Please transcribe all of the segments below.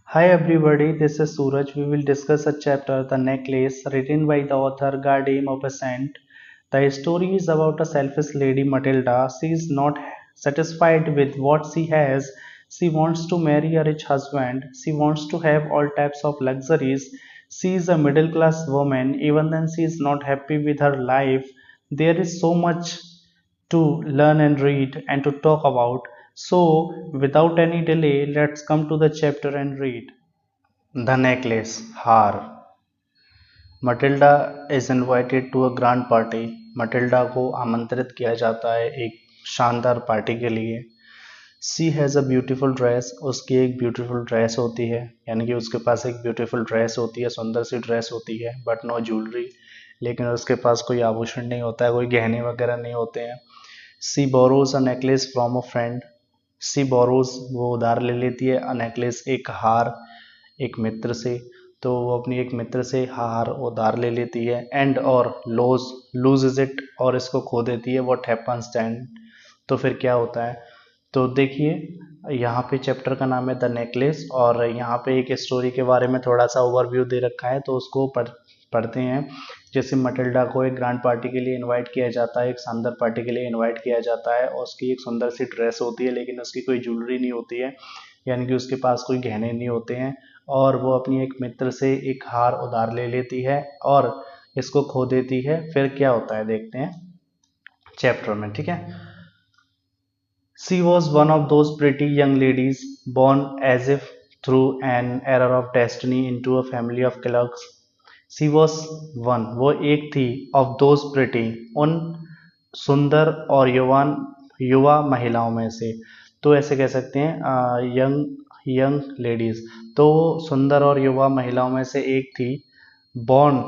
Hi everybody, this is Suraj. We will discuss a chapter, The Necklace, written by the author Garde Maupassant. The story is about a selfish lady, Matilda. She is not satisfied with what she has. She wants to marry a rich husband. She wants to have all types of luxuries. She is a middle class woman. Even then, she is not happy with her life. There is so much to learn and read and to talk about. So, without any delay, let's come to the chapter and read. The necklace, हार. Matilda is invited to a grand party. Matilda को आमंत्रित किया जाता है एक शानदार party के लिए. सी हैज़ अ ब्यूटीफुल ड्रेस. उसकी एक ब्यूटीफुल ड्रेस होती है, यानी कि उसके पास एक ब्यूटीफुल ड्रेस होती है, सुंदर सी ड्रेस होती है, बट नो ज्वेलरी. लेकिन उसके पास कोई आभूषण नहीं होता है, कोई गहने वगैरह नहीं होते हैं. She borrows a necklace from a friend. She borrows, वो उधार ले लेती है, अ नेकलेस, एक हार, एक मित्र से. तो वो अपनी एक मित्र से हार उधार ले लेती है. एंड और लूज इज इट, और इसको खो देती है. व्हाट हैपन्स देन, तो फिर क्या होता है. तो देखिए, यहाँ पे चैप्टर का नाम है द नेकलेस, और यहाँ पे एक स्टोरी के बारे में थोड़ा सा ओवरव्यू दे रखा है, तो उसको पढ़ते हैं. जैसे मटिल्डा को एक ग्रैंड पार्टी के लिए इनवाइट किया जाता है, एक शानदार पार्टी के लिए इनवाइट किया जाता है, और उसकी एक सुंदर सी ड्रेस होती है, लेकिन उसकी कोई ज्वेलरी नहीं होती है, यानी कि उसके पास कोई गहने नहीं होते हैं. और वो अपनी एक मित्र से एक हार उधार ले लेती है और इसको खो देती है. फिर क्या होता है देखते हैं चैप्टर में, ठीक है. She was one of those pretty young ladies born as if through an error of destiny into a family of clerks. She was one, वो एक थी, of those pretty, उन सुंदर और युवा महिलाओं में से. तो ऐसे कह सकते हैं यंग यंग लेडीज. तो वो सुंदर और युवा महिलाओं में से एक थी. बॉर्न,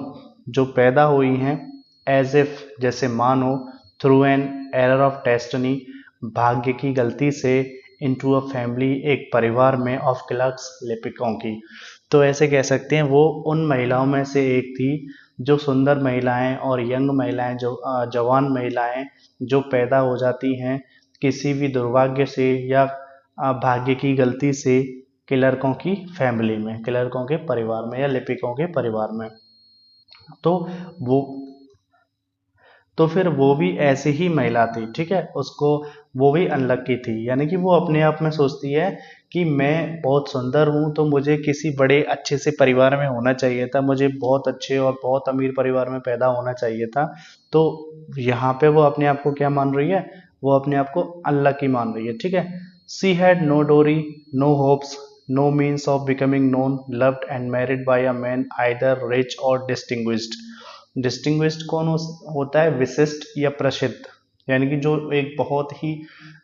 जो पैदा हुई हैं, एज इफ, जैसे मानो, through an error of destiny, भाग्य की गलती से, इनटू अ फैमिली, एक परिवार में, ऑफ क्लर्क्स, लिपिकों की. तो ऐसे कह सकते हैं वो उन महिलाओं में से एक थी जो सुंदर महिलाएं और यंग महिलाएं, जो जवान महिलाएं, जो पैदा हो जाती हैं किसी भी दुर्भाग्य से या भाग्य की गलती से क्लर्कों की फैमिली में, क्लर्कों के परिवार में या लिपिकों के परिवार में. तो वो तो फिर वो भी ऐसी ही महिला थी, ठीक है. उसको, वो भी अनलकी थी, यानी कि वो अपने आप में सोचती है कि मैं बहुत सुंदर हूँ, तो मुझे किसी बड़े अच्छे से परिवार में होना चाहिए था, मुझे बहुत अच्छे और बहुत अमीर परिवार में पैदा होना चाहिए था. तो यहाँ पे वो अपने आप को क्या मान रही है, वो अपने आप को अनलकी मान रही है, ठीक है. She had no dowry, no hopes, no means of becoming known, loved and married by a man either rich or distinguished. Distinguished कौन होता है, विशिष्ट या प्रसिद्ध, यानी कि जो एक बहुत ही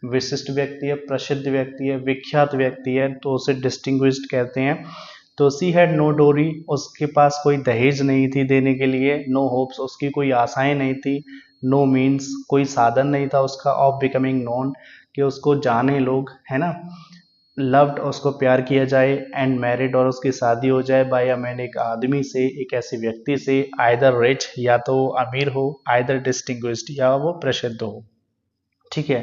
विशिष्ट व्यक्ति है, प्रसिद्ध व्यक्ति है, विख्यात व्यक्ति है, तो उसे डिस्टिंग्विश्ड कहते हैं. तो सी हैड नो डोरी, उसके पास कोई दहेज नहीं थी देने के लिए. नो होप्स, उसकी कोई आशाएं नहीं थी. नो मीन्स, कोई साधन नहीं था उसका, ऑफ बिकमिंग नोन, कि उसको जाने लोग, है ना. लव्ड, उसको प्यार किया जाए, एंड मैरिड, और उसकी शादी हो जाए, बाय अ मैन, एक आदमी से, एक ऐसे व्यक्ति से, आइदर रिच, या तो वो अमीर हो, आइदर डिस्टिंग्विश्ड, या वो प्रसिद्ध हो, ठीक है.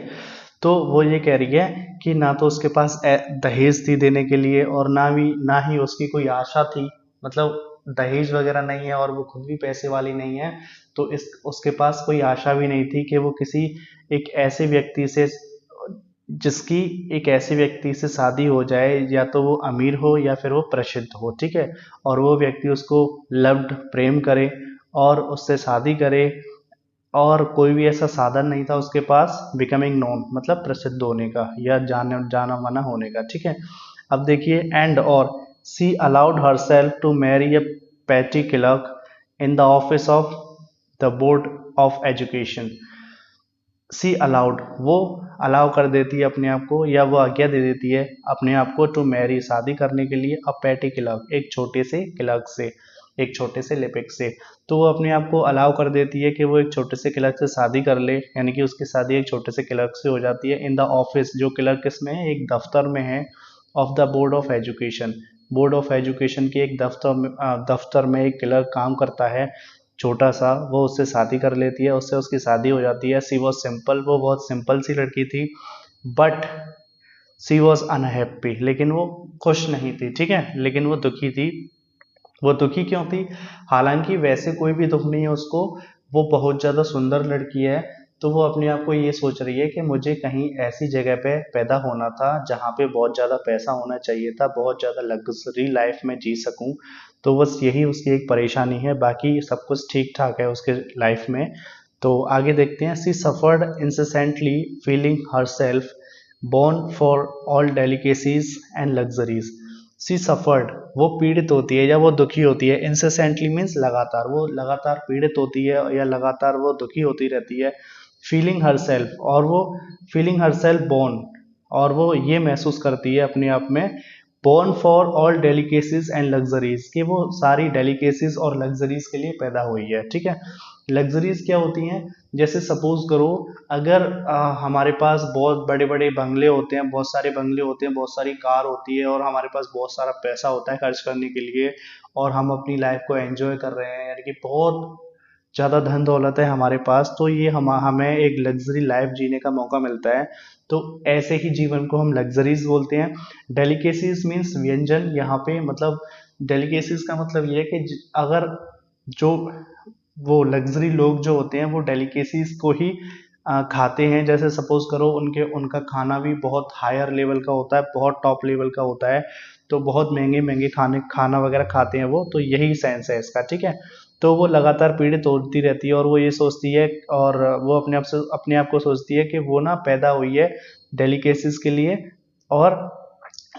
तो वो ये कह रही है कि ना तो उसके पास दहेज थी देने के लिए, और ना ही उसकी कोई आशा थी, मतलब दहेज वगैरह नहीं है और वो खुद भी पैसे वाली नहीं है. तो इस उसके पास कोई आशा भी नहीं थी कि वो किसी एक ऐसे व्यक्ति से, जिसकी एक ऐसे व्यक्ति से शादी हो जाए, या तो वो अमीर हो या फिर वो प्रसिद्ध हो, ठीक है. और वो व्यक्ति उसको लव्ड, प्रेम करे, और उससे शादी करे. और कोई भी ऐसा साधन नहीं था उसके पास, बिकमिंग नोन मतलब प्रसिद्ध होने का या जाना माना होने का, ठीक है. अब देखिए, एंड और, she allowed herself to marry a petty clerk in the office of the board of education. She allowed, वो अलाउ कर देती है अपने आप को, या वो आज्ञा दे देती है अपने आप को, टू मैरी, शादी करने के लिए, अ पैटी क्लर्क, एक छोटे से क्लर्क से, एक छोटे से लिपिक से. तो वो अपने आप को अलाउ कर देती है कि वो एक छोटे से क्लर्क से शादी कर ले, यानी कि उसकी शादी एक छोटे से क्लर्क से हो जाती है. इन द ऑफिस, जो क्लर्क किसमें है, एक दफ्तर में है, of the board of education, board of education के एक दफ्तर में एक क्लर्क काम करता है, छोटा सा. वो उससे शादी कर लेती है, उससे उसकी शादी हो जाती है. सी वॉज सिंपल, वो बहुत सिंपल सी लड़की थी. बट सी वॉज अनहैप्पी, लेकिन वो खुश नहीं थी, ठीक है, लेकिन वो दुखी थी। वो दुखी क्यों थी? हालांकि वैसे कोई भी दुख नहीं है उसको, वो बहुत ज़्यादा सुंदर लड़की है, तो वो अपने आप को ये सोच रही है कि मुझे कहीं ऐसी जगह पे पैदा होना था जहाँ पे बहुत ज़्यादा पैसा होना चाहिए था, बहुत ज़्यादा लग्जरी लाइफ में जी सकूँ। तो बस यही उसकी एक परेशानी है, बाकी सब कुछ ठीक ठाक है उसके लाइफ में। तो आगे देखते हैं। She suffered incessantly feeling herself born for all delicacies and luxuries. She suffered, वो पीड़ित होती है या वो दुखी होती है। इंसेसेंटली मीन्स लगातार, वो लगातार पीड़ित होती है या लगातार वो दुखी होती रहती है। फीलिंग हर सेल्फ, और वो फीलिंग हर सेल्फ बोर्न, और वो ये महसूस करती है अपने आप में, born for all delicacies and luxuries, कि वो सारी डेलिकेसीज और लग्जरीज के लिए पैदा हुई है, ठीक है। लग्जरीज क्या होती हैं? जैसे सपोज करो, अगर हमारे पास बहुत बड़े बड़े बंगले होते हैं, बहुत सारे बंगले होते हैं, बहुत सारी कार होती है, और हमारे पास बहुत सारा पैसा होता है खर्च करने के लिए, और हम अपनी लाइफ को एंजॉय कर रहे हैं, यानी कि बहुत ज़्यादा धन दौलत है हमारे पास, तो ये हमें एक लग्जरी लाइफ जीने का मौका मिलता है। तो ऐसे ही जीवन को हम लग्जरीज बोलते हैं। डेलिकेसीज मीन्स व्यंजन, यहाँ पे मतलब डेलिकेसीज का मतलब ये है कि अगर जो वो लग्जरी लोग जो होते हैं वो डेलिकेसीज को ही खाते हैं। जैसे सपोज करो उनका खाना भी बहुत हायर लेवल का होता है, बहुत टॉप लेवल का होता है, तो बहुत महंगे महंगे खाना वगैरह खाते हैं वो, तो यही सेंस है इसका, ठीक है। तो वो लगातार पीड़ित होती रहती है, और वो ये सोचती है, और वो अपने आप को सोचती है कि वो ना पैदा हुई है डेलिकेसीज के लिए और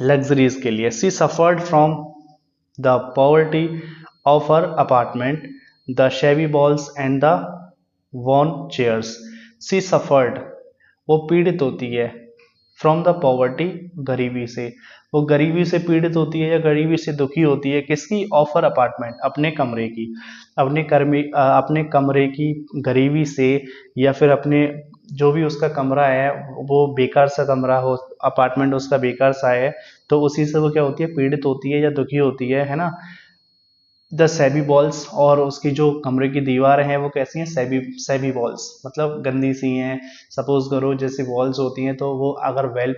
लग्जरीज के लिए। She suffered from the poverty of her apartment, the shabby walls and the worn chairs. She suffered, वो पीड़ित होती है, फ्रॉम द पॉवर्टी, गरीबी से, वो गरीबी से पीड़ित होती है या गरीबी से दुखी होती है। किसकी? ऑफर अपार्टमेंट, अपने कमरे की, अपने कमरे की गरीबी से, या फिर अपने जो भी उसका कमरा है वो बेकार सा कमरा हो, अपार्टमेंट उसका बेकार सा है, तो उसी से वो क्या होती है? पीड़ित होती है या दुखी होती है ना। द सेबी बॉल्स, और उसकी जो कमरे की दीवारें हैं वो कैसी हैं? सेबी सेबी बॉल्स, मतलब गंदी सी हैं। सपोज करो जैसे वॉल्स होती हैं तो वो अगर वेल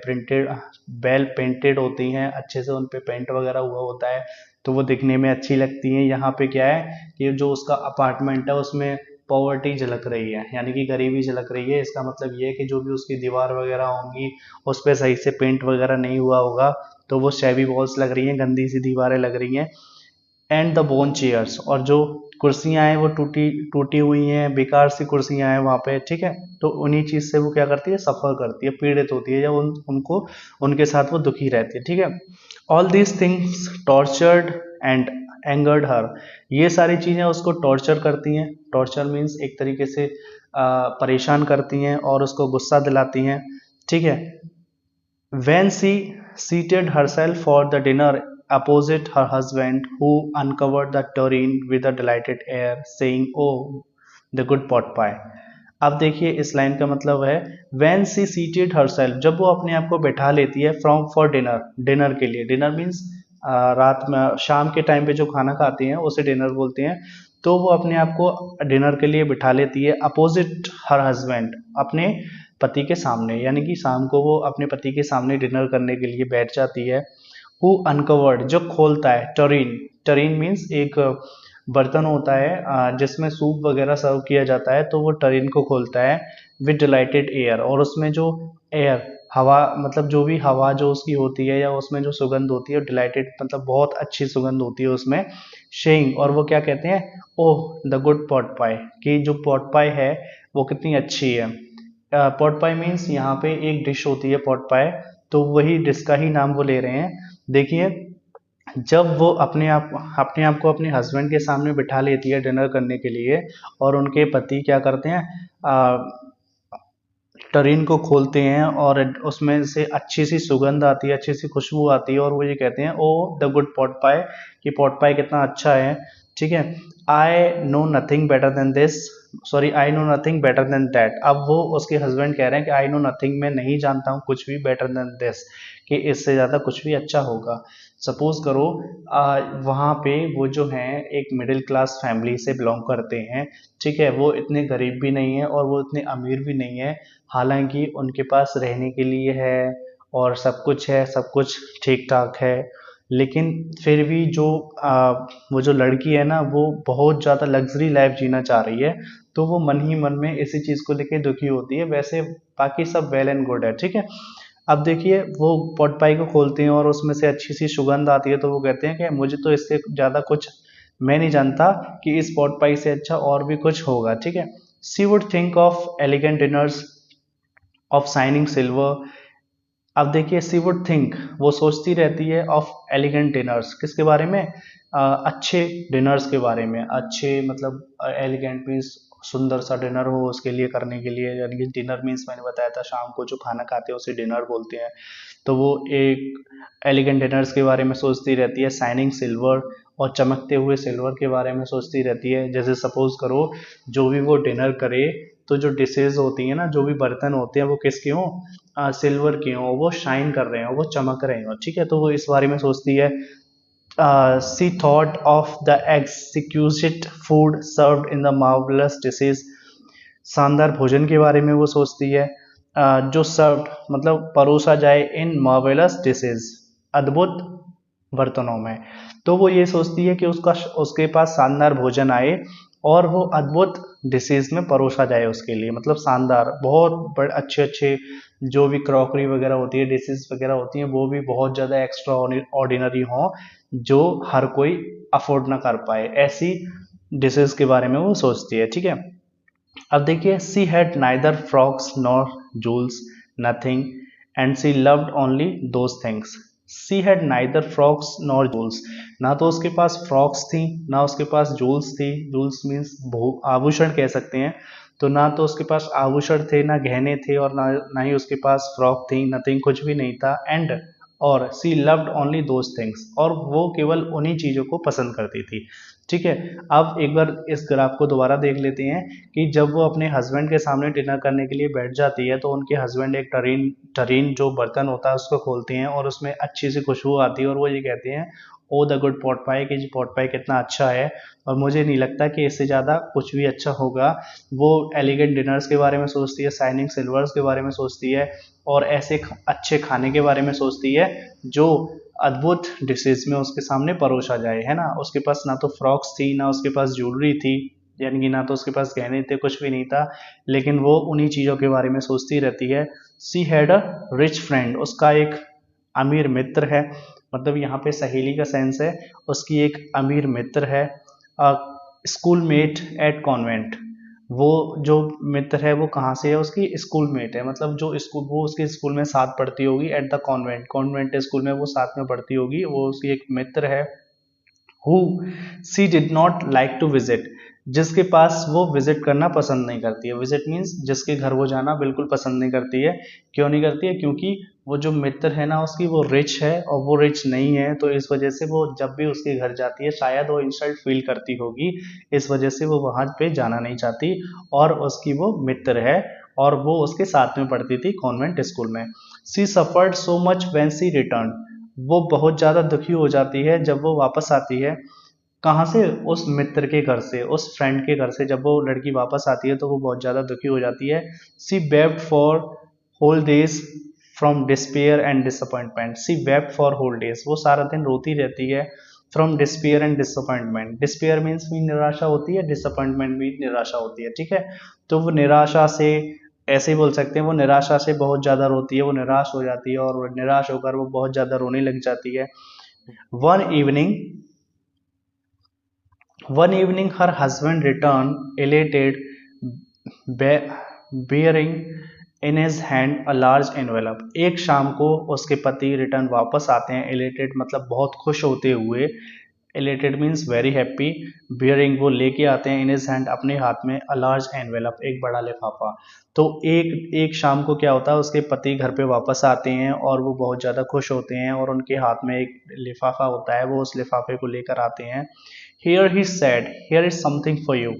पेंटेड होती हैं, अच्छे से उन पे पेंट वगैरह हुआ होता है, तो वो दिखने में अच्छी लगती हैं। यहाँ पे क्या है कि जो उसका अपार्टमेंट है उसमें पॉवर्टी झलक रही है, यानी कि गरीबी झलक रही है। इसका मतलब ये है कि जो भी उसकी दीवार वगैरह होंगी उस पर सही से पेंट वगैरह नहीं हुआ होगा, तो वो शेबी वॉल्स लग रही हैं, गंदी सी दीवारें लग रही हैं। एंड द बोन चेयर्स, और जो कुर्सियां हैं वो टूटी टूटी हुई हैं, बेकार सी कुर्सियां हैं वहाँ पे, ठीक है। तो उन्हीं चीज से वो क्या करती है? सफर करती है, पीड़ित होती है, या उनको उनके साथ वो दुखी रहती है, ठीक है। All these things tortured and angered her, ये सारी चीजें उसको टॉर्चर करती हैं। टॉर्चर मीन्स एक तरीके से परेशान करती हैं और उसको गुस्सा दिलाती हैं, ठीक है। When she seated herself for the dinner opposite her husband, who uncovered the tureen with a delighted air, saying, "Oh, the good pot pie." अब देखिए इस लाइन का मतलब है when she seated herself, जब वो अपने आप को बैठा लेती है from for dinner, डिनर के लिए। डिनर मीन्स रात में शाम के टाइम पे जो खाना खाते हैं उसे डिनर बोलते हैं। तो वो अपने आप को डिनर के लिए बिठा लेती है अपोजिट हर हस्बैंड, अपने पति के सामने, यानी कि शाम को वो अपने पति के सामने डिनर करने के लिए बैठ जाती है। हु अनकवर्ड, जो खोलता है, टरीन, टरीन मीन्स एक बर्तन होता है जिसमें सूप वगैरह सर्व किया जाता है, तो वो टरीन को खोलता है विद डिलाइटेड एयर, और उसमें जो एयर, हवा, मतलब जो भी हवा जो उसकी होती है या उसमें जो सुगंध होती है, डिलाइटेड मतलब बहुत अच्छी सुगंध होती है उसमें। शेइंग, और वो क्या कहते हैं? ओह द गुड पॉट पाई, कि जो पॉट पाई है वो कितनी अच्छी है। पॉट पाई मीन्स यहाँ पे एक डिश होती है पॉट पाई, तो वही डिश का ही नाम वो ले रहे हैं। देखिए जब वो अपने आप को अपने हस्बैंड के सामने बिठा लेती है डिनर करने के लिए, और उनके पति क्या करते हैं? टरीन को खोलते हैं और उसमें से अच्छी सी सुगंध आती है, अच्छी सी खुशबू आती है, और वो ये कहते हैं ओ द गुड पॉट पाई, कि पॉट पाई कितना अच्छा है, ठीक है। I know nothing better than this, sorry I know nothing better than that. अब वो उसके हस्बैंड कह रहे हैं कि आई नो नथिंग, मैं नहीं जानता हूँ कुछ भी, बेटर देन दिस, कि इससे ज़्यादा कुछ भी अच्छा होगा। सपोज करो वहाँ पे वो जो हैं एक मिडिल क्लास फैमिली से बिलोंग करते हैं, ठीक है। वो इतने गरीब भी नहीं है और वो इतने अमीर भी नहीं है, हालांकि उनके पास रहने के लिए है, और सब कुछ है, सब कुछ ठीक ठाक है, लेकिन फिर भी वो जो लड़की है ना वो बहुत ज़्यादा लग्जरी लाइफ जीना चाह रही है, तो वो मन ही मन में इसी चीज़ को लेके दुखी होती है। वैसे बाकी सब वेल एंड गुड है, ठीक है। अब देखिए वो पॉट पाई को खोलते हैं और उसमें से अच्छी सी सुगंध आती है, तो वो कहते हैं कि मुझे तो इससे ज़्यादा कुछ, मैं नहीं जानता कि इस पॉट पाई से अच्छा और भी कुछ होगा, ठीक है। She would think of elegant dinners of shining silver. अब देखिए सी वुड थिंक, वो सोचती रहती है, ऑफ एलिगेंट डिनर्स, किसके बारे में, अच्छे डिनर्स के बारे में। अच्छे मतलब एलिगेंट मीन्स सुंदर सा डिनर हो उसके लिए करने के लिए, यानी कि डिनर मीन्स मैंने बताया था शाम को जो खाना खाते हैं उसे डिनर बोलते हैं। तो वो एक एलिगेंट डिनर्स के बारे में सोचती रहती है, शाइनिंग सिल्वर, और चमकते हुए सिल्वर के बारे में सोचती रहती है। जैसे सपोज करो जो भी वो डिनर करे तो जो डिशेज होती हैं ना, जो भी बर्तन होते हैं वो किसके हों, सिल्वर के हों, वो शाइन कर रहे हो, वो चमक रहे हो, ठीक है। तो वो इस बारे में सोचती है। She thought of the exquisite food served in the marvellous dishes. शानदार भोजन के बारे में वो सोचती है, जो सर्व्ड मतलब परोसा जाए इन मार्वेलस डिशेज, अद्भुत बर्तनों में। तो वो ये सोचती है कि उसके पास शानदार भोजन आए और वो अद्भुत डिशेज में परोसा जाए उसके लिए, मतलब शानदार बहुत बड़े अच्छे अच्छे जो भी क्रॉकरी वगैरह होती है, डिशेज वगैरह होती हैं, वो भी बहुत ज़्यादा एक्स्ट्रा ऑर्डिनरी हों, जो हर कोई अफोर्ड ना कर पाए, ऐसी डिशेज के बारे में वो सोचती है, ठीक है। अब देखिए she had neither frocks nor jewels, nothing, and she loved only those things. She had neither frocks nor jewels, ना तो उसके पास फ्रॉक्स थी ना उसके पास जूल्स थी। जूल्स मीन्स आभूषण कह सकते हैं। तो ना तो उसके पास आभूषण थे, ना गहने थे, और ना ही उसके पास फ्रॉक थी, नथिंग कुछ भी नहीं था। एंड और सी लव्ड ओनली दोज थिंग्स, और वो केवल उन्हीं चीज़ों को पसंद करती थी, ठीक है। अब एक बार इस ग्राफ को दोबारा देख लेते हैं कि जब वो अपने हस्बैंड के सामने डिनर करने के लिए बैठ जाती है तो उनके हस्बैंड एक टरीन जो बर्तन होता है उसको खोलते हैं और उसमें अच्छी सी खुशबू आती है, और वो ये कहते हैं, ओ द गुड पॉट पाई, कि पॉट पाई कितना अच्छा है, और मुझे नहीं लगता कि इससे ज़्यादा कुछ भी अच्छा होगा। वो एलिगेंट डिनर्स के बारे में सोचती है, शाइनिंग सिल्वर्स के बारे में सोचती है, और ऐसे अच्छे खाने के बारे में सोचती है जो अद्भुत डिशेज में उसके सामने परोसा जाए, है ना। उसके पास ना तो फ्रॉक्स थी ना उसके पास ज्वेलरी थी, यानी कि ना तो उसके पास गहने थे, कुछ भी नहीं था, लेकिन वो उन्हीं चीज़ों के बारे में सोचती रहती है। She had a rich friend, उसका एक अमीर मित्र है, मतलब यहाँ पे सहेली का सेंस है, उसकी एक अमीर मित्र है। स्कूल मेट एट कॉन्वेंट, वो जो मित्र है वो कहाँ से है, उसकी स्कूल मेट है, मतलब जो स्कूल वो उसके स्कूल में साथ पढ़ती होगी, at the convent, convent school में वो साथ में पढ़ती होगी, वो उसकी एक मित्र है। Who she did not like to visit, जिसके पास वो विजिट करना पसंद नहीं करती है। विजिट मीन्स जिसके घर वो जाना बिल्कुल पसंद नहीं करती है। क्यों नहीं करती है, क्योंकि वो जो मित्र है ना उसकी, वो रिच है और वो रिच नहीं है, तो इस वजह से वो जब भी उसके घर जाती है शायद वो इंसल्ट फील करती होगी, इस वजह से वो वहां पे जाना नहीं चाहती। और उसकी वो मित्र है और वो उसके साथ में पढ़ती थी कॉन्वेंट स्कूल में। She suffered so much when she return, वो बहुत ज़्यादा दुखी हो जाती है जब वो वापस आती है। कहाँ से, उस मित्र के घर से, उस फ्रेंड के घर से जब वो लड़की वापस आती है तो वो बहुत ज़्यादा दुखी हो जाती है। She wept for whole days from despair and disappointment, she wept for whole days, वो सारा दिन रोती रहती है। From despair and disappointment, despair means भी निराशा होती है, डिसअपॉइंटमेंट भी निराशा होती है, ठीक है। तो वो निराशा से, ऐसे ही बोल सकते हैं, वो निराशा से बहुत ज़्यादा रोती है, वो निराश हो जाती है और निराश होकर वो बहुत ज़्यादा रोने लग जाती है। One evening One evening, her husband returned, elated, bearing in his hand a large envelope. एक शाम को उसके पति रिटर्न वापस आते हैं, elated मतलब बहुत खुश होते हुए, elated means very happy, bearing वो लेके आते हैं, in his hand अपने हाथ में, a large envelope एक बड़ा लिफाफा। तो एक एक शाम को क्या होता है, उसके पति घर पे वापस आते हैं और वो बहुत ज़्यादा खुश होते हैं और उनके हाथ में एक लिफाफा होता है, वो उस लिफाफे को लेकर आते हैं। Here he said, here is something for you.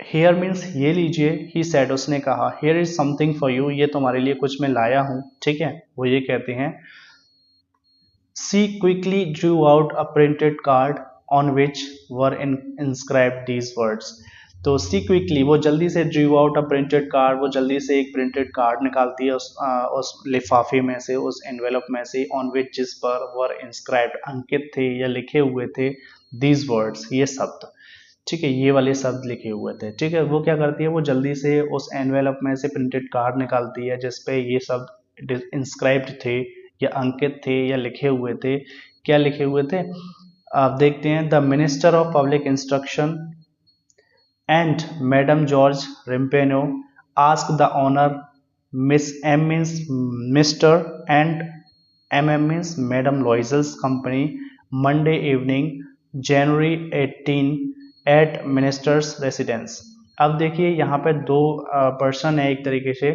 Here means ये लीजिए, he said उसने कहा, here is something for you, ये तुम्हारे लिए कुछ मैं लाया हूँ, ठीक है। वो ये कहते हैं। She quickly drew out a printed card on which were inscribed these words. तो सी क्विकली, वो जल्दी से Drew out a printed card, वो जल्दी से एक प्रिंटेड कार्ड निकालती है उस लिफाफे में से, उस एनवेलप में से, ऑन विच, जिस पर वर इंस्क्राइब्ड, अंकित थे या लिखे हुए थे, दीज वर्ड्स, ये शब्द, ठीक है, ये वाले शब्द लिखे हुए थे, ठीक है। वो क्या करती है, वो जल्दी से उस एनवेलप में से प्रिंटेड कार्ड निकालती है जिसपे ये शब्द इंस्क्राइब्ड थे या अंकित थे या लिखे हुए थे। क्या लिखे हुए थे, आप देखते हैं, the minister of public instruction and Madam George Rimpeno asked the owner, Miss M means Mr. and MM means Madam Loisel's company, Monday evening, January 18 at Minister's residence। अब देखिए यहाँ पे दो पर्सन है एक तरीके से,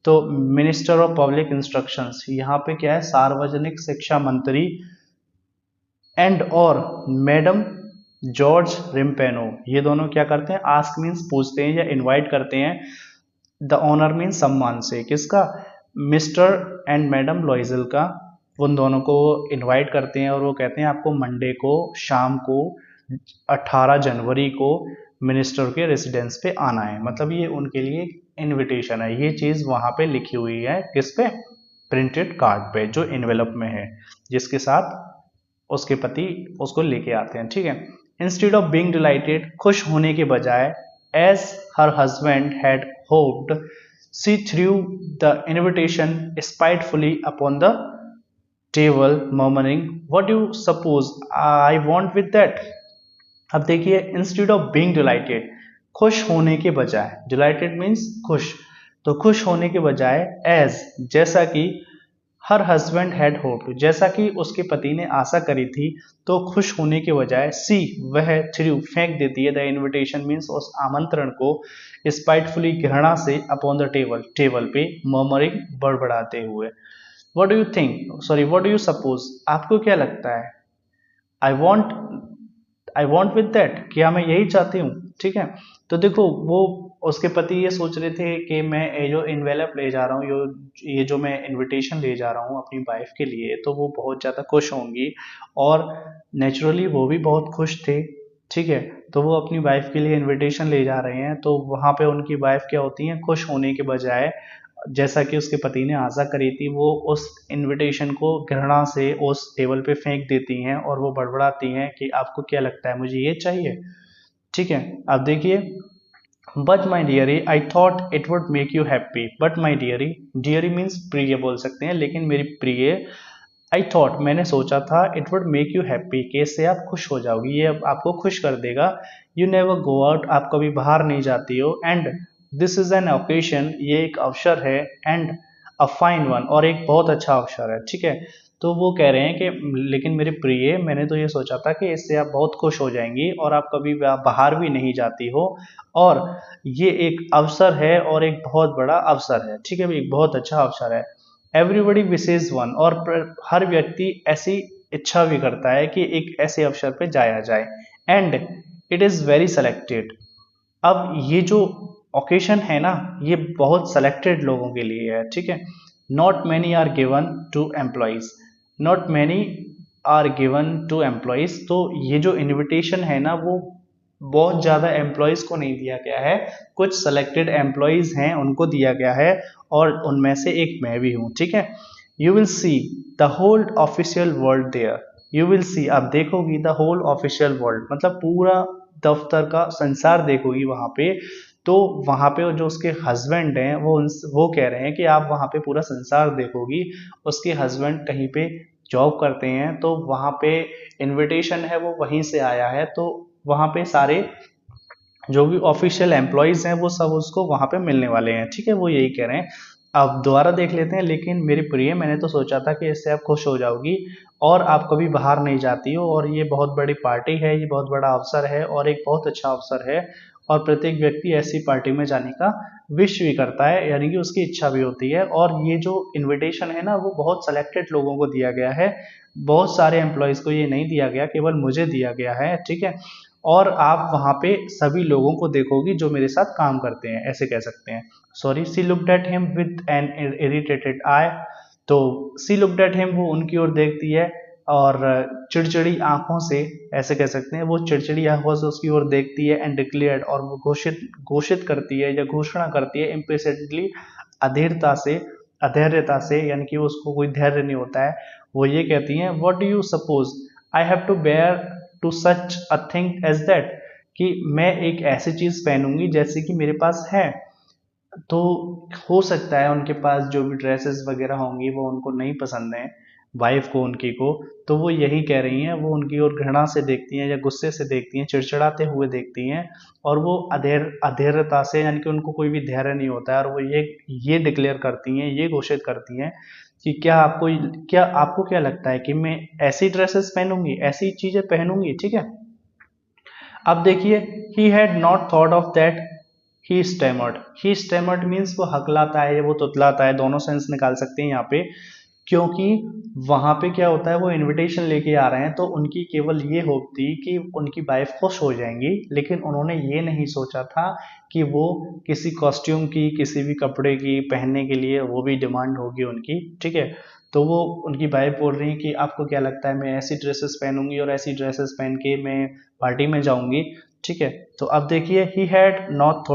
तो मिनिस्टर ऑफ पब्लिक इंस्ट्रक्शंस, यहाँ पे क्या है, सार्वजनिक शिक्षा मंत्री, एंड और मैडम जॉर्ज रिम्पेनो, ये दोनों क्या करते हैं, आस्क मीन्स पूछते हैं या इनवाइट करते हैं, द ऑनर मीन्स सम्मान से, किसका, मिस्टर एंड मैडम लॉइजल का, उन दोनों को इनवाइट करते हैं और वो कहते हैं आपको मंडे को शाम को 18 जनवरी को मिनिस्टर के रेसिडेंस पे आना है। मतलब ये उनके लिए इनविटेशन है, ये चीज़ वहाँ पे लिखी हुई है, किस पे, प्रिंटेड कार्ड पे जो एनवेलप में है, जिसके साथ उसके पति उसको लेके आते हैं, ठीक है। इंस्टेड ऑफ बीइंग डिलाइटेड, खुश होने के बजाय, as her husband had hoped, she threw the invitation spitefully upon the table, murmuring, what you suppose I want with that. अब देखिए, इंस्टेड ऑफ बीइंग डिलाइटेड, खुश होने के बजाय, डिलाइटेड मीन्स खुश, तो खुश होने के बजाय, एज, जैसा कि, हर हस्बैंड हैड होप्ड, जैसा कि उसके पति ने आशा करी थी, तो खुश होने के बजाय, सी, वह थ्रू, फेंक देती है, द इनविटेशन मीन्स उस आमंत्रण को, स्पाइटफुली, घृणा से, अपॉन द टेबल, टेबल पे, मर्मरिंग, बड़बड़ाते हुए। What do you think, sorry what do you suppose, आपको क्या लगता है, आई वॉन्ट विद दैट, क्या मैं यही चाहती हूँ, ठीक है। तो देखो, वो उसके पति ये सोच रहे थे कि मैं ये जो इन्वेलप ले जा रहा हूँ, ये जो मैं इनविटेशन ले जा रहा हूँ अपनी वाइफ के लिए, तो वो बहुत ज़्यादा खुश होंगी, और नेचुरली वो भी बहुत खुश थे, ठीक है। तो वो अपनी वाइफ के लिए इनविटेशन ले जा रहे हैं, तो वहाँ पे उनकी वाइफ क्या होती हैं, खुश होने के बजाय, जैसा कि उसके पति ने आशा करी थी, वो उस इनविटेशन को घृणा से उस टेबल पे फेंक देती हैं और वो बड़बड़ाती हैं कि आपको क्या लगता है, मुझे ये चाहिए, ठीक है। अब देखिए, but my diary, I thought it would make you happy, but my diary, diary means प्रिय बोल सकते हैं, लेकिन मेरी प्रिय, आई थॉट, मैंने सोचा था, it would make you happy, कि इससे आप खुश हो जाओगी, ये आपको खुश कर देगा, यू नेवर गो आउट, आप कभी बाहर नहीं जाती हो, and this is an occasion, ये एक अवसर है, एंड अ फाइन वन, और एक बहुत अच्छा अवसर है, ठीक है। तो वो कह रहे हैं कि लेकिन मेरे प्रिय, मैंने तो ये सोचा था कि इससे आप बहुत खुश हो जाएंगी और आप कभी बाहर भी नहीं जाती हो, और ये एक अवसर है और एक बहुत बड़ा अवसर है, ठीक है, एक बहुत अच्छा अवसर है। एवरीबडी विशेज वन, और हर व्यक्ति ऐसी इच्छा भी करता है कि एक ऐसे अवसर पे जाया जाए, and it is very selected. अब ये जो ओकेशन है ना, ये बहुत सेलेक्टेड लोगों के लिए है, ठीक है। Not many are given to employees, not many are given to employees, तो ये जो इनविटेशन है ना, वो बहुत ज़्यादा एम्प्लॉयज़ को नहीं दिया गया है, कुछ सेलेक्टेड एम्प्लॉयज़ हैं उनको दिया गया है, और उनमें से एक मैं भी हूँ, ठीक है। You will see the whole official world there, you will see, आप देखोगी, द होल ऑफिशियल वर्ल्ड, मतलब पूरा दफ्तर का संसार देखोगी वहाँ पे। तो वहाँ पे जो उसके हस्बैंड हैं, वो कह रहे हैं कि आप वहाँ पे पूरा संसार देखोगी, उसके हस्बैंड कहीं पे जॉब करते हैं, तो वहाँ पे इनविटेशन है वो वहीं से आया है, तो वहाँ पे सारे जो भी ऑफिशियल एम्प्लॉयज़ हैं वो सब उसको वहाँ पे मिलने वाले हैं, ठीक है, वो यही कह रहे हैं। अब दोबारा देख लेते हैं, लेकिन मेरी प्रिय, मैंने तो सोचा था कि इससे आप खुश हो जाओगी और आप कभी बाहर नहीं जाती हो, और ये बहुत बड़ी पार्टी है, ये बहुत बड़ा अवसर है और एक बहुत अच्छा अवसर है, और प्रत्येक व्यक्ति ऐसी पार्टी में जाने का विश भी करता है, यानी कि उसकी इच्छा भी होती है, और ये जो इनविटेशन है ना, वो बहुत सेलेक्टेड लोगों को दिया गया है, बहुत सारे एम्प्लॉयज़ को ये नहीं दिया गया, केवल मुझे दिया गया है, ठीक है। और आप वहाँ पे सभी लोगों को देखोगी जो मेरे साथ काम करते हैं, ऐसे कह सकते हैं। Sorry, she looked at him with an irritated eye, तो सी लुक्ड एट हिम, वो उनकी ओर देखती है, और चिड़चिड़ी आंखों से, ऐसे कह सकते हैं, वो चिड़चिड़ी आंखों से उसकी ओर देखती है एंड डिक्लेयर्ड, और वो घोषित घोषित करती है या घोषणा करती है इम्पेशेंटली, अधीरता से, अधैर्यता से, यानी कि उसको कोई धैर्य नहीं होता है। वो ये कहती हैं, what do you suppose I have to bear to such a thing as that, कि मैं एक ऐसी चीज पहनूंगी जैसे कि मेरे पास है। तो हो सकता है उनके पास जो भी ड्रेसेस वगैरह होंगी वो उनको नहीं पसंद है, वाइफ को, उनकी को, तो वो यही कह रही हैं, वो उनकी ओर घृणा से देखती हैं या गुस्से से देखती हैं, चिड़चिड़ाते हुए देखती हैं, और वो अधैर्यता से, यानी कि उनको कोई भी धैर्य नहीं होता है, और वो ये डिक्लेयर करती हैं, ये घोषित करती हैं कि क्या आपको क्या लगता है कि मैं ऐसी ड्रेसेस पहनूंगी, ऐसी चीजें पहनूंगी, ठीक है। अब देखिए, he had not thought of that, he stammered. He stammered means वो हकलाता है या वो तुतलाता है, दोनों सेंस निकाल सकते हैं यहाँ पे, क्योंकि वहां पे क्या होता है, वो इनविटेशन लेके आ रहे हैं, तो उनकी केवल ये होप थी कि उनकी वाइफ खुश हो जाएंगी, लेकिन उन्होंने ये नहीं सोचा था कि वो किसी कॉस्ट्यूम की, किसी भी कपड़े की पहनने के लिए वो भी डिमांड होगी उनकी, ठीक है। तो वो उनकी वाइफ बोल रही है कि आपको क्या लगता है मैं ऐसी ड्रेसेस पहनूंगी और ऐसी ड्रेसेस पहन के मैं पार्टी में जाऊंगी, ठीक है। तो अब देखिए, he had not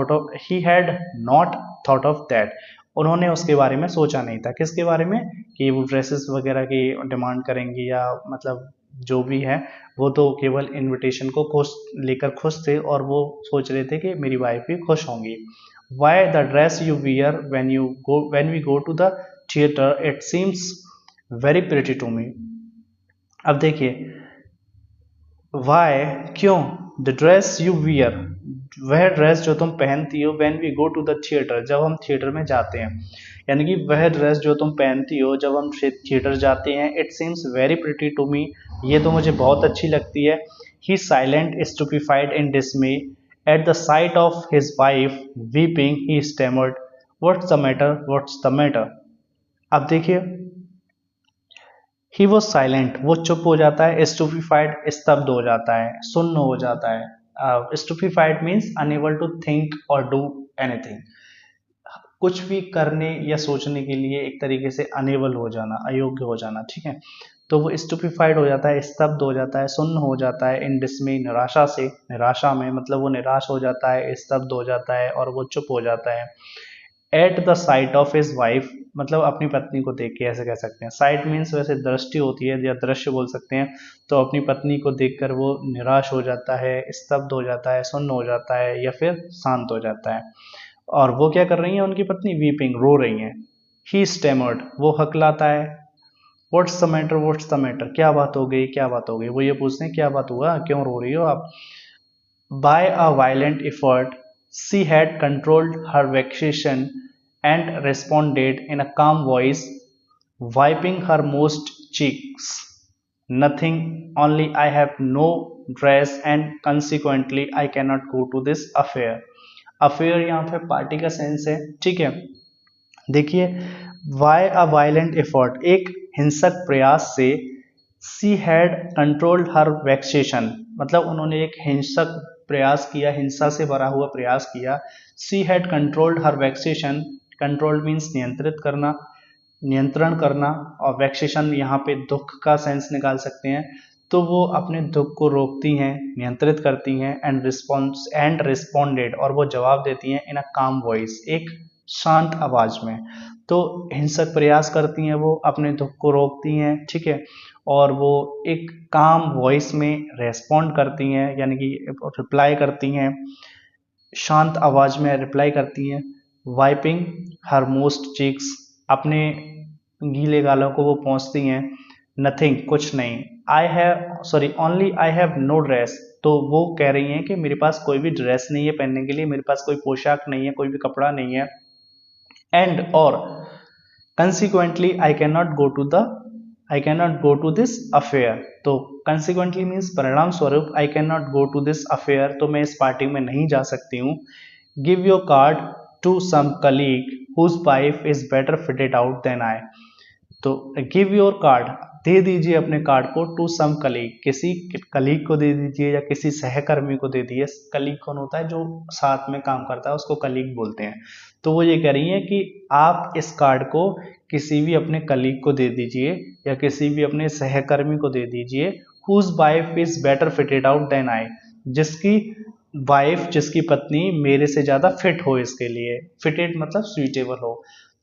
thought of that, उन्होंने उसके बारे में सोचा नहीं था, किसके बारे में, कि वो ड्रेसेस वगैरह की डिमांड करेंगी, या मतलब जो भी है, वो तो केवल इनविटेशन को खुश लेकर खुश थे, और वो सोच रहे थे कि मेरी वाइफ भी खुश होंगी। Why the dress you wear when we go to the theatre it seems very pretty to me. अब देखिए, वाई, क्यों, द ड्रेस यू वियर, वह ड्रेस जो तुम पहनती हो, when we go to the theatre, जब हम थिएटर में जाते हैं, यानी कि वह ड्रेस जो तुम पहनती हो जब हम थिएटर जाते हैं, it seems very pretty to me, ये तो मुझे बहुत अच्छी लगती है। He silent stupefied in dismay at the sight of his wife weeping, he stammered, what's the matter, what's the matter. अब देखिए, ही वॉज साइलेंट, वो चुप हो जाता है, स्टूपिफाइड स्तब्ध हो जाता है, सुन्न हो जाता है। Stupefied means unable to think or do anything, कुछ भी करने या सोचने के लिए एक तरीके से अनेबल हो जाना, अयोग्य हो जाना, ठीक है। तो वो स्टूपिफाइड हो जाता है, स्तब्ध हो जाता है, सुन्न हो जाता है, इन डिसमे, निराशा से, निराशा में, मतलब वो निराश हो जाता है, स्तब्ध हो जाता है, और वो चुप हो जाता है। At the sight of his wife, मतलब अपनी पत्नी को देख के, ऐसे कह सकते हैं। साइट मीन्स वैसे दृष्टि होती है या दृश्य बोल सकते हैं, तो अपनी पत्नी को देखकर वो निराश हो जाता है, स्तब्ध हो जाता है, सुन्न हो जाता है, या फिर शांत हो जाता है। और वो क्या कर रही है उनकी पत्नी, वीपिंग, रो रही हैं। ही स्टेमर्ड, वो हकलाता है। What's the matter, what's the matter, क्या बात हो गई, क्या बात हो गई, वो ये पूछते हैं क्या बात हुआ, क्यों रो रही हो आप। By a violent effort, she had controlled her vexation and responded in a calm voice, wiping her moist cheeks. Nothing, only I have no dress and consequently I cannot go to this affair. Affair यहाँ पे party का sense है, ठीक है। देखिए, why a violent effort, एक हिंसक प्रयास से, she had controlled her vexation, मतलब उन्होंने एक हिंसक प्रयास किया, हिंसा से भरा हुआ प्रयास किया। She had controlled her vexation, controlled means नियंत्रित करना, नियंत्रण करना, और वैक्सेशन यहाँ पे दुख का सेंस निकाल सकते हैं। तो वो अपने दुख को रोकती हैं, नियंत्रित करती हैं, एंड रिस्पॉन्डेड, और वो जवाब देती हैं इन अ काम वॉइस, एक शांत आवाज में। तो हिंसक प्रयास करती हैं, वो अपने दुख को रोकती हैं, ठीक है, और वो एक काम वॉइस में रेस्पॉन्ड करती हैं, यानी कि रिप्लाई करती हैं, शांत आवाज में रिप्लाई करती हैं। वाइपिंग हर मोस्ट चीक्स, अपने गीले गालों को वो पहुंचती हैं। नथिंग, कुछ नहीं। Only I have no dress, तो वो कह रही हैं कि मेरे पास कोई भी ड्रेस नहीं है पहनने के लिए, मेरे पास कोई पोशाक नहीं है, कोई भी कपड़ा नहीं है। एंड और consequently I can not go to this affair, तो कंसिक्वेंटली मीन्स परिणाम स्वरूप, I can not go to this affair, तो मैं इस पार्टी में नहीं जा सकती हूँ। Give your card to some colleague whose wife is better fitted out than I, तो गिव योर कार्ड, दे दीजिए अपने कार्ड को टू सम कलीग, किसी कलीग को दे दीजिए या किसी सहकर्मी को दे दीजिए। कलीग कौन होता है? जो साथ में काम करता है उसको कलीग बोलते हैं। तो वो ये कह रही है कि आप इस कार्ड को किसी भी अपने कलीग को दे दीजिए या किसी भी अपने सहकर्मी को दे दीजिए, whose wife is better fitted out than I, जिसकी वाइफ, जिसकी पत्नी मेरे से ज्यादा फिट हो इसके लिए। फिटेड मतलब सुइटेबल हो।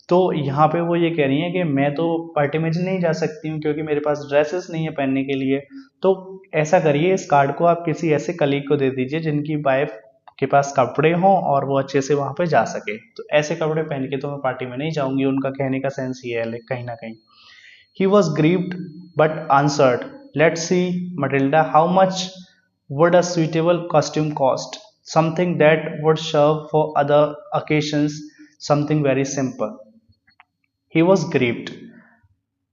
तो यहाँ पे वो ये कह रही हैं कि मैं तो पार्टी में नहीं जा सकती हूँ क्योंकि मेरे पास ड्रेसेस नहीं है पहनने के लिए। तो ऐसा करिए, इस कार्ड को आप किसी ऐसे कलीग को दे दीजिए जिनकी वाइफ के पास कपड़े हों और वो अच्छे से वहां पे जा सके। तो ऐसे कपड़े पहन के तो मैं पार्टी में नहीं जाऊंगी, उनका कहने का सेंस ये है कहीं ना कहीं। He was grieved but answered, let's see Matilda, how much would a suitable costume cost? Something that would serve for other occasions, something very simple. He was grieved.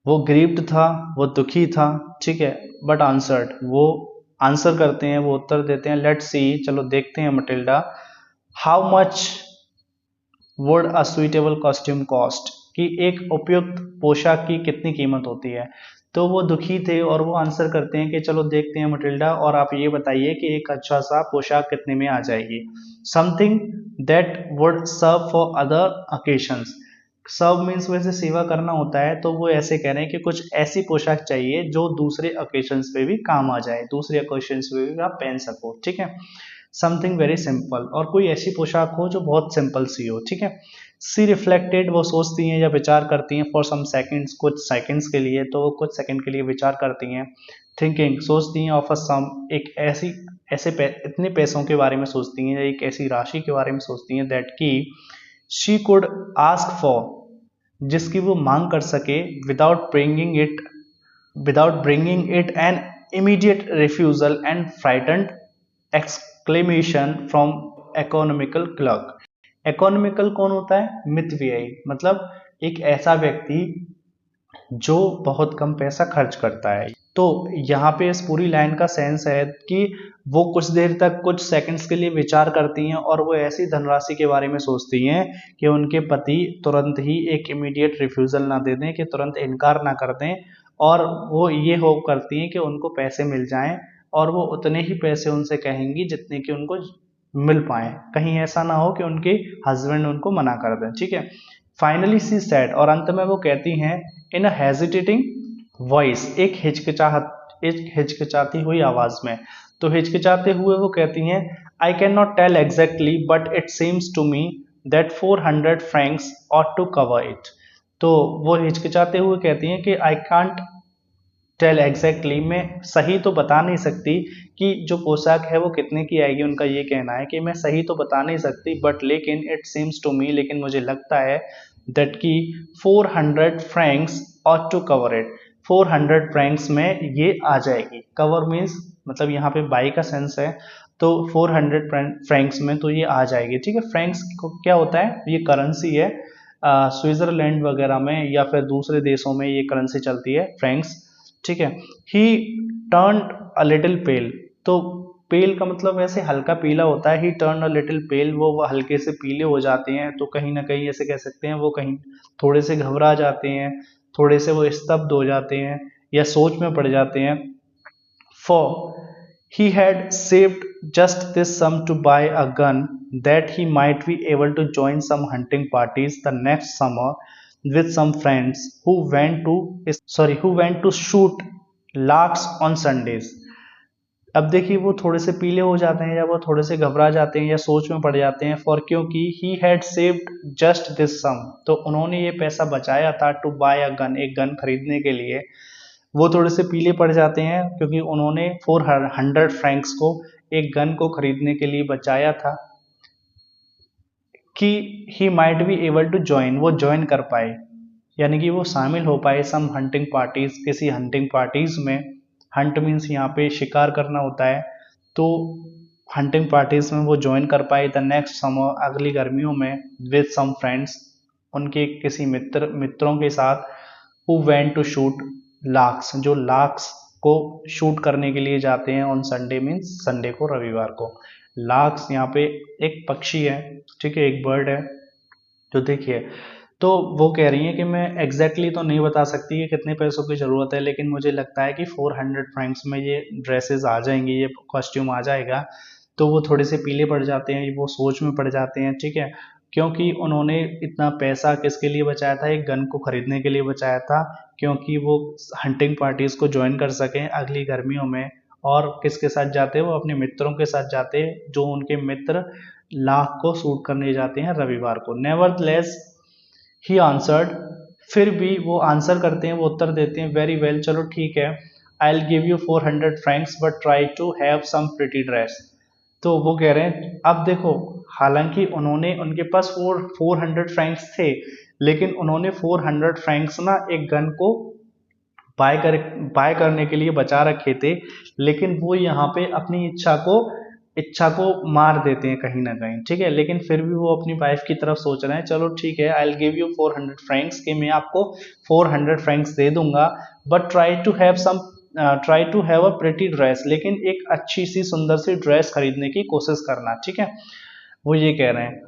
वो ग्रीव्ड था, वो दुखी था, ठीक है। बट आंसर्ड, वो answer करते हैं, वो उत्तर देते हैं। लेट्स सी, चलो देखते हैं Matilda, how much would a suitable costume cost, कि एक उपयुक्त पोशाक की कितनी कीमत होती है। तो वो दुखी थे और वो आंसर करते हैं कि चलो देखते हैं मटिल्डा, और आप ये बताइए कि एक अच्छा सा पोशाक कितने में आ जाएगी। Something that would serve for other occasions. Serve means वैसे सेवा करना होता है, तो वो ऐसे कह रहे हैं कि कुछ ऐसी पोशाक चाहिए जो दूसरे ओकेशंस पे भी काम आ जाए, दूसरे ओकेशंस पे भी आप पहन सको, ठीक है। समथिंग वेरी सिंपल, और कोई ऐसी पोशाक हो जो बहुत सिंपल सी हो, ठीक है। सी रिफ्लेक्टेड, वो सोचती हैं या विचार करती हैं, फॉर सम सेकंड्स, कुछ सेकंड्स के लिए, तो वो कुछ सेकंड के लिए विचार करती हैं। थिंकिंग, सोचती हैं, ऑफ अ सम, एक ऐसी इतने पैसों के बारे में सोचती हैं, एक ऐसी राशि के बारे में सोचती हैं, दैट की शी कुड आस्क फॉर, जिसकी वो मांग कर सके, without bringing it an immediate refusal and frightened exclamation from economical clerk. Economical कौन होता है? मितव्ययी, मतलब एक ऐसा व्यक्ति जो बहुत कम पैसा खर्च करता है। तो यहाँ पे इस पूरी लाइन का सेंस है कि वो कुछ देर तक, कुछ सेकंड्स के लिए विचार करती हैं और वो ऐसी धनराशि के बारे में सोचती हैं कि उनके पति तुरंत ही एक इमीडिएट रिफ्यूजल ना दे दें, कि तुरंत इनकार ना कर दें, और वो ये होप करती हैं कि उनको पैसे मिल जाएं और वो उतने ही पैसे उनसे कहेंगी जितने कि उनको मिल पाए। कहीं ऐसा ना हो कि उनके हस्बैंड उनको मना कर दें, ठीक है। फाइनली सी सेड, और अंत में वो कहती हैं, इन अ हेजिटेटिंग वॉइस, एक हिचकिचाती हुई आवाज में। तो हिचकिचाते हुए वो कहती हैं, I can not tell exactly but it seems to me that 400 francs ought to cover it. तो वो हिचकिचाते हुए कहती हैं कि आई कांट टेल एग्जैक्टली, मैं सही तो बता नहीं सकती कि जो पोशाक है वो कितने की आएगी। उनका ये कहना है कि मैं सही तो बता नहीं सकती, बट लेकिन इट सीम्स टू मी, लेकिन मुझे लगता है, दैट की 400 francs ought to cover it, 400 francs में ये आ जाएगी। कवर मीन्स मतलब यहाँ पे बाई का सेंस है, तो 400 फ्रैंक्स में तो ये आ जाएगी, ठीक है। फ्रैंक्स क्या होता है? ये करेंसी है। स्विट्जरलैंड वगैरह में या फिर दूसरे देशों में ये करेंसी चलती है, फ्रैंक्स, ठीक है। ही टर्न अ लिटिल पेल, तो पेल का मतलब वैसे हल्का पीला होता है। ही टर्न अ लिटिल पेल, वो हल्के से पीले हो जाते हैं। तो कहीं ना कहीं ऐसे कह सकते हैं वो कहीं थोड़े से घबरा जाते हैं, थोड़े से वो स्तब्ध हो जाते हैं या सोच में पड़ जाते हैं। For he had saved just this sum to buy a gun that he might be able to join some hunting parties the next summer with some friends who went to shoot larks on Sundays. अब देखिए वो थोड़े से पीले हो जाते हैं या वो थोड़े से घबरा जाते हैं या सोच में पड़ जाते हैं, फॉर क्योंकि he had saved just this sum, तो उन्होंने ये पैसा बचाया था, टू बाय अ गन, एक गन खरीदने के लिए। वो थोड़े से पीले पड़ जाते हैं क्योंकि उन्होंने 400 फ्रैंक्स को, एक गन को खरीदने के लिए बचाया था, कि he might be able to join, वो ज्वाइन कर पाए, यानी कि वो शामिल हो पाए सम हंटिंग पार्टीज, किसी हंटिंग पार्टीज में। हंट मीन्स यहाँ पे शिकार करना होता है, तो हंटिंग पार्टीज में वो ज्वाइन कर पाए द नेक्स्ट समर, अगली गर्मियों में, विद सम फ्रेंड्स, उनके किसी मित्रों के साथ, who went to shoot larks, जो लार्क्स को शूट करने के लिए जाते हैं, ऑन संडे मीन्स संडे को, रविवार को। लार्क्स यहाँ पे एक पक्षी है, ठीक है, एक बर्ड है। तो देखिए तो वो कह रही हैं कि मैं एग्जैक्टली तो नहीं बता सकती कि कितने पैसों की ज़रूरत है, लेकिन मुझे लगता है कि 400 फ्रैंक्स में ये ड्रेसेस आ जाएंगी, ये कॉस्ट्यूम आ जाएगा। तो वो थोड़े से पीले पड़ जाते हैं, वो सोच में पड़ जाते हैं, ठीक है, क्योंकि उन्होंने इतना पैसा किसके लिए बचाया था, एक गन को खरीदने के लिए बचाया था, क्योंकि वो हंटिंग पार्टीज को ज्वाइन कर सकें अगली गर्मियों में। और किसके साथ जाते, वो अपने मित्रों के साथ जाते, जो उनके मित्र लाख को शूट करने जाते हैं रविवार को। नेवरदलेस ही आंसर्ड, फिर भी वो आंसर करते हैं, वो उत्तर देते हैं, वेरी वेल, चलो ठीक है, I will give you 400 francs but try to have some pretty dress. तो वो कह रहे हैं, अब देखो, हालांकि उन्होंने, उनके पास 400 फ्रैंक्स थे, लेकिन उन्होंने 400 फ्रैंक्स ना एक गन को बाय करने के लिए बचा रखे थे, लेकिन वो यहाँ पे अपनी इच्छा को मार देते हैं कहीं ना कहीं, ठीक है, लेकिन फिर भी वो अपनी वाइफ की तरफ सोच रहे हैं, चलो ठीक है, I will give you 400 francs, कि मैं आपको 400 फ्रैंक्स दे दूंगा, but try to have a pretty dress, लेकिन एक अच्छी सी सुंदर सी ड्रेस खरीदने की कोशिश करना, ठीक है, वो ये कह रहे हैं।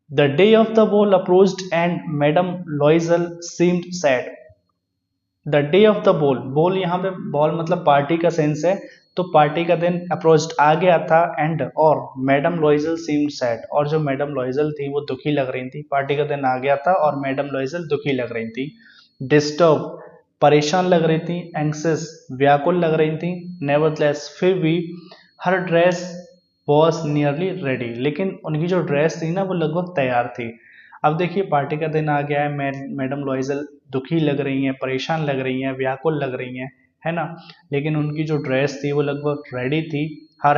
The day of the ball approached and madam लॉइजल seemed sad. The day of the ball, ball यहाँ पे बॉल मतलब पार्टी का सेंस है, तो पार्टी का दिन अप्रोच्ड आ गया था, एंड और मैडम लॉइजल सीम्ड सैड, और जो मैडम लॉइजल थी वो दुखी लग रही थी, पार्टी का दिन आ गया था और मैडम लॉइजल दुखी लग रही थी। डिस्टर्ब, परेशान लग रही थी, एंक्सियस, व्याकुल लग रही थी, नेवरदलेस, फिर भी, हर ड्रेस वॉज नियरली रेडी, लेकिन उनकी जो ड्रेस थी ना वो लगभग तैयार थी। अब देखिए पार्टी का दिन आ गया है, मैडम लॉइजल दुखी लग रही हैं, परेशान लग रही हैं, व्याकुल लग रही हैं, है ना, लेकिन उनकी जो ड्रेस थी वो लगभग रेडी थी। Her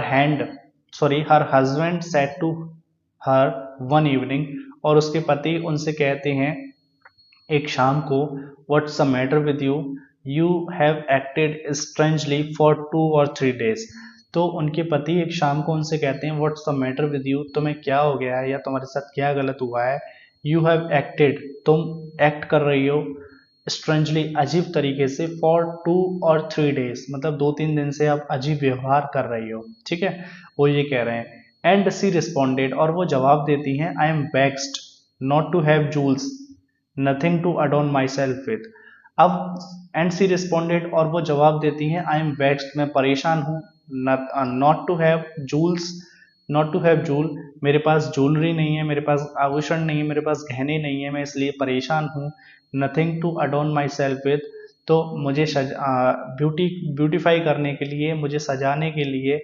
husband said to her one evening, और उसके पति उनसे कहते हैं एक शाम को, what's the matter with you, you have acted strangely for 2 or 3 days। तो उनके पति एक शाम को उनसे कहते हैं, what's the matter with you, तुम्हें क्या हो गया है या तुम्हारे साथ क्या गलत हुआ है, यू हैव एक्टेड, तुम एक्ट कर रही हो, स्ट्रेंजली, अजीब तरीके से, फॉर 2 or 3 days, मतलब 2-3 दिन से आप अजीब व्यवहार कर रही हो, ठीक है, वो ये कह रहे हैं। एंड सी रिस्पॉन्डेड, और वो जवाब देती हैं, I am vexed not to have jewels, nothing to adorn myself with. अब एंड सी रिस्पॉन्डेड, और वो जवाब देती हैं, आई एम वेक्स्ड, मैं परेशान हूँ, not to have jewels, not to have jewel, मेरे पास ज्वेलरी नहीं है, मेरे पास आभूषण नहीं है, मेरे पास गहने नहीं है, मैं इसलिए परेशान हूँ। Nothing to adorn myself with, तो मुझे ब्यूटीफाई करने के लिए, मुझे सजाने के लिए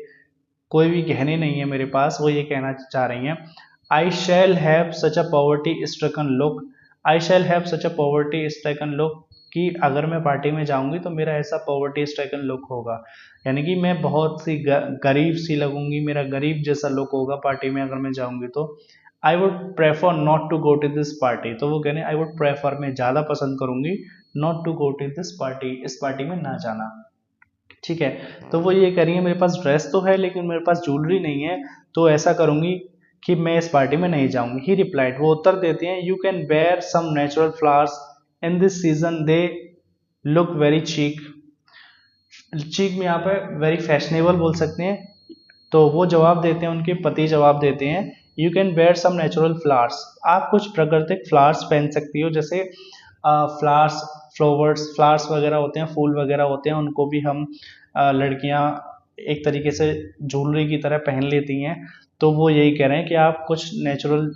कोई भी गहने नहीं है मेरे पास, वो ये कहना चाह रही हैं। I shall have such a poverty stricken look, I shall have such a poverty stricken look, कि अगर मैं पार्टी में जाऊंगी तो मेरा ऐसा पॉवर्टी स्ट्रकन लुक होगा, यानी कि मैं बहुत सी गरीब सी लगूंगी, मेरा गरीब जैसा लुक होगा पार्टी में अगर मैं जाऊंगी तो। I would prefer not to go to this party, तो वो कहने, आई वुड प्रेफर, मैं ज़्यादा पसंद करूंगी, not to go to this party, इस पार्टी में ना जाना, ठीक है। तो वो ये कह रही है, मेरे पास ड्रेस तो है लेकिन मेरे पास ज्वेलरी नहीं है, तो ऐसा करूंगी कि मैं इस पार्टी में नहीं जाऊंगी। ही रिप्लाइड, वो उत्तर देते हैं, you can bear some natural flowers in this season, they look very chic, chic में यहाँ पे वेरी फैशनेबल बोल सकते हैं। तो वो जवाब देते हैं, उनके पति जवाब देते हैं, you can bear some natural flowers, आप कुछ प्राकृतिक फ्लावर्स पहन सकती हो, जैसे फ्लावर्स वगैरह होते हैं, फूल वगैरह होते हैं, उनको भी हम लड़कियां एक तरीके से ज्वेलरी की तरह पहन लेती हैं। तो वो यही कह रहे हैं कि आप कुछ नेचुरल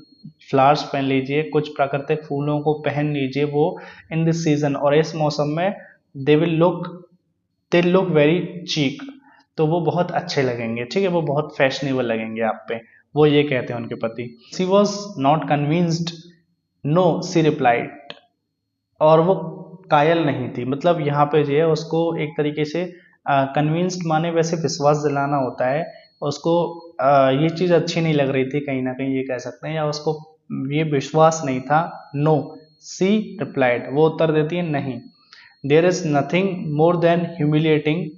फ्लावर्स पहन लीजिए, कुछ प्राकृतिक फूलों को पहन लीजिए, वो इन दिस सीजन, और इस मौसम में, दे लुक वेरी चीक, तो वो बहुत अच्छे लगेंगे, ठीक है, वो बहुत फैशनेबल लगेंगे आप पे, वो ये कहते हैं उनके पति। She was not convinced, no, she replied, और वो कायल नहीं थी, मतलब यहाँ पे जो है उसको एक तरीके से कन्विंस्ड माने वैसे विश्वास दिलाना होता है, उसको ये चीज़ अच्छी नहीं लग रही थी कहीं ना कहीं, ये कह सकते हैं, या उसको ये विश्वास नहीं था। नो, सी रिप्लाइड, वो उत्तर देती है, नहीं। There is nothing more than humiliating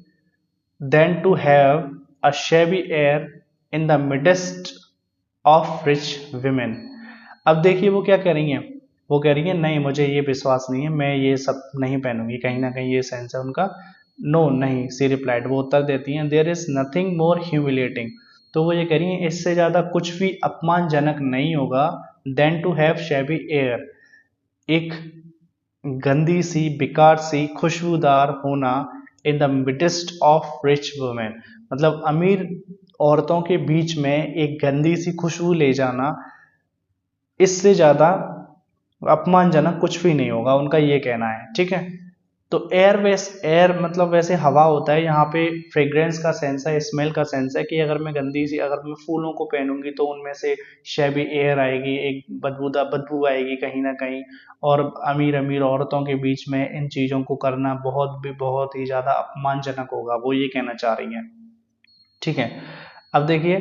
than to have a shabby air in the midst of rich women. अब देखिए वो क्या कह रही हैं, वो कह रही है, नहीं, मुझे ये विश्वास नहीं है, मैं ये सब नहीं पहनूंगी, कहीं ना कहीं ये सेंस है उनका। नो, नहीं, सी रिप्लाइड, वो उत्तर देती हैं, there is nothing more humiliating, तो वो ये कह रही है, इससे ज़्यादा कुछ भी अपमानजनक नहीं होगा, than to have shabby air, एक गंदी सी, बेकार सी, खुशबूदार होना in the midst of rich women, मतलब अमीर औरतों के बीच में एक गंदी सी खुशबू ले जाना, इससे ज्यादा अपमानजनक कुछ भी नहीं होगा, उनका ये कहना है। ठीक है, तो एयर मतलब वैसे हवा होता है, यहाँ पे फ्रेग्रेंस का सेंस है, स्मेल का सेंस है कि अगर मैं गंदी सी, अगर मैं फूलों को पहनूंगी तो उनमें से शैबी एयर आएगी, एक बदबू आएगी कहीं ना कहीं, और अमीर अमीर औरतों के बीच में इन चीजों को करना बहुत ही ज्यादा अपमानजनक होगा, वो ये कहना चाह रही है। ठीक है, अब देखिए,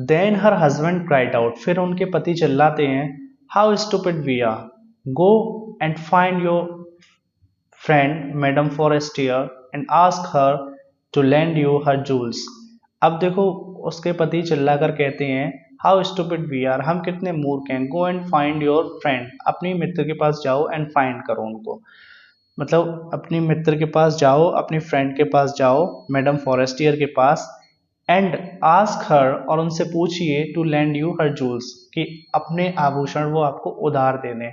then her husband cried out, फिर उनके पति चिल्लाते हैं, how stupid we are, go and find your friend madam Forestier and ask her to lend you her jewels. अब देखो, उसके पति चिल्लाकर कहते हैं, हाउ स्टूपिड वी आर, हम कितने मूर्ख हैं, गो एंड फाइंड योर फ्रेंड, अपनी मित्र के पास जाओ, एंड फाइंड करो उनको, मतलब अपनी मित्र के पास जाओ, अपनी फ्रेंड के पास जाओ, मैडम फॉरेस्टियर के पास, एंड आस्क हर, और उनसे पूछिए, to lend you her jewels, कि अपने आभूषण वो आपको उधार दे दें।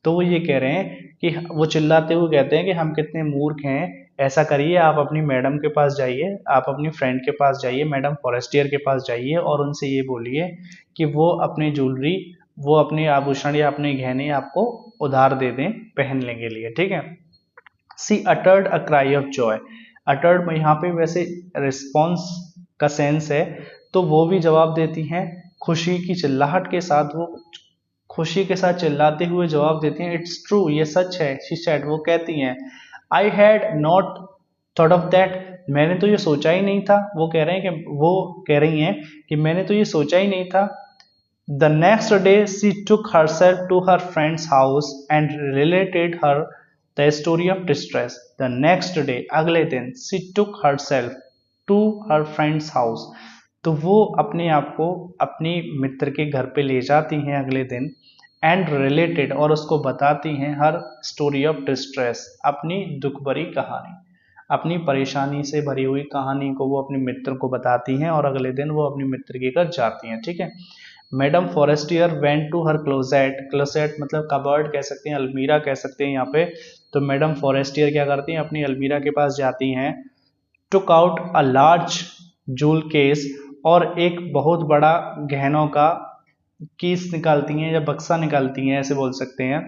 तो वो ये कह रहे हैं कि वो चिल्लाते हुए कहते हैं कि हम कितने मूर्ख हैं, ऐसा करिए, आप अपनी मैडम के पास जाइए, आप अपनी फ्रेंड के पास जाइए, मैडम फॉरेस्टियर के पास जाइए, और उनसे ये बोलिए कि वो अपनी ज्वेलरी, वो अपने आभूषण या अपने गहने आपको उधार दे दें पहनने के लिए। ठीक है, she uttered a cry of joy, uttered यहाँ पे वैसे रिस्पॉन्स का सेंस है, तो वो भी जवाब देती हैं खुशी की चिल्लाहट के साथ, वो खुशी के साथ चिल्लाते हुए जवाब देती हैं, इट्स ट्रू, ये सच है, शी सेड, वो कहती हैं, I had not thought of that, मैंने तो ये सोचा ही नहीं था, वो कह रही हैं कि मैंने तो ये सोचा ही नहीं था। The next day she took herself to her friend's house and related her the story of distress. The next day, अगले दिन, she took herself to her friend's house, तो वो अपने आप को अपनी मित्र के घर पे ले जाती हैं अगले दिन, एंड रिलेटेड, और उसको बताती हैं, हर स्टोरी ऑफ डिस्ट्रेस, अपनी दुख भरी कहानी, अपनी परेशानी से भरी हुई कहानी को वो अपने मित्र को बताती हैं, और अगले दिन वो अपने मित्र के घर जाती हैं। ठीक है, madam Forestier went to her closet, closet मतलब कबर्ड कह सकते हैं, अलमीरा कह सकते हैं यहाँ पे, तो मैडम फॉरेस्टियर क्या करती हैं, अपनी अलमीरा के पास जाती हैं, took out a large joule case, और एक बहुत बड़ा गहनों का कीस निकालती हैं या बक्सा निकालती हैं, ऐसे बोल सकते हैं,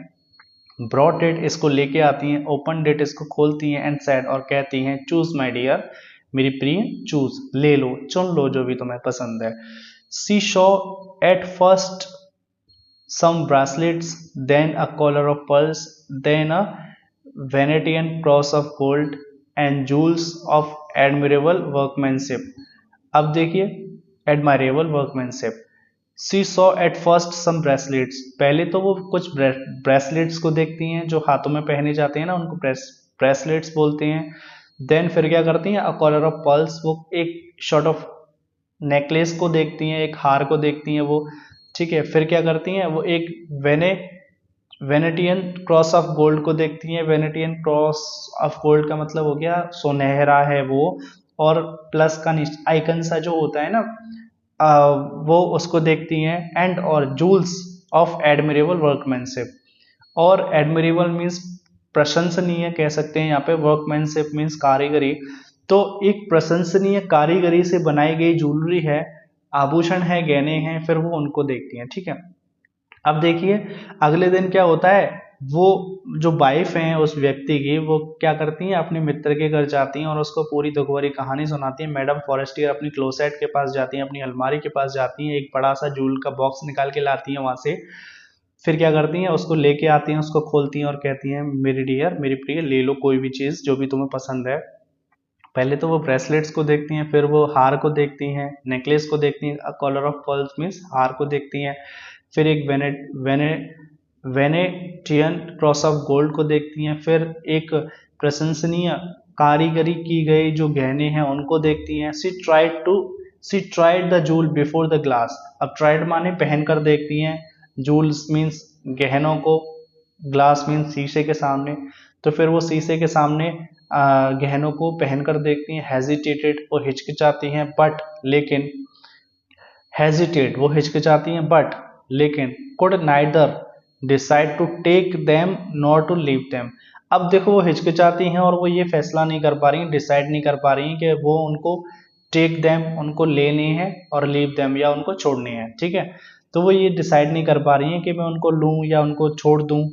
ब्रॉट इट, इसको लेके आती हैं, ओपन इट, इसको खोलती हैं, एंड सेड, और कहती हैं, चूज माय डियर, मेरी प्रिय, चूज, ले लो, चुन लो जो भी तुम्हें पसंद है। She show at first some bracelets, then a collar of pearls, then a Venetian cross of gold and jewels of admirable workmanship। अब देखिए, admirable workmanship। She saw at first some bracelets, पहले तो वो कुछ ब्रेसलेट्स को देखती हैं जो हाथों में पहने जाते हैं ना, उनको ब्रेसलेट्स बोलते हैं। देन फिर क्या करती हैं, अ कॉलर ऑफ पर्ल्स, वो एक शॉर्ट ऑफ नेकलेस को देखती हैं, एक हार को देखती हैं वो। ठीक है, फिर क्या करती हैं, वो एक वेनेटियन क्रॉस ऑफ गोल्ड को देखती हैं, वेनेटियन क्रॉस ऑफ गोल्ड का मतलब हो गया सुनहरा है वो, और प्लस का आइकन सा जो होता है ना, वो उसको देखती हैं, एंड और जूल्स ऑफ एडमिरेबल वर्कमैनशिप, और एडमिरेबल मीन्स प्रशंसनीय कह सकते हैं यहाँ पे, वर्कमैनशिप मीन्स कारीगरी, तो एक प्रशंसनीय कारीगरी से बनाई गई ज्वेलरी है, आभूषण है, गहने हैं, फिर वो उनको देखती हैं। ठीक है, अब देखिए अगले दिन क्या होता है, वो जो वाइफ है उस व्यक्ति की, वो क्या करती हैं, अपने मित्र के घर जाती हैं और उसको पूरी दुख भरी कहानी सुनाती हैं। मैडम फॉरेस्टियर अपनी क्लोसेट के पास जाती हैं, अपनी अलमारी के पास जाती हैं, एक बड़ा सा जूल का बॉक्स निकाल के लाती हैं वहां से, फिर क्या करती हैं, उसको लेके आती हैं, उसको खोलती हैं और कहती हैं, मेरी डियर, मेरी प्रिय, ले लो कोई भी चीज जो भी तुम्हें पसंद है। पहले तो वो ब्रेसलेट्स को देखती हैं, फिर वो हार को देखती हैं, नेकलेस को देखती हैं, कॉलर ऑफ पर्ल्स मीन्स हार को देखती हैं, फिर एक वेनेटियन क्रॉस ऑफ गोल्ड को देखती हैं, फिर एक प्रशंसनीय कारीगरी की गई जो गहने हैं उनको देखती हैं। She tried the jewel before the glass, अब ट्राइड माने पहन कर देखती हैं, जूल्स मीन्स गहनों को, ग्लास मीन्स शीशे के सामने, तो फिर वो शीशे के सामने गहनों को पहनकर देखती हैं, हेजिटेटेड, वो हिचकिचाती हैं, बट लेकिन, हेजिटेट वो हिचकिचाती हैं, बट लेकिन, could neither decide to take them not to leave them. अब देखो वो हिचकिचाती हैं और वो ये फैसला नहीं कर पा रही हैं, डिसाइड नहीं कर पा रही हैं कि वो उनको टेक देम उनको लेने हैं और लीव देम या उनको छोड़ने हैं, ठीक है। तो वो ये डिसाइड नहीं कर पा रही हैं कि मैं उनको लूँ या उनको छोड़ दूँ।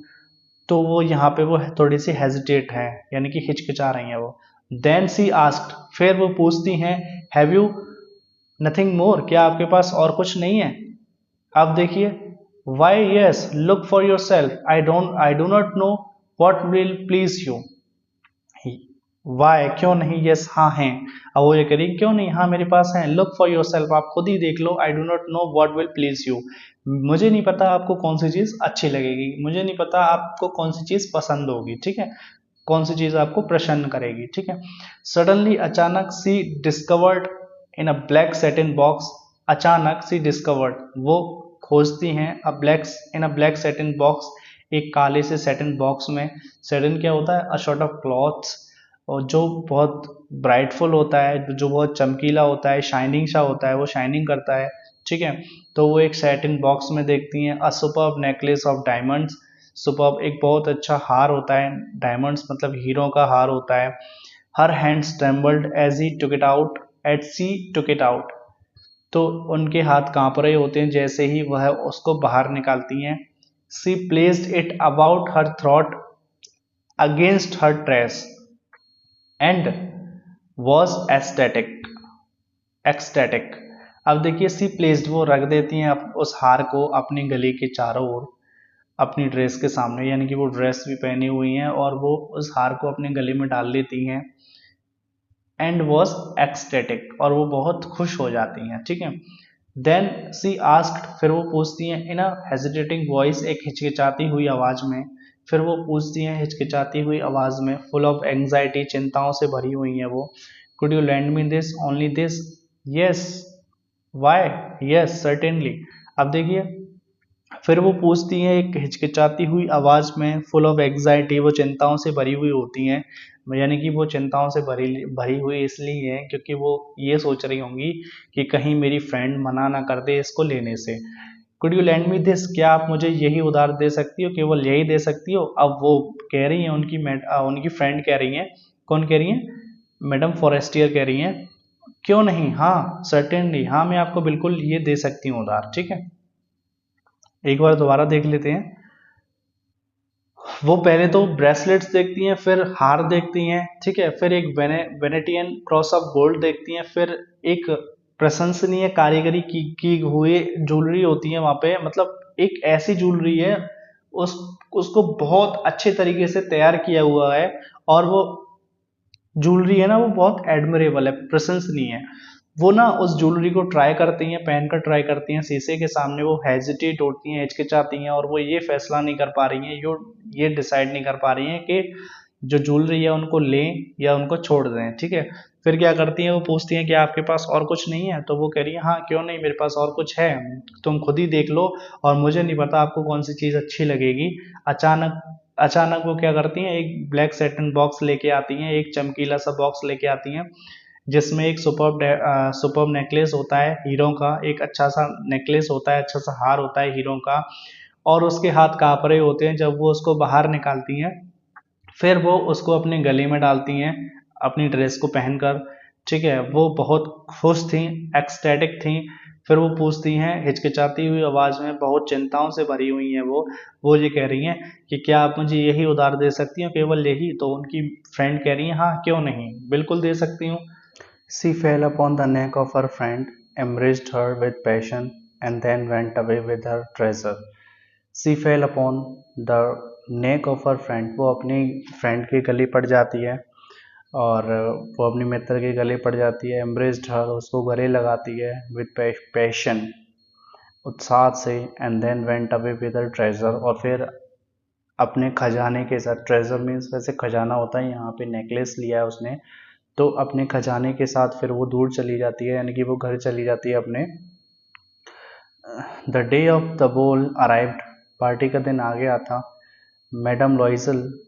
तो वो यहाँ पे वो थोड़ी सी हेजिटेट है, यानी कि हिचकिचा रही हैं वो। देन सी आस्क्ड, फिर वो पूछती हैं, हैव यू नथिंग मोर, क्या आपके पास और कुछ नहीं है। अब देखिए, why yes look for yourself, I do not know what will please you. Why क्यों नहीं, यस हाँ हैं। अब वो ये करेगी क्यों नहीं, हाँ मेरे पास है। लुक फॉर योर सेल्फ, आप खुद ही देख लो। I do not know what will please you, मुझे नहीं पता आपको कौन सी चीज अच्छी लगेगी, मुझे नहीं पता आपको कौन सी चीज पसंद होगी, ठीक है, कौन सी चीज आपको प्रसन्न करेगी, ठीक है। सडनली अचानक she discovered in a black satin box, अचानक सी डिस्कवर्ड वो खोजती हैं a black in a black satin box, एक काले से सेटिन बॉक्स में। सेटिन क्या होता है, अ शॉर्ट ऑफ क्लॉथ्स, और जो बहुत ब्राइटफुल होता है, जो बहुत चमकीला होता है, शाइनिंग सा होता है, वो शाइनिंग करता है, ठीक है। तो वो एक सेटिन बॉक्स में देखती हैं अ superb necklace of diamonds, superb एक बहुत अच्छा हार होता है, डायमंड्स मतलब हीरो का हार होता है। Her hands trembled as he took it out as she took it out, तो उनके हाथ कांप रहे होते हैं जैसे ही वह उसको बाहर निकालती हैं। She placed it about her throat against her dress and was ecstatic. अब देखिए, सी प्लेस्ड वो रख देती हैं उस हार को अपनी गले के चारों ओर अपनी ड्रेस के सामने, यानी कि वो ड्रेस भी पहनी हुई हैं और वो उस हार को अपने गले में डाल लेती हैं। एंड वॉज एक्सटेटिक, और वो बहुत खुश हो जाती हैं, ठीक है। देन सी आस्क्ड, फिर वो पूछती हैं इन अ हेजिटेटिंग वॉइस, एक हिचकिचाती हुई आवाज में, फिर वो पूछती हैं हिचकिचाती हुई आवाज में, फुल ऑफ एंग्जाइटी, चिंताओं से भरी हुई हैं वो, could you lend me this, only this, yes, why, yes certainly. अब देखिए, फिर वो पूछती हैं एक हिचकिचाती हुई आवाज में, फुल ऑफ एग्जाइटी, वो चिंताओं से भरी हुई होती हैं, यानी कि वो चिंताओं से भरी भरी हुई इसलिए है क्योंकि वो ये सोच रही होंगी कि कहीं मेरी फ्रेंड मना ना कर दे इसको लेने से। Could you lend me this, क्या आप मुझे यही उधार दे सकती हो, केवल यही दे सकती हो। अब वो कह रही हैं उनकी फ्रेंड कह रही हैं, कौन कह रही हैं, मैडम फॉरेस्टियर कह रही हैं, क्यों नहीं, हाँ सर्टेनली, हाँ मैं आपको बिल्कुल ये दे सकती हूँ उधार, ठीक है। एक बार दोबारा देख लेते हैं। वो पहले तो ब्रेसलेट्स देखती हैं, फिर हार देखती हैं, ठीक है, फिर एक वेनेटियन क्रॉस ऑफ गोल्ड देखती हैं, फिर एक प्रशंसनीय कारीगरी की हुई ज्वेलरी होती है वहां पे, मतलब एक ऐसी ज्वेलरी है उस उसको बहुत अच्छे तरीके से तैयार किया हुआ है, और वो ज्वेलरी है ना वो बहुत एडमिरेबल है, प्रशंसनीय है। वो ना उस ज्वेलरी को ट्राई करती हैं, पहनकर ट्राई करती हैं शीशे के सामने, वो हेजिटेट होती हैं, हिचकिचाती हैं, और वो ये फैसला नहीं कर पा रही हैं, ये डिसाइड नहीं कर पा रही हैं कि जो ज्वेलरी है उनको लें या उनको छोड़ दें, ठीक है। फिर क्या करती हैं, वो पूछती हैं कि आपके पास और कुछ नहीं है, तो वो कह रही है हाँ क्यों नहीं, मेरे पास और कुछ है, तुम खुद ही देख लो, और मुझे नहीं पता आपको कौन सी चीज़ अच्छी लगेगी। अचानक अचानक वो क्या करती हैं, एक ब्लैक सेटिन बॉक्स लेके आती हैं, एक चमकीला सा बॉक्स लेके आती हैं जिसमें एक सुपर्ब नेकलेस होता है हीरो का, एक अच्छा सा नेकलेस होता है, अच्छा सा हार होता है हीरो का, और उसके हाथ कांप रहे होते हैं जब वो उसको बाहर निकालती हैं। फिर वो उसको अपने गले में डालती हैं अपनी ड्रेस को पहनकर, ठीक है। वो बहुत खुश थी, एक्सटेटिक थी। फिर वो पूछती हैं हिचकिचाती हुई आवाज में, बहुत चिंताओं से भरी हुई हैं वो ये कह रही हैं कि क्या आप मुझे यही उधार दे सकती हो, केवल यही। तो उनकी फ्रेंड कह रही है हाँ क्यों नहीं, बिल्कुल दे सकती हूँ। She fell upon the neck of her friend, embraced her with passion, and then went away with her treasure. She fell upon the neck of her friend. वो अपनी फ्रेंड के गले पड़ जाती है, और वो अपनी मित्र के गले पड़ जाती है, embraced her, उसको गले लगाती है, with passion, उत्साह से, and then went away with her treasure, और फिर अपने खजाने के साथ, ट्रेजर मीन्स वैसे खजाना होता है, यहाँ पे नेकलेस लिया है उसने, तो अपने खजाने के साथ फिर वो दूर चली जाती है, यानी कि वो घर चली जाती है अपने। The day of the ball arrived, party का दिन आ गया था। Madam लॉइजल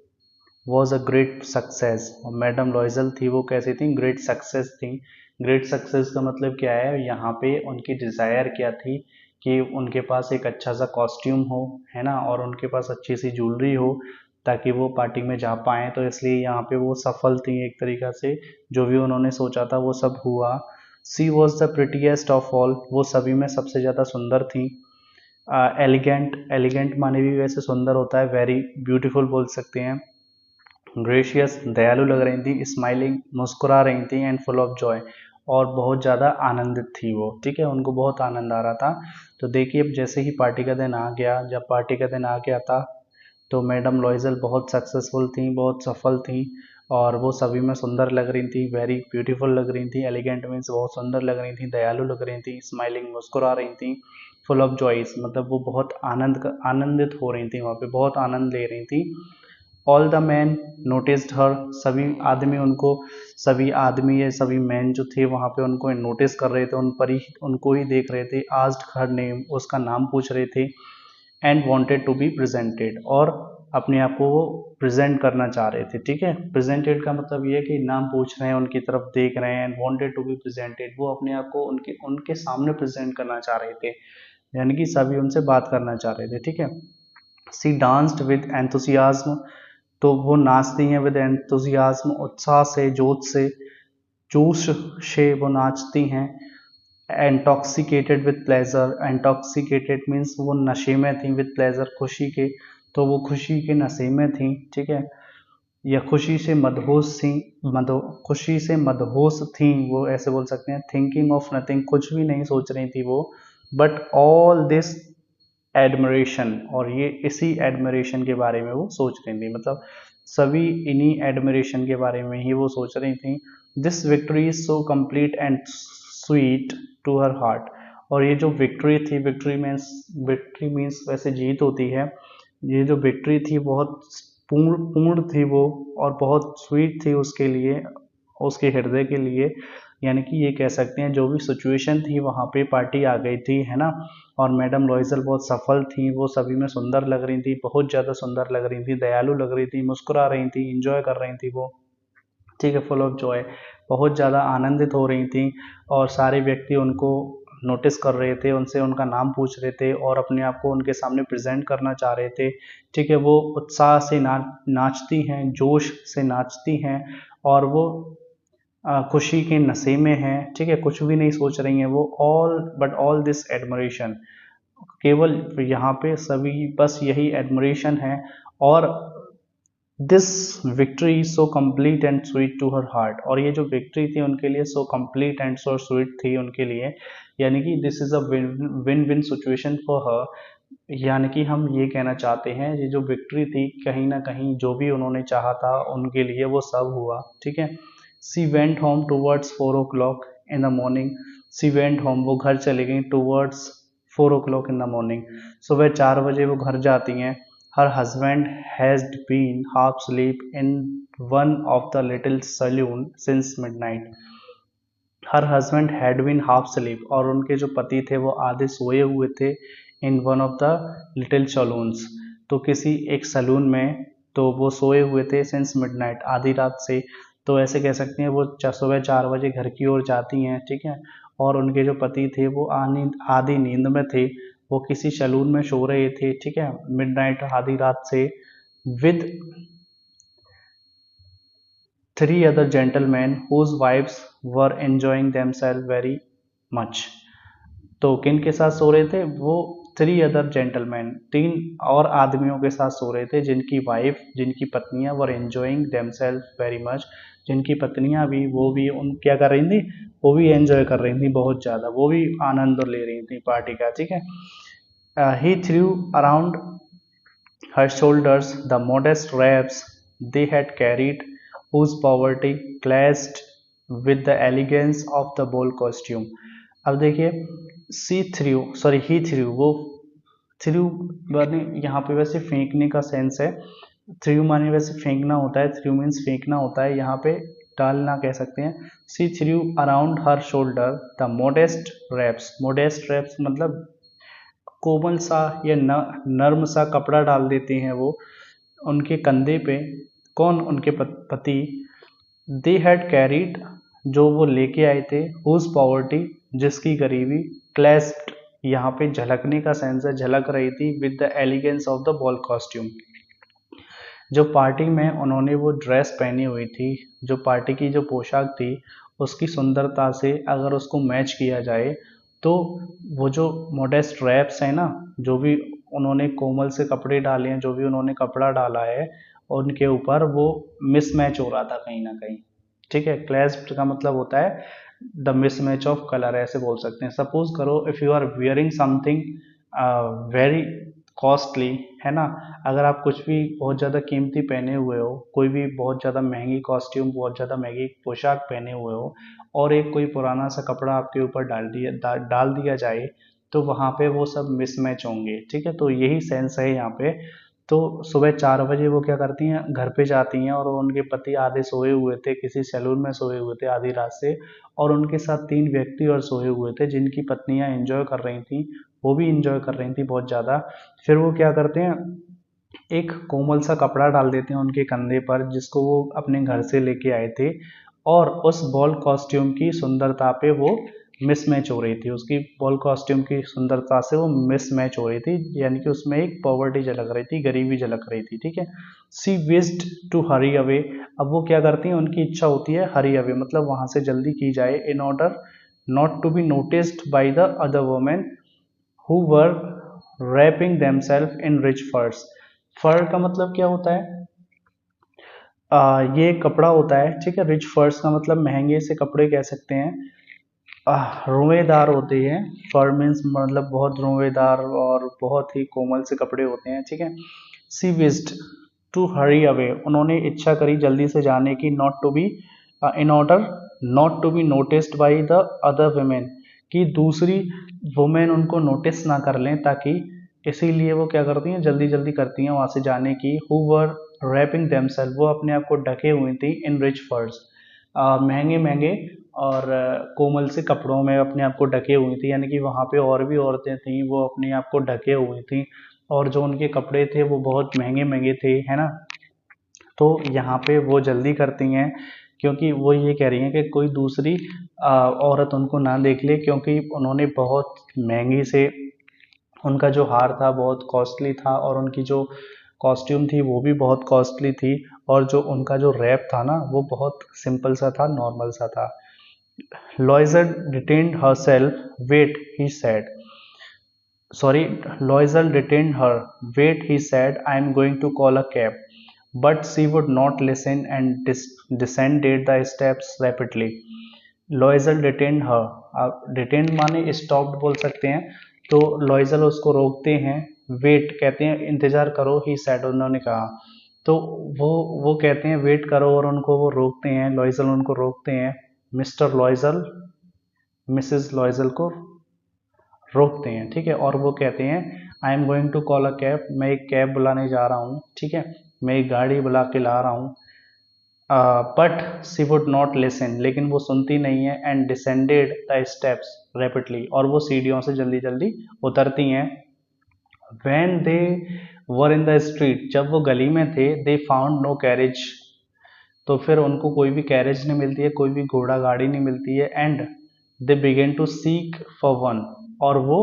was a great success, और मैडम लॉइजल थी वो कैसी थी, ग्रेट सक्सेस थी। ग्रेट सक्सेस का मतलब क्या है, यहाँ पे उनकी डिज़ायर क्या थी कि उनके पास एक अच्छा सा कॉस्ट्यूम हो, है ना, और उनके पास अच्छी सी ज्वेलरी हो ताकि वो पार्टी में जा पाएँ। तो इसलिए यहाँ पे वो सफल थी एक तरीक़ा से, जो भी उन्होंने सोचा था वो सब हुआ। She was the prettiest of all, वो सभी में सबसे ज़्यादा सुंदर थी। एलिगेंट, एलिगेंट माने भी वैसे सुंदर होता है, वेरी ब्यूटीफुल बोल सकते हैं। ग्रेशियस, दयालु लग रही थी। स्माइलिंग, मुस्कुरा रही थी। एंड फुल ऑफ जॉय, और बहुत ज़्यादा आनंदित थी वो, ठीक है, उनको बहुत आनंद आ रहा था। तो देखिए अब जैसे ही पार्टी का दिन आ गया, जब पार्टी का दिन आ गया था तो मैडम लॉइजल बहुत सक्सेसफुल थी, बहुत सफल थी, और वो सभी में सुंदर लग रही थी, वेरी ब्यूटीफुल लग रही थी। एलिगेंट मीन्स बहुत सुंदर लग रही थी, दयालु लग रही थी। स्माइलिंग, मुस्कुरा रही थी। फुल ऑफ जॉयस, मतलब वो बहुत आनंदित हो रही थी, वहाँ पे बहुत आनंद ले रही थी। ऑल द मैन नोटिस्ड हर, सभी आदमी या सभी मैन जो थे वहाँ पे उनको नोटिस कर रहे थे, उनको ही देख रहे थे। आस्क्ड हर नेम, उसका नाम पूछ रहे थे। And wanted to be presented, और अपने आप को वो प्रेजेंट करना चाह रहे थे, ठीक है। प्रेजेंटेड का मतलब ये है कि नाम पूछ रहे हैं, उनकी तरफ देख रहे हैं। And wanted to be presented, वो अपने आप को उनके सामने प्रेजेंट करना चाह रहे थे, यानी कि सभी उनसे बात करना चाह रहे थे, ठीक है। सी डांस्ड विद एंथुसियाज्म, तो वो नाचती हैं विद एंथुसियाज्म, उत्साह से, जोश से वो नाचती हैं। Intoxicated with pleasure, intoxicated means वो नशे में थी, विद प्लेजर खुशी के, तो वो खुशी के नशे में थी, ठीक है, या खुशी से मदहोश थी, खुशी से मदहोश थी, वो ऐसे बोल सकते हैं। थिंकिंग ऑफ नथिंग, कुछ भी नहीं सोच रही थी वो। बट ऑल दिस एडमरेशन, और ये इसी एडमरेशन के बारे में वो सोच रही थी, मतलब सभी इन्हीं एडमरेशन के बारे में ही वो सोच रही थी। This victory is so complete and sweet to her heart, और ये जो विक्ट्री थी, विक्ट्री मीन्स वैसे जीत होती है, ये जो विक्ट्री थी बहुत पूर्ण थी वो, और बहुत स्वीट थी उसके लिए, उसके हृदय के लिए। यानी कि ये कह सकते हैं जो भी सिचुएशन थी वहाँ पे पार्टी आ गई थी, है ना, और मैडम लॉइजल बहुत सफल थी, वो सभी में सुंदर लग रही थी, बहुत ज़्यादा सुंदर लग रही थी, दयालु लग रही थी, मुस्कुरा रही थी, इंजॉय कर रही थी वो, ठीक है, फुल ऑफ जॉय, बहुत ज़्यादा आनंदित हो रही थी। और सारे व्यक्ति उनको नोटिस कर रहे थे, उनसे उनका नाम पूछ रहे थे, और अपने आप को उनके सामने प्रेजेंट करना चाह रहे थे, ठीक है। वो उत्साह से नाचती हैं, जोश से नाचती हैं, और वो खुशी के नशे में हैं, ठीक है, कुछ भी नहीं सोच रही हैं वो। ऑल दिस एडमरेशन, केवल यहाँ पे सभी बस यही एडमरेशन है। और this victory so complete and sweet to her heart, और ये जो विक्ट्री थी उनके लिए so complete and so sweet थी उनके लिए, यानी कि this is a win win situation for her. यानी कि हम ये कहना चाहते हैं ये जो विक्ट्री थी, कहीं ना कहीं जो भी उन्होंने चाहा था उनके लिए वो सब हुआ, ठीक है। She went home towards 4 o'clock in the morning, she went home, वो घर चली गई, towards 4 o'clock in the morning, सुबह 4 बजे वो घर जाती हैं। Her husband has been half asleep in one of the little saloon since midnight. Her husband had been half asleep, और उनके जो पति थे वो आधे सोए हुए थे। In one of the little saloons, तो किसी एक सलून में, तो वो सोए हुए थे। since midnight, आधी रात से, तो ऐसे कह सकते हैं वो सुबह 4 बजे घर की ओर जाती हैं, ठीक है, और उनके जो पति थे वो आधी नींद में थे, वो किसी सैलून में सो रहे थे, ठीक है, मिडनाइट, आधी रात से। With 3 other gentlemen whose wives were enjoying themselves very much, तो किन के साथ सो रहे थे वो? 3 other gentlemen, 3 और आदमियों के साथ सो रहे थे, जिनकी पत्नियां वर एंजॉइंग themselves very much, जिनकी पत्नियां भी, वो भी क्या कर रही थी? वो भी एंजॉय कर रही थी बहुत ज़्यादा, वो भी आनंद ले रही थी पार्टी का, ठीक है। He threw around her shoulders the modest wraps they had carried, whose poverty clashed with the elegance of the bold costume. अब देखिए, he threw, वो थ्रू माने यहाँ पे वैसे फेंकने का सेंस है, थ्रू माने वैसे फेंकना होता है, थ्रू मीन्स फेंकना होता है, यहाँ पे डालना कह सकते हैं। She threw around her shoulder the modest wraps मतलब कोमल सा या नर्म सा कपड़ा डाल देते हैं वो उनके कंधे पे। कौन? उनके पति। दे हैड कैरीड, जो वो लेके आए थे। हुज पॉवर्टी, जिसकी गरीबी। क्लैस्प्ड, यहाँ पे झलकने का सेंस है, झलक रही थी with the elegance of the ball costume. जो पार्टी में उन्होंने वो ड्रेस पहनी हुई थी, जो पार्टी की जो पोशाक थी, उसकी सुंदरता से अगर उसको मैच किया जाए तो वो जो मॉडेस्ट रैप्स है ना, जो भी उन्होंने कोमल से कपड़े डाले हैं, जो भी उन्होंने कपड़ा डाला है उनके ऊपर, वो मिसमैच हो रहा था कहीं ना कहीं। ठीक है, क्लैश्ड का मतलब होता है द मिसमैच ऑफ कलर, ऐसे बोल सकते हैं। सपोज करो if you are wearing something very costly, है ना, अगर आप कुछ भी बहुत ज़्यादा कीमती पहने हुए हो, कोई भी बहुत ज़्यादा महंगी कॉस्ट्यूम, बहुत ज़्यादा महंगी पोशाक पहने हुए हो, और एक कोई पुराना सा कपड़ा आपके ऊपर डाल दिया जाए, तो वहाँ पे वो सब मिसमैच होंगे। ठीक है, तो यही सेंस है यहाँ पे। तो सुबह 4 बजे वो क्या करती हैं, घर पे जाती हैं, और उनके पति आधे सोए हुए थे, किसी सैलून में सोए हुए थे आधी रात से, और उनके साथ 3 व्यक्ति और सोए हुए थे जिनकी पत्नियां एंजॉय कर रही थी, वो भी इंजॉय कर रही थी बहुत ज़्यादा। फिर वो क्या करते हैं, एक कोमल सा कपड़ा डाल देते हैं उनके कंधे पर, जिसको वो अपने घर से लेके आए थे, और उस बॉल कॉस्ट्यूम की सुंदरता पे वो मिसमैच हो रही थी, उसकी बॉल कॉस्ट्यूम की सुंदरता से वो मिसमैच हो रही थी, यानी कि उसमें एक पॉवर्टी झलक रही थी, गरीबी झलक रही थी। ठीक है, she wished to hurry away. अब वो क्या करती हैं, उनकी इच्छा होती है हरी अवे, मतलब वहां से जल्दी की जाए, in order not to be noticed by the other women who were wrapping themselves in rich furs। फर का मतलब क्या होता है, ये एक कपड़ा होता है। ठीक है, रिच फर्स का मतलब महंगे से कपड़े कह सकते हैं, रोएदार होते हैं। फर मीन्स मतलब बहुत रोएदार और बहुत ही कोमल से कपड़े होते हैं। ठीक है, she wished to hurry away, उन्होंने इच्छा करी जल्दी से जाने की, not to be in order not to be noticed by the other women, कि दूसरी वुमेन उनको नोटिस ना कर लें, ताकि इसीलिए वो क्या करती हैं, जल्दी जल्दी करती हैं वहां से जाने की। हु वर रैपिंग देमसेल्फ, वो अपने आप को ढके हुई थी, इन रिच फर्स, महंगे महंगे और कोमल से कपड़ों में अपने आप को ढके हुई थी, यानी कि वहाँ पे और भी औरतें थीं, वो अपने आप को ढके हुई थी, और जो उनके कपड़े थे वो बहुत महंगे महंगे थे, है ना। तो यहाँ पे वो जल्दी करती हैं, क्योंकि वो ये कह रही हैं कि कोई दूसरी औरत उनको ना देख ले, क्योंकि उन्होंने बहुत महंगी से, उनका जो हार था बहुत कॉस्टली था, और उनकी जो कॉस्ट्यूम थी वो भी बहुत कॉस्टली थी, और जो उनका जो रैप था ना वो बहुत सिंपल सा था, नॉर्मल सा था। Loisel detained herself, wait he said, sorry, Loisel detained her. Wait, he said, I am going to call a cab. But she would not listen and descended the steps rapidly. Loisel detained her. Detain माने stopped बोल सकते हैं, तो लॉइजल उसको रोकते हैं, wait कहते हैं इंतजार करो, ही सैड उन्होंने कहा, तो वो कहते हैं वेट करो, और उनको वो रोकते हैं, लॉइजल उनको रोकते हैं, मिस्टर लॉइजल मिसेस लॉइजल को रोकते हैं। ठीक है, और वो कहते हैं I am going to call a cab, मैं एक कैब बुलाने जा रहा हूँ। ठीक है, मैं एक गाड़ी बुला के ला रहा हूँ। But she would not listen, लेकिन वो सुनती नहीं है, and descended the steps rapidly, और वो सीढ़ियों से जल्दी जल्दी उतरती हैं। When they were in the street, जब वो गली में थे, दे फाउंड नो कैरेज, तो फिर उनको कोई भी कैरेज नहीं मिलती है, कोई भी घोड़ा गाड़ी नहीं मिलती है, and they began to seek for one, और वो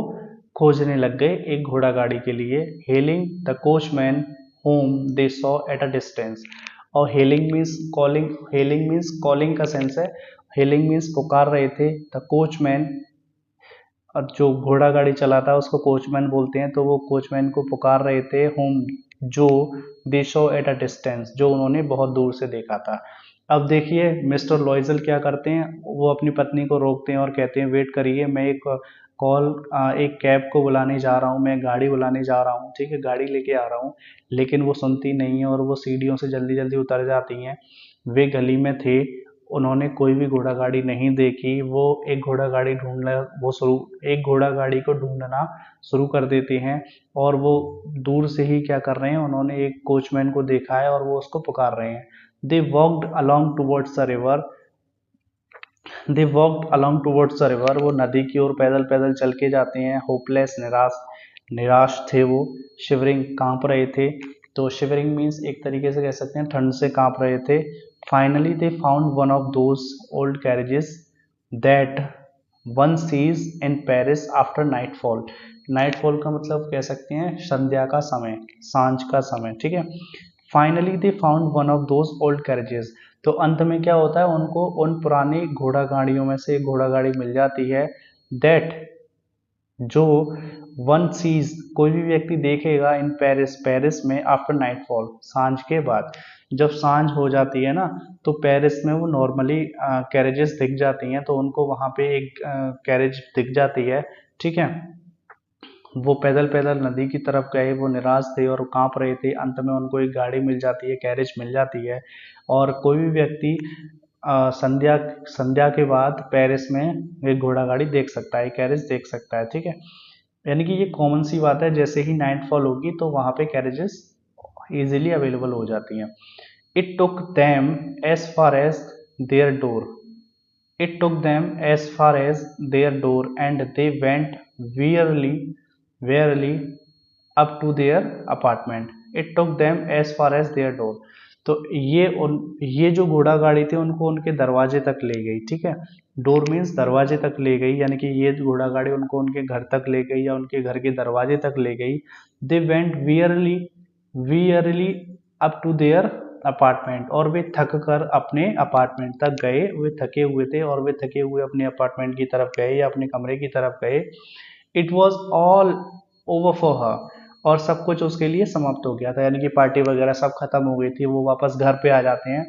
खोजने लग गए एक घोड़ा गाड़ी के लिए। Hailing the coachman whom they saw at a distance, और hailing means calling, hailing means calling का सेंस है, हेलिंग मीन्स पुकार रहे थे, द कोचमैन, और जो घोड़ा गाड़ी चलाता है उसको कोचमैन बोलते हैं, तो वो कोचमैन को पुकार रहे थे, होम, जो दे शो एट अ डिस्टेंस, जो उन्होंने बहुत दूर से देखा था। अब देखिए मिस्टर लॉइजल क्या करते हैं, वो अपनी पत्नी को रोकते हैं और कहते हैं वेट करिए, मैं एक कैब को बुलाने जा रहा हूँ, मैं गाड़ी बुलाने जा रहा हूँ। ठीक है, गाड़ी लेके आ रहा हूँ, लेकिन वो सुनती नहीं है, और वो सीढ़ियों से जल्दी जल्दी उतर जाती हैं। वे गली में थे, उन्होंने कोई भी घोड़ा गाड़ी नहीं देखी, वो एक घोड़ा गाड़ी ढूंढना वो शुरू एक घोड़ा गाड़ी को ढूंढना शुरू कर देते हैं, और वो दूर से ही क्या कर रहे हैं, उन्होंने एक कोचमैन को देखा है और वो उसको पुकार रहे हैं। They walked along towards the river, they walked along towards the river, वो नदी की ओर पैदल पैदल चल के जाते हैं। होपलेस, निराश थे वो। शिवरिंग, कांप रहे थे, तो शिवरिंग मीन्स एक तरीके से कह सकते हैं ठंड से कांप रहे थे। Finally they found one of those old carriages that one seize in Paris after nightfall. Nightfall का मतलब कह सकते हैं संध्या का समय, सांझ का समय, ठीक है। Finally they found one of those old carriages. तो अंत में क्या होता है, उनको उन पुरानी घोड़ा गाड़ियों में से एक घोड़ा गाड़ी मिल जाती है, दैट जो वन सीज कोई भी व्यक्ति देखेगा इन पेरिस, पेरिस में आफ्टर नाइटफॉल, सांझ के बाद। जब सांझ हो जाती है ना तो पेरिस में वो नॉर्मली कैरेजेस दिख जाती हैं, तो उनको वहाँ पे एक कैरेज दिख जाती है, ठीक है। वो पैदल पैदल नदी की तरफ गए, वो निराश थे और कांप रहे थे, अंत में उनको एक गाड़ी मिल जाती है, कैरेज मिल जाती है। और कोई भी व्यक्ति संध्या संध्या के बाद पेरिस में एक घोड़ा गाड़ी देख सकता है, कैरेज देख सकता है, ठीक है। यानी कि ये कॉमन सी बात है, जैसे ही नाइटफॉल होगी तो वहाँ पे कैरेजेस इजीली अवेलेबल हो जाती हैं। It took them as far as their door, it took them as far as their door and they went wearily up to their apartment. It took them as far as their door. तो ये जो घोड़ा गाड़ी थी उनको उनके दरवाजे तक ले गई, ठीक है। डोर मीन्स दरवाजे तक ले गई, यानी कि ये घोड़ा गाड़ी उनको उनके घर तक ले गई या उनके घर के दरवाजे तक ले गई। They went wearily up to their apartment, और वे थक कर अपने अपार्टमेंट तक गए। वे थके हुए थे और वे थके हुए अपने अपार्टमेंट की तरफ गए या अपने कमरे की तरफ गए। It was all over for her, और सब कुछ उसके लिए समाप्त हो गया था, यानी कि पार्टी वगैरह सब खत्म हो गई थी, वो वापस घर पे आ जाते हैं।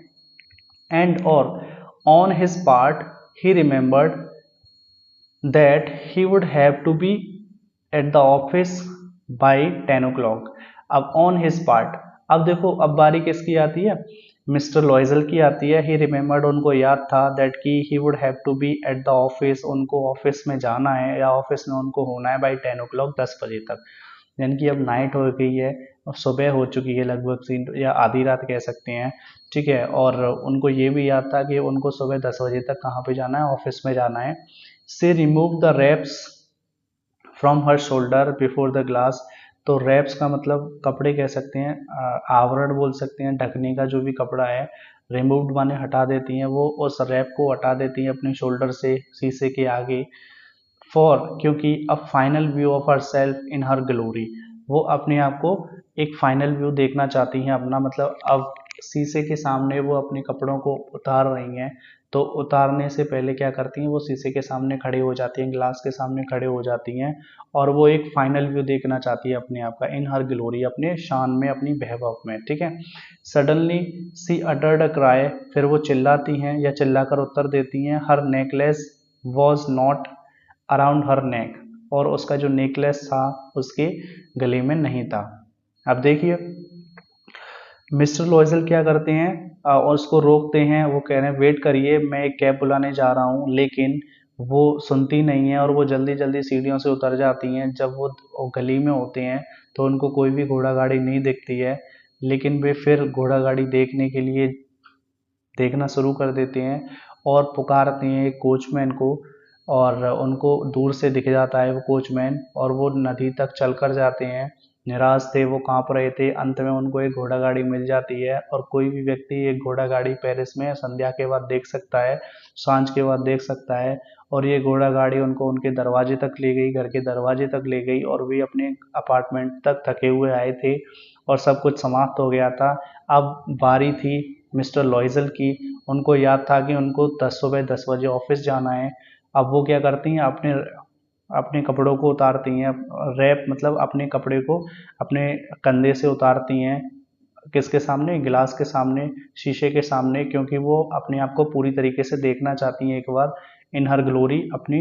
एंड और on his part he remembered that he would have to be at the office by 10 o'clock। अब on his part, अब देखो अब बारी किसकी आती है, मिस्टर लॉयजल की आती है। ही रिमेम्बर्ड, उनको याद था, दैट कि he would have to be at the office, उनको ऑफिस में जाना है या ऑफिस में उनको होना है बाई 10 o'clock, 10 बजे तक। यानी कि अब नाइट हो गई है और सुबह हो चुकी है लगभग, या आधी रात कह सकते हैं, ठीक है। और उनको ये भी याद था कि उनको सुबह 10 बजे तक कहाँ पे जाना है, ऑफिस में जाना है। She removed the wraps from her shoulder before the glass। तो रैप्स का मतलब कपड़े कह सकते हैं, आवरण बोल सकते हैं, ढकने का जो भी कपड़ा है। रिमूव्ड माने हटा देती हैं, वो उस रैप को हटा देती हैं अपने शोल्डर से, शीशे के आगे। फॉर, क्योंकि a final view of her self in her glory, वो अपने आप को एक फाइनल व्यू देखना चाहती हैं अपना, मतलब अब शीशे के सामने वो अपने कपड़ों को उतार रही हैं। तो उतारने से पहले क्या करती हैं, वो शीशे के सामने खड़े हो जाती हैं, ग्लास के सामने खड़े हो जाती हैं, और वो एक फाइनल व्यू देखना चाहती है अपने आप का, इन हर ग्लोरी, अपने शान में, अपनी वैभव में, ठीक है। Suddenly she uttered a cry, फिर वो चिल्लाती हैं या चिल्लाकर उत्तर देती हैं। Her necklace was not around her neck, और उसका जो नेकलेस था उसके गले में नहीं था। अब देखिए मिस्टर लॉयजल क्या करते हैं, और उसको रोकते हैं। वो कह रहे हैं वेट करिए, मैं एक कैब बुलाने जा रहा हूँ, लेकिन वो सुनती नहीं है और वो जल्दी जल्दी सीढ़ियों से उतर जाती हैं। जब वो गली में होते हैं तो उनको कोई भी घोड़ा गाड़ी नहीं दिखती है, लेकिन वे फिर घोड़ा गाड़ी देखने के लिए देखना शुरू कर देते हैं और पुकारते हैं एक कोचमैन को, और उनको दूर से दिख जाता है वो कोचमैन, और वो नदी तक चलकर जाते हैं। निराश थे, वो कांप रहे थे, अंत में उनको एक घोड़ा गाड़ी मिल जाती है। और कोई भी व्यक्ति एक घोड़ा गाड़ी पेरिस में संध्या के बाद देख सकता है, सांझ के बाद देख सकता है। और ये घोड़ा गाड़ी उनको उनके दरवाजे तक ले गई, घर के दरवाजे तक ले गई, और वे अपने अपार्टमेंट तक थके हुए आए थे और सब कुछ समाप्त हो गया था। अब बारी थी मिस्टर लॉयजल की, उनको याद था कि उनको सुबह 10 बजे ऑफिस जाना है। अब वो क्या करती हैं, अपने अपने कपड़ों को उतारती हैं, रैप मतलब अपने कपड़े को अपने कंधे से उतारती हैं। किसके सामने, गिलास के सामने, शीशे के सामने, क्योंकि वो अपने आप को पूरी तरीके से देखना चाहती हैं एक बार, इन हर ग्लोरी, अपनी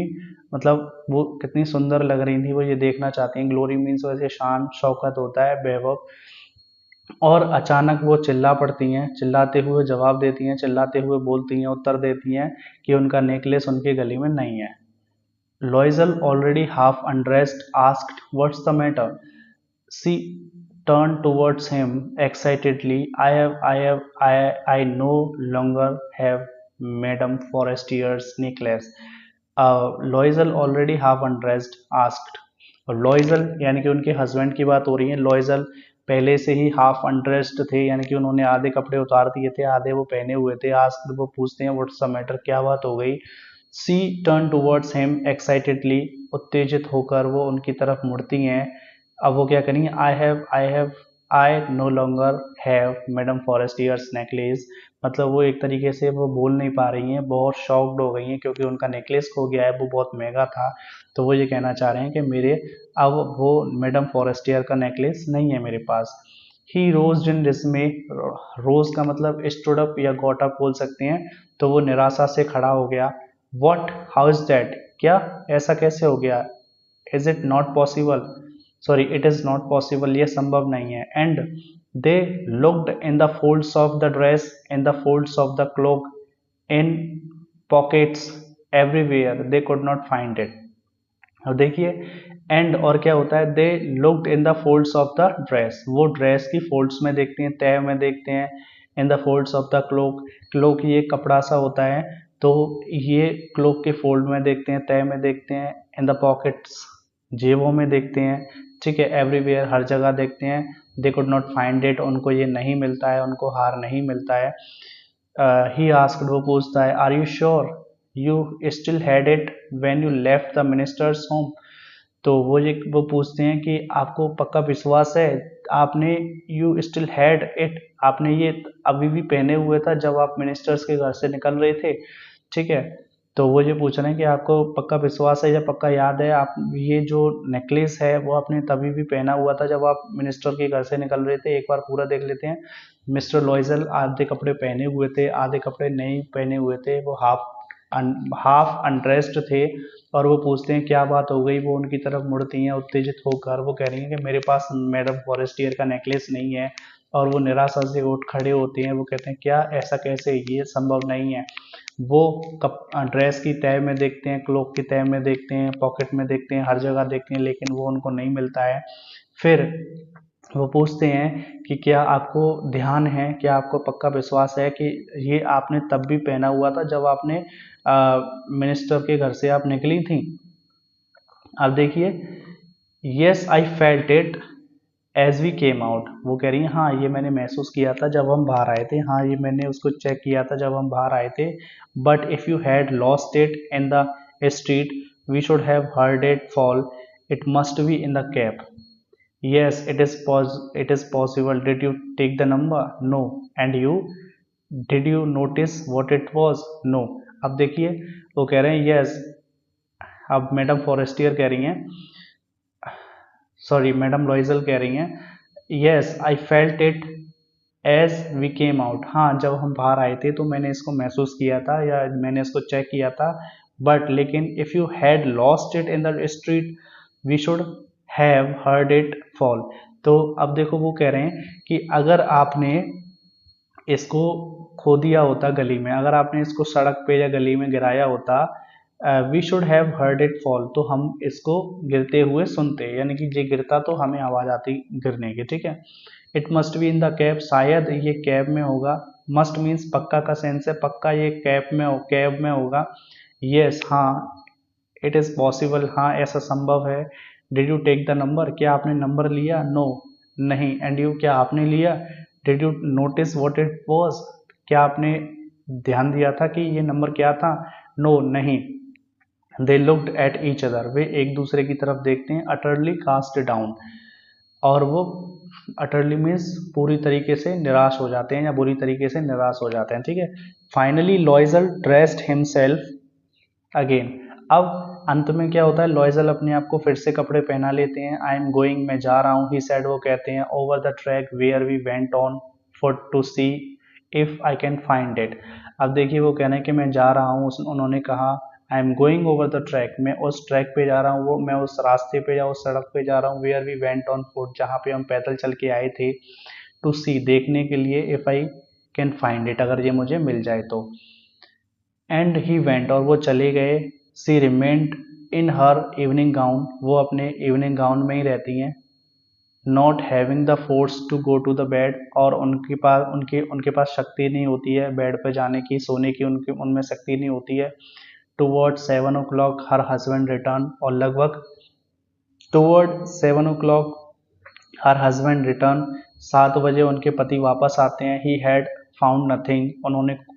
मतलब वो कितनी सुंदर लग रही थी वो ये देखना चाहती हैं। ग्लोरी मीन्स वैसे शान शौकत होता है, वैभव। और अचानक वो चिल्ला पड़ती हैं, चिल्लाते हुए जवाब देती हैं, चिल्लाते हुए बोलती हैं, उत्तर देती हैं कि उनका नेकलेस उनके गले में नहीं है। लॉयजल already half undressed asked what's the matter। She turned towards him excitedly। I no longer have Madame Forestier's necklace। लॉयजल already half undressed asked, और लॉयजल यानी कि उनके हस्बैंड की बात हो रही है। लॉयजल पहले से ही हाफ अनड्रेस्ड थे, यानी कि उन्होंने आधे कपड़े उतार दिए थे, आधे वो पहने हुए थे। आज वो पूछते हैं व्हाट्स द मैटर, क्या बात हो गई। सी टर्न टूवर्ड्स हिम एक्साइटेडली, उत्तेजित होकर वो उनकी तरफ मुड़ती हैं। अब वो क्या करेंगी, I no longer have madam Forestier's necklace, मतलब वो एक तरीके से वो बोल नहीं पा रही हैं, बहुत शॉक्ड हो गई हैं क्योंकि उनका नेकलेस खो गया है, वो बहुत महंगा था। तो वो ये कहना चाह रहे हैं कि मेरे अब वो मैडम फॉरेस्टियर का नेकलेस नहीं है मेरे पास। ही रोज इन डिसमे, रोज का मतलब स्टूड अप या गॉट अप बोल सकते हैं, तो वो निराशा से खड़ा हो गया। व्हाट, हाउ इज दैट, क्या ऐसा कैसे हो गया, is it not possible, sorry it is not possible, ये संभव नहीं है। And they looked in the folds of the dress, in the folds of the cloak, in pockets, everywhere, they could not find it. अब देखिए and और क्या होता है, they looked in the folds of the dress, वो dress की folds में देखते हैं, तह में देखते हैं। In the folds of the cloak, cloak ये कपड़ा सा होता है, तो ये क्लोक के फोल्ड में देखते हैं, तह में देखते हैं। इन द पॉकेट्स, जेबों में देखते हैं, ठीक है। एवरीवेयर, हर जगह देखते हैं। दे कुड नॉट फाइंड इट, उनको ये नहीं मिलता है, उनको हार नहीं मिलता है। ही आस्क्ड, वो पूछता है, are you sure you still had it when you left the minister's home, तो वो पूछते हैं कि आपको पक्का विश्वास है, आपने यू स्टिल हैड इट, आपने ये अभी भी पहने हुए था जब आप मिनिस्टर्स के घर से निकल रहे थे, ठीक है। तो वो ये पूछ रहे हैं कि आपको पक्का विश्वास है या पक्का याद है, आप ये जो नेकलेस है वो आपने तभी भी पहना हुआ था जब आप मिनिस्टर के घर से निकल रहे थे, एक बार पूरा देख लेते हैं। मिस्टर लॉइजल आधे कपड़े पहने हुए थे, आधे कपड़े नहीं पहने हुए थे, वो हाफ अनड्रेस्ड थे। और वो पूछते हैं क्या बात हो गई, वो उनकी तरफ मुड़ती हैं उत्तेजित होकर, वो कह रही हैं कि मेरे पास मैडम फॉरेस्टियर का नेकलेस नहीं है। और वो निराशा से उठ खड़े होते हैं, वो कहते हैं क्या, ऐसा कैसे, ये संभव नहीं है। वो ड्रेस की तह में देखते हैं, क्लोक की तह में देखते हैं, पॉकेट में देखते हैं, हर जगह देखते हैं, लेकिन वो उनको नहीं मिलता है। फिर वो पूछते हैं कि क्या आपको ध्यान है, क्या आपको पक्का विश्वास है कि ये आपने तब भी पहना हुआ था जब आपने मिनिस्टर के घर से आप निकली थी। अब देखिए, yes I felt it as we came out, वो कह रही है हाँ ये मैंने महसूस किया था जब हम बाहर आए थे, हाँ ये मैंने उसको चेक किया था जब हम बाहर आए थे। But if you had lost it in the street we should have heard it fall, it must be in the cab. Yes, it is possible. Did you take the number? No. And you? Did you notice what it was? No. अब देखिए वो कह रहे हैं yes. अब madam Forestier कह रही हैं, सॉरी मैडम लॉइजल कह रही हैं, yes I felt it as we came out. हाँ जब हम बाहर आए थे तो मैंने इसको महसूस किया था या मैंने इसको चेक किया था। बट लेकिन if you had lost it in the street we should have heard it fall. तो अब देखो वो कह रहे हैं कि अगर आपने इसको खो दिया होता गली में, अगर आपने इसको सड़क पे या गली में गिराया होता, we should have heard it fall, तो हम इसको गिरते हुए सुनते, यानी कि ये गिरता तो हमें आवाज़ आती गिरने की, ठीक है। It must be in the cab, शायद ये कैब में होगा। मस्ट मीन्स पक्का का सेंस है, पक्का ये कैब में होगा। यस हाँ, इट इज़ पॉसिबल, हाँ ऐसा संभव है। Did you take the number, क्या आपने नंबर लिया? नो नहीं। एंड यू, क्या आपने लिया? Did you notice what it was, क्या आपने ध्यान दिया था कि ये नंबर क्या था? नो नहीं। They looked at each other, वे एक दूसरे की तरफ देखते हैं। अटरली कास्ट डाउन, और वो अटरली मीन्स पूरी तरीके से निराश हो जाते हैं या बुरी तरीके से निराश हो जाते हैं, ठीक है। फाइनली लॉइजल ड्रेस्ड हिमसेल्फ अगेन, अब अंत में क्या होता है, लॉइजल अपने आप को फिर से कपड़े पहना लेते हैं। आई एम गोइंग, मैं जा रहा हूँ, ही सेड, वो कहते हैं, over the track where we went on for to see if I can find it. अब देखिए वो कहना है कि मैं जा रहा हूँ, उन्होंने कहा आई am going over the track, मैं उस ट्रैक पे जा रहा हूँ, वो मैं उस रास्ते पे या उस सड़क पे जा रहा हूँ, where we went on foot, जहाँ पे हम पैदल चल के आए थे, टू सी, देखने के लिए, if I can find it, अगर ये मुझे मिल जाए तो। एंड ही वेंट, और वो चले गए। She remained in her evening gown, वो अपने इवनिंग गाउन में ही रहती हैं। Not having the force to go to the bed, और उनके पास शक्ति नहीं होती है बेड पे जाने की, सोने की उनमें शक्ति नहीं होती है। Toward 7 o'clock her husband return, और लगभग toward 7 o'clock her husband return, 7 बजे उनके पति वापस आते हैं। ही हैड फाउंड नथिंग,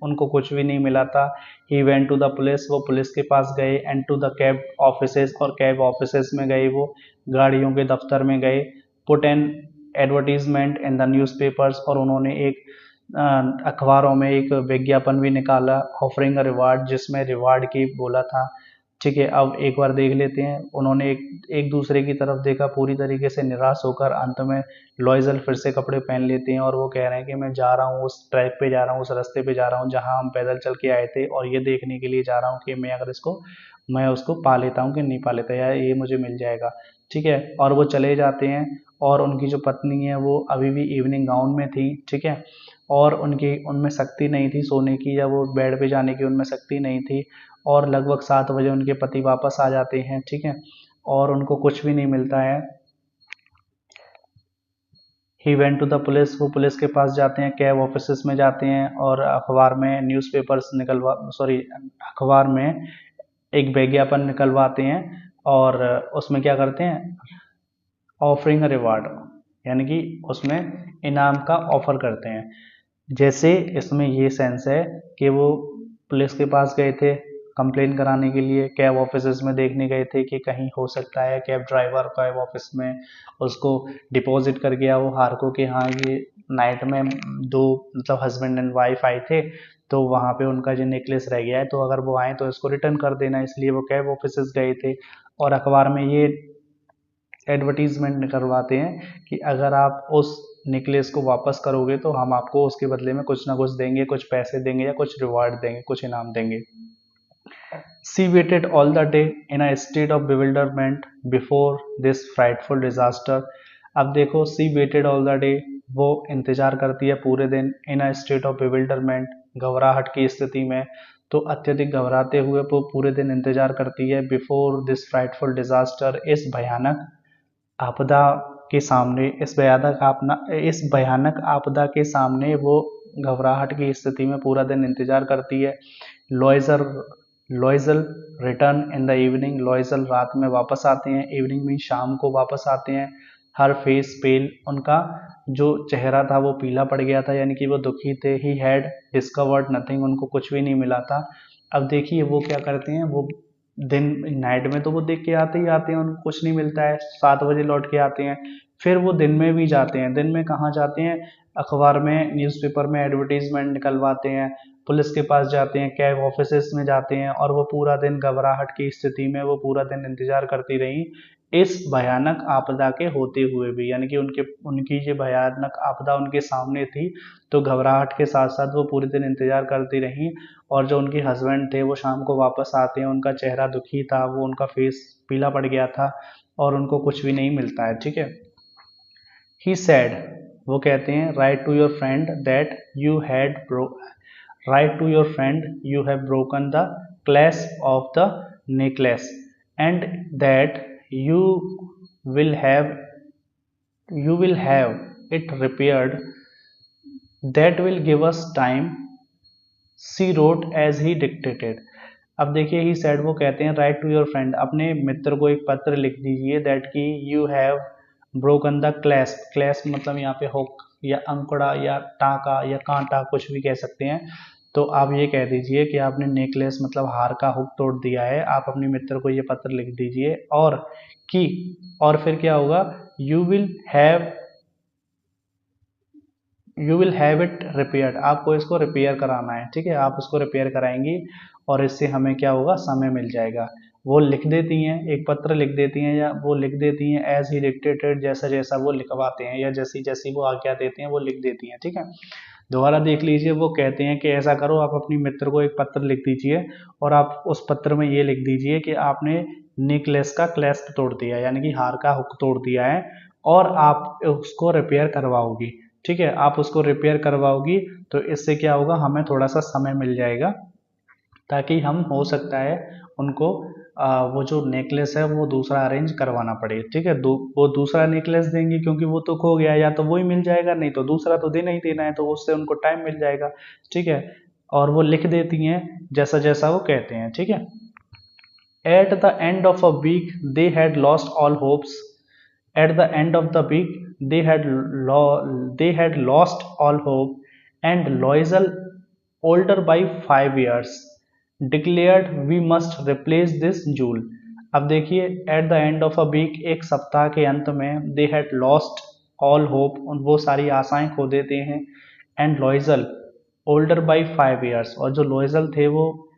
उनको कुछ भी नहीं मिला था। He went to the police, वो पुलिस के पास गए, and to the cab offices, और कैब ऑफिसेस में गए, वो गाड़ियों के दफ्तर में गए। Put an advertisement in the newspapers, और उन्होंने एक अखबारों में एक विज्ञापन भी निकाला, ऑफरिंग अ रिवार्ड, जिसमें रिवार्ड की बोला था। ठीक है, अब एक बार देख लेते हैं। उन्होंने एक दूसरे की तरफ देखा, पूरी तरीके से निराश होकर अंत में लॉयजल फिर से कपड़े पहन लेते हैं, और वो कह रहे हैं कि मैं जा रहा हूँ, उस ट्रैक पे जा रहा हूँ, उस रास्ते पे जा रहा हूँ जहाँ हम पैदल चल के आए थे, और ये देखने के लिए जा रहा हूँ कि मैं उसको पा लेता हूँ कि नहीं पा लेता, या ये मुझे मिल जाएगा। ठीक है, और वो चले जाते हैं, और उनकी जो पत्नी है वो अभी भी इवनिंग गाउन में थी। ठीक है, और उनमें शक्ति नहीं थी सोने की, या वो बेड पे जाने की उनमें शक्ति नहीं थी, और लगभग 7 बजे उनके पति वापस आ जाते हैं। ठीक है, और उनको कुछ भी नहीं मिलता है। He went to the police, वो पुलिस के पास जाते हैं, कैब ऑफिसेस में जाते हैं, और अखबार में अखबार में एक विज्ञापन निकलवाते हैं, और उसमें क्या करते हैं, ऑफरिंग अ रिवार्ड, यानी कि उसमें इनाम का ऑफर करते हैं। जैसे इसमें ये सेंस है कि वो पुलिस के पास गए थे कंप्लेन कराने के लिए, कैब ऑफिसेस में देखने गए थे कि कहीं हो सकता है कैब ड्राइवर कैब ऑफिस में उसको डिपॉजिट कर गया वो हार को, कि हाँ ये नाइट में दो मतलब हस्बैंड एंड वाइफ आए थे, तो वहाँ पे उनका जो नेकलेस रह गया है, तो अगर वो आए तो इसको रिटर्न कर देना, इसलिए वो कैब ऑफिसेस गए थे। और अखबार में ये एडवर्टीजमेंट निकलवाते हैं कि अगर आप उस नेकलेस को वापस करोगे तो हम आपको उसके बदले में कुछ ना कुछ देंगे, कुछ पैसे देंगे, या कुछ रिवार्ड देंगे, कुछ इनाम देंगे। She waited all the day in a state of bewilderment before this frightful disaster. अब देखो, she waited all the day, वो इंतजार करती है पूरे दिन, in a state of bewilderment, घबराहट की स्थिति में, तो अत्यधिक घबराते हुए वो पूरे दिन इंतजार करती है, before this frightful disaster, इस भयानक आपदा के सामने, इस भयानक आपदा के सामने वो घबराहट की स्थिति में पूरा दिन इंतजार करती है। Loisel Loisel return in the evening, Loisel रात में वापस आते हैं, इवनिंग में शाम को वापस आते हैं। हर फेस पेल, उनका जो चेहरा था वो पीला पड़ गया था, यानी कि वो दुखी थे। ही हैड डिस्कवर्ड नथिंग, उनको कुछ भी नहीं मिला था। अब देखिए वो क्या करते हैं, वो दिन नाइट में तो वो देख के आते ही आते हैं, उनको कुछ नहीं मिलता है, 7 बजे लौट के आते हैं। फिर वो दिन में भी जाते हैं, दिन में कहाँ जाते हैं, अखबार में न्यूज़पेपर में एडवर्टीजमेंट निकलवाते हैं, पुलिस के पास जाते हैं, कैब ऑफिसेस में जाते हैं, और वो पूरा दिन घबराहट की स्थिति में वो पूरा दिन इंतजार करती रही इस भयानक आपदा के होते हुए भी, यानी कि उनकी जो भयानक आपदा उनके सामने थी, तो घबराहट के साथ साथ वो पूरे दिन इंतजार करती रही। और जो उनके हस्बैंड थे वो शाम को वापस आते हैं, उनका चेहरा दुखी था, वो उनका फेस पीला पड़ गया था, और उनको कुछ भी नहीं मिलता है। ठीक है, ही सैड, वो कहते हैं, write to your friend that you had write to your friend you have broken the clasp of the necklace, and that will have you will have it repaired, that will give us time, she wrote as he dictated। अब देखिए, ही sad, वो कहते हैं, write to your friend, अपने मित्र को एक पत्र लिख दीजिए, दैट की you have broken the clasp, clasp मतलब यहाँ पे हुक या अंकड़ा या टाँका या कांटा, कुछ भी कह सकते हैं। तो आप ये कह दीजिए कि आपने नेकलेस मतलब हार का हुक तोड़ दिया है, आप अपने मित्र को ये पत्र लिख दीजिए, और फिर क्या होगा, you will have it repaired, आपको इसको रिपेयर कराना है। ठीक है, आप उसको रिपेयर कराएंगी, और इससे हमें क्या होगा, समय मिल जाएगा। वो लिख देती हैं, एक पत्र लिख देती हैं, या वो लिख देती हैं एज ही डिक्टेटेड, जैसा जैसा वो लिखवाते हैं, या जैसी जैसी वो आज्ञा देते हैं वो लिख देती हैं। ठीक है, दोबारा देख लीजिए, वो कहते हैं कि ऐसा करो, आप अपनी मित्र को एक पत्र लिख दीजिए, और आप उस पत्र में ये लिख दीजिए कि आपने नेकलेस का क्लैस्प तोड़ दिया, यानी कि हार का हुक तोड़ दिया है, और आप उसको रिपेयर करवाओगी। ठीक है, आप उसको रिपेयर करवाओगी, तो इससे क्या होगा, हमें थोड़ा सा समय मिल जाएगा, ताकि हम हो सकता है उनको वो जो नेकलेस है वो दूसरा अरेंज करवाना पड़े। ठीक है, वो दूसरा नेकलेस देंगे, क्योंकि वो तो खो गया, या तो वही मिल जाएगा, नहीं तो दूसरा तो देना ही देना है, तो उससे उनको टाइम मिल जाएगा। ठीक है, और वो लिख देती हैं जैसा जैसा वो कहते हैं। ठीक है, at the end of a week they had lost all hopes, at the end of the week they had lost all hope, and Loisel older by 5 years declared we must replace this jewel. अब देखिए at the end of a week, एक सप्ताह के अंत में, they had lost all hope, वो सारी आशाएं खो देते हैं। And Loisel older by 5 years, और जो लॉयजल थे वो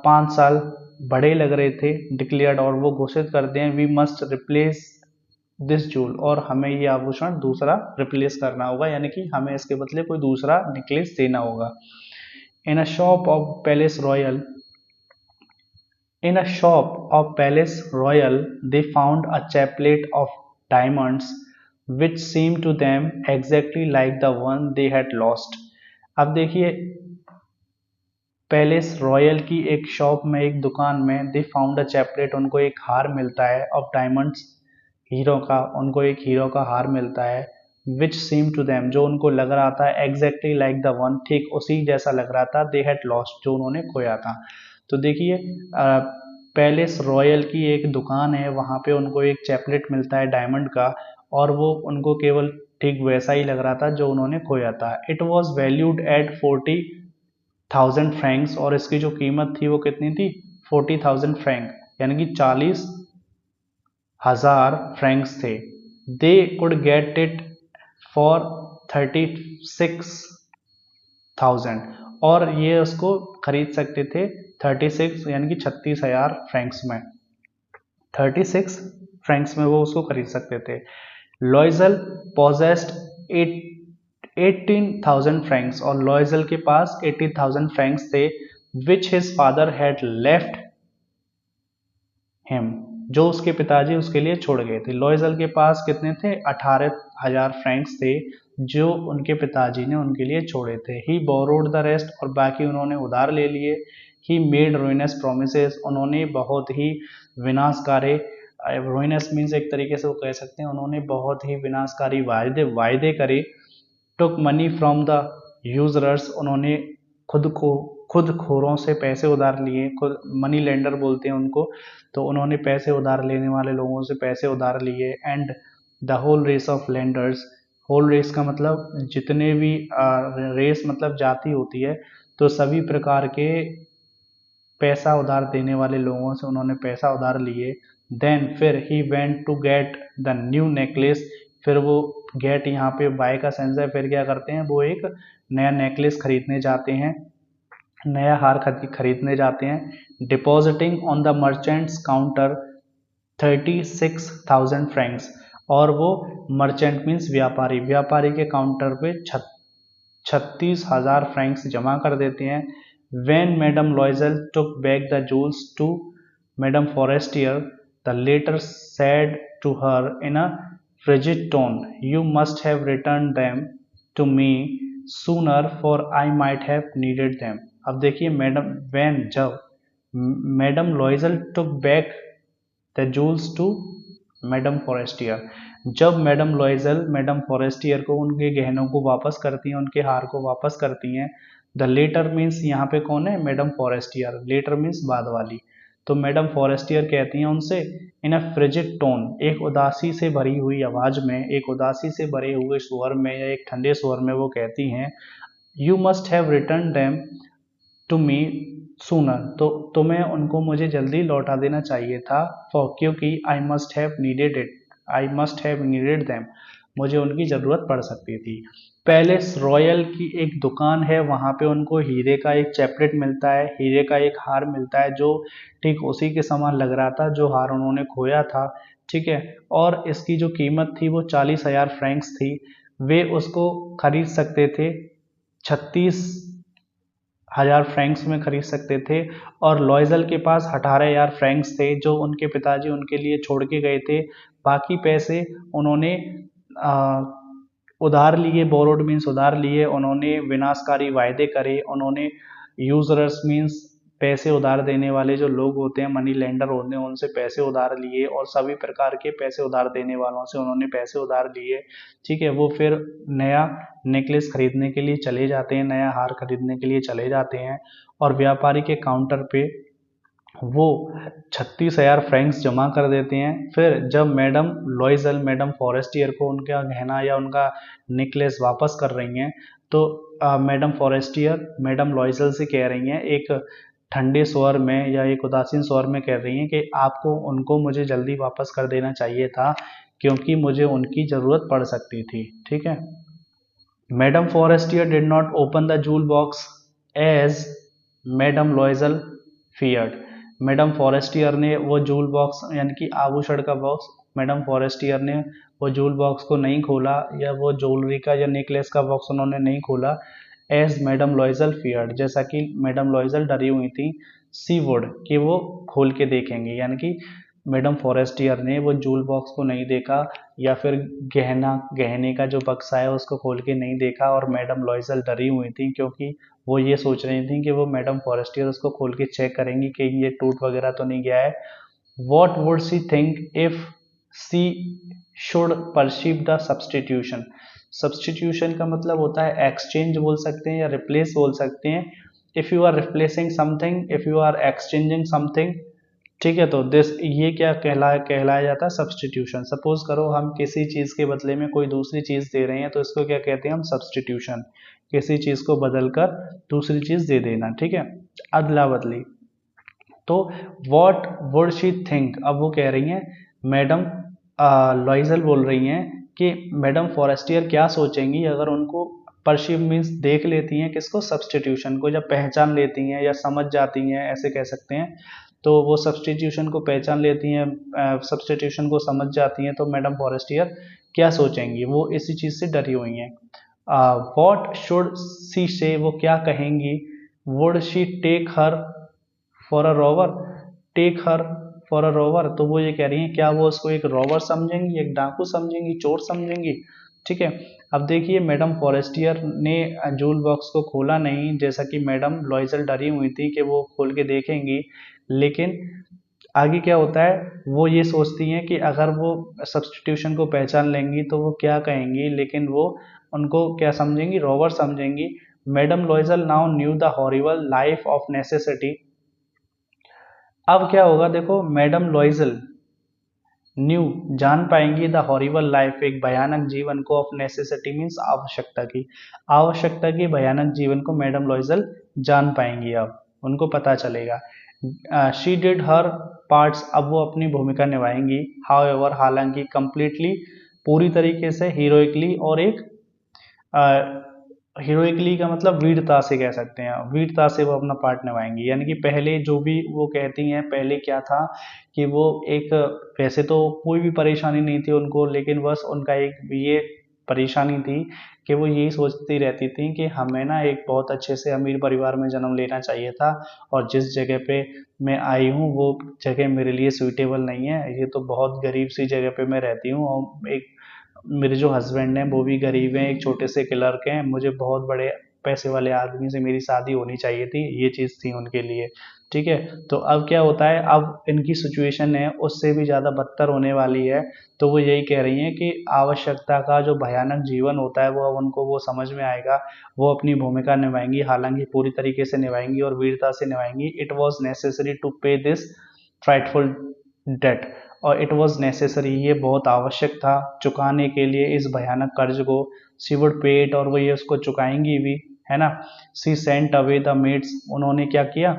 5 साल बड़े लग रहे थे। डिक्लेयर्ड, और वो घोषित करते हैं we must replace this jewel, और हमें ये आभूषण दूसरा रिप्लेस करना होगा, यानी कि हमें इसके बदले कोई दूसरा नेकलेस देना होगा। In a shop of Palais Royal In a shop of Palace Royal, they found a chaplet of diamonds which seemed to them exactly like the one they had lost. अब देखिए पैलेस रॉयल की एक shop में, एक दुकान में, they found a chaplet, उनको एक हार मिलता है, ऑफ डायमंड्स, हीरो का, उनको एक हीरो का हार मिलता है, विच सीम टू देम, जो उनको लग रहा था एग्जैक्टली लाइक द वन, ठीक उसी जैसा लग रहा था, दे हैड लॉस्ट, जो उन्होंने खोया था। तो देखिए पैलेस रॉयल की एक दुकान है, वहाँ पे उनको एक चैपलेट मिलता है डायमंड का, और वो उनको केवल ठीक वैसा ही लग रहा था जो उन्होंने खोया था। It was valued at 40,000 Franks, और इसकी जो कीमत थी वो कितनी थी, 40,000 फ्रैंक, यानी कि 40,000 फ्रैंक्स थे। They could get it for 36,000, और ये उसको खरीद सकते थे 36 यानी कि 36,000 फ्रैंक्स में, 36 फ्रैंक्स में वो उसको खरीद सकते थे। लॉयजल पोजेस्ड 18,000 फ्रैंक्स, और लॉयजल के पास 80,000 फ्रैंक्स थे, विच his father had left him, जो उसके पिताजी उसके लिए छोड़ गए थे। लॉयजल के पास कितने थे, 18,000 फ्रैंक्स थे, जो उनके पिताजी ने उनके लिए छोड़े थे। ही बोरोड द रेस्ट, और बाकी उन्होंने उधार ले लिए। ही मेड रुइनस प्रोमिसेस, उन्होंने बहुत ही विनाशकारी, रुइनस मीन्स एक तरीके से वो कह सकते हैं उन्होंने बहुत ही विनाशकारी वायदे करे। टुक मनी फ्रॉम द यूजरर्स, उन्होंने खुद खोरों से पैसे उधार लिए, खुद मनी लेंडर बोलते हैं उनको, तो उन्होंने पैसे उधार लेने वाले लोगों से पैसे उधार लिए। And the whole race of lenders, whole race का मतलब जितने भी, रेस मतलब जाति होती है, तो सभी प्रकार के पैसा उधार देने वाले लोगों से उन्होंने पैसा उधार लिए। देन फिर he went to get the new necklace, फिर वो गेट यहाँ पे बाय का सेंस है, फिर क्या करते हैं, वो एक नया नेकलेस खरीदने जाते हैं, नया हार खरीदने जाते हैं। Depositing on the merchants counter 36,000 Franks, और वो मर्चेंट मीन्स व्यापारी के काउंटर पे 36,000 फ्रैंक्स जमा कर देते हैं। When Madame Loisel took back the jewels to Madame Forestier, the latter said to her in a frigid tone, "You must have returned them to me sooner, for I might have needed them." अब देखिए जब madam लॉयजल took back the jewels to madam Forestier, जब madam लॉयजल madam Forestier को उनके गहनों को वापस करती हैं, उनके हार को वापस करती हैं। द लेटर मीन्स यहाँ पे कौन है, मैडम फॉरेस्टियर, लेटर मीन्स बाद वाली। तो मैडम फॉरेस्टियर कहती हैं उनसे इन अ फ्रिजिड टोन, एक उदासी से भरी हुई आवाज में, एक उदासी से भरे हुए स्वर में या एक ठंडे स्वर में वो कहती हैं, you must have return them to me sooner, तो तुम्हें उनको मुझे जल्दी लौटा देना चाहिए था, फॉर क्योंकि I must have needed them, मुझे उनकी ज़रूरत पड़ सकती थी। पैलेस रॉयल की एक दुकान है, वहाँ पे उनको हीरे का एक चैपलेट मिलता है, हीरे का एक हार मिलता है, जो ठीक उसी के समान लग रहा था जो हार उन्होंने खोया था, ठीक है। और इसकी जो कीमत थी वो 40,000 फ्रैंक्स थी। वे उसको खरीद सकते थे 36,000 फ्रैंक्स में खरीद सकते थे, और लॉयजल के पास 18,000 फ्रैंक्स थे जो उनके पिताजी उनके लिए छोड़ के गए थे। बाकी पैसे उन्होंने उधार लिए, बोरोड मीन्स उधार लिए, उन्होंने विनाशकारी वायदे करे, उन्होंने यूजरर्स मीन्स पैसे उधार देने वाले जो लोग होते हैं, मनी लेंडर होते हैं, उनसे पैसे उधार लिए, और सभी प्रकार के पैसे उधार देने वालों से उन्होंने पैसे उधार लिए, ठीक है। वो फिर नया नेकलेस खरीदने के लिए चले जाते हैं, नया हार खरीदने के लिए चले जाते हैं, और व्यापारी के काउंटर पे वो 36,000 फ्रैंक्स जमा कर देते हैं। फिर जब मैडम फॉरेस्टियर को उनका गहना या उनका नेकलेस वापस कर रही हैं, तो मैडम फॉरेस्टियर मैडम लॉइजल से कह रही हैं एक ठंडे स्वर में या एक उदासीन स्वर में कह रही हैं कि आपको उनको मुझे जल्दी वापस कर देना चाहिए था क्योंकि मुझे उनकी ज़रूरत पड़ सकती थी। ठीक है। Madam Forestier did not open the jewel box as madam Loisel feared. Madam Forestier ने वो जूल बॉक्स यानी कि आभूषण का बॉक्स, मैडम फॉरेस्टियर ने वो जूल बॉक्स को नहीं खोला या वो ज्वेलरी का या नेकलेस का बॉक्स उन्होंने नहीं खोला एज मैडम लॉइजल फियर्ड, जैसा कि मैडम लॉइजल डरी हुई थी सी वुड कि वो खोल के देखेंगे, यानी कि मैडम फॉरेस्टियर ने वो जूल बॉक्स को नहीं देखा या फिर गहने का जो बक्सा है उसको खोल के नहीं देखा और मैडम लॉइजल डरी हुई थी क्योंकि वो ये सोच रही थी कि वो मैडम फॉरेस्टियर उसको खोल के चेक करेंगी कि ये टूट वगैरह तो नहीं गया है। What would she think if she should perceive the substitution. Substitution का मतलब होता है एक्सचेंज बोल सकते हैं या रिप्लेस बोल सकते हैं। If you are replacing something, if you are exchanging something, ठीक है, तो दिस ये क्या कहलाया जाता है सब्सटीट्यूशन। सपोज करो हम किसी चीज़ के बदले में कोई दूसरी चीज़ दे रहे हैं तो इसको क्या कहते हैं हम सब्सटीट्यूशन। किसी चीज़ को बदलकर दूसरी चीज़ दे देना, ठीक है, अदला बदली। तो वॉट वुड शी थिंक, अब वो कह रही हैं मैडम लॉइजल बोल रही हैं कि मैडम फॉरेस्टियर क्या सोचेंगी अगर उनको परसीव मीन्स देख लेती हैं किसको, सब्सटीट्यूशन को, जब पहचान लेती हैं या समझ जाती हैं ऐसे कह सकते हैं। तो वो सब्सटीट्यूशन को पहचान लेती हैं, सब्सटीट्यूशन को समझ जाती हैं, तो मैडम फॉरेस्टियर क्या सोचेंगी, वो इसी चीज़ से डरी हुई हैं। वॉट शुड सी से, वो क्या कहेंगी, would she take her for a rover, take her for a rover, तो वो ये कह रही हैं क्या वो उसको एक रोवर समझेंगी, एक डाकू समझेंगी, चोर समझेंगी। ठीक है। अब देखिए मैडम फॉरेस्टियर ने जूल बॉक्स को खोला नहीं, जैसा कि मैडम लॉइजल डरी हुई थी कि वो खोल के देखेंगी, लेकिन आगे क्या होता है वो ये सोचती हैं कि अगर वो सब्सटीट्यूशन को पहचान लेंगी तो वो क्या कहेंगी, लेकिन वो उनको क्या समझेंगी, रोवर समझेंगी। Madam Loisel now knew the horrible life of necessity. अब क्या होगा देखो, मैडम लॉइजल न्यू जान पाएंगी द हॉरिबल लाइफ एक भयानक जीवन को, ऑफ नेसेसिटी मीन्स आवश्यकता की भयानक जीवन को मैडम लॉइजल जान पाएंगी। अब उनको पता चलेगा। शी डिड हर पार्ट्स, अब वो अपनी भूमिका निभाएंगी, हाउएवर हालांकि, कंप्लीटली पूरी तरीके से, हीरोइकली और एक हीरोइकली का मतलब वीरता से कह सकते हैं, वीरता से वो अपना पार्ट निभाएंगी। यानी कि पहले जो भी वो कहती हैं, पहले क्या था कि वो एक, वैसे तो कोई भी परेशानी नहीं थी उनको, लेकिन बस उनका एक ये परेशानी थी कि वो यही सोचती रहती थी कि हमें ना एक बहुत अच्छे से अमीर परिवार में जन्म लेना चाहिए था और जिस जगह पे मैं आई हूँ वो जगह मेरे लिए सूटेबल नहीं है, ये तो बहुत गरीब सी जगह पे मैं रहती हूँ और एक मेरे जो हस्बैंड हैं वो भी गरीब हैं, एक छोटे से क्लर्क हैं, मुझे बहुत बड़े पैसे वाले आदमी से मेरी शादी होनी चाहिए थी, ये चीज़ थी उनके लिए। ठीक है। तो अब क्या होता है, अब इनकी सिचुएशन है उससे भी ज़्यादा बदतर होने वाली है। तो वो यही कह रही हैं कि आवश्यकता का जो भयानक जीवन होता है वो अब उनको वो समझ में आएगा, वो अपनी भूमिका निभाएंगी, हालांकि पूरी तरीके से निभाएंगी और वीरता से निभाएंगी। इट वॉज नेसेसरी टू पे दिस फ्राइटफुल डेट, और इट वॉज नेसेसरी, ये बहुत आवश्यक था चुकाने के लिए इस भयानक कर्ज को। सी वुड पे इट, और वो ये उसको चुकाएंगी भी, है ना। सी सेंट अवे द मेड्स, उन्होंने क्या किया,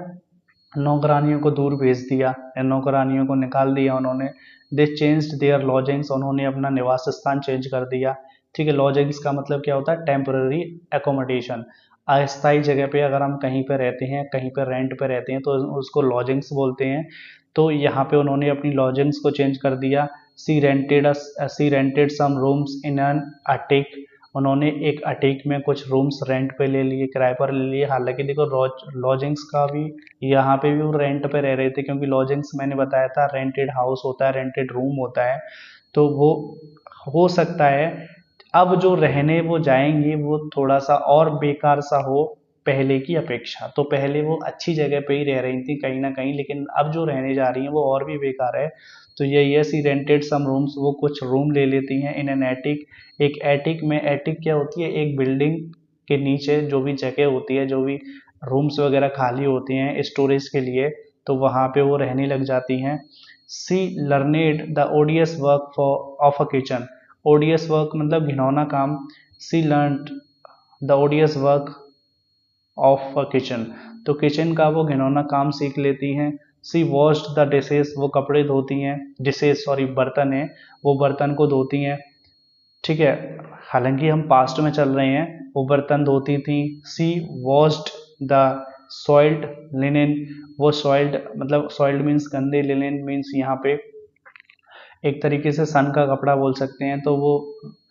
नौकरानियों को दूर भेज दिया, नौकरानियों को निकाल दिया उन्होंने। दे चेंज्ड देयर लॉजिंग्स, उन्होंने अपना निवास स्थान चेंज कर दिया। ठीक है। लॉजिंग्स का मतलब क्या होता है, टेम्पररी एकोमोडेशन, अस्थायी जगह पे अगर हम कहीं पे रहते हैं, कहीं पे रेंट पे रहते हैं तो उसको लॉजिंग्स बोलते हैं। तो यहाँ पे उन्होंने अपनी लॉजिंग्स को चेंज कर दिया। She rented some rooms in an attic, उन्होंने एक अटिक में कुछ रूम्स रेंट पे ले लिए, किराए पर ले लिए। हालांकि देखो लॉजिंग्स का भी यहाँ पे भी वो रेंट पे रह रहे थे, क्योंकि लॉजिंग्स मैंने बताया था रेंटेड हाउस होता है, रेंटेड रूम होता है, तो वो हो सकता है अब जो रहने वो जाएंगी वो थोड़ा सा और बेकार सा हो पहले की अपेक्षा। तो पहले वो अच्छी जगह पे ही रह रही थी कहीं ना कहीं, लेकिन अब जो रहने जा रही हैं वो और भी बेकार है। तो यही है, सी रेंटेड सम रूम्स, वो कुछ रूम ले लेती हैं इन एन एटिक, एक एटिक में। एटिक क्या होती है, एक बिल्डिंग के नीचे जो भी जगह होती है, जो भी रूम्स वगैरह खाली होती हैं स्टोरेज के लिए, तो वहाँ पे वो रहने लग जाती हैं। She learned the odious work for of a kitchen, odious work मतलब घिनौना काम। She learned the odious work of a kitchen, तो किचन का वो घिनौना काम सीख लेती हैं। सी वॉश्ड द डिशेस, वो कपड़े धोती हैं, डिशेस सॉरी बर्तन है, वो बर्तन को धोती हैं, ठीक है, हालांकि हम पास्ट में चल रहे हैं, वो बर्तन धोती थी। सी वॉश्ड द सॉइल्ड लिनेन, वो सॉइल्ड मतलब सॉइल्ड मीन्स गंदे, लिनेन मीन्स यहाँ पे एक तरीके से सन का कपड़ा बोल सकते हैं, तो वो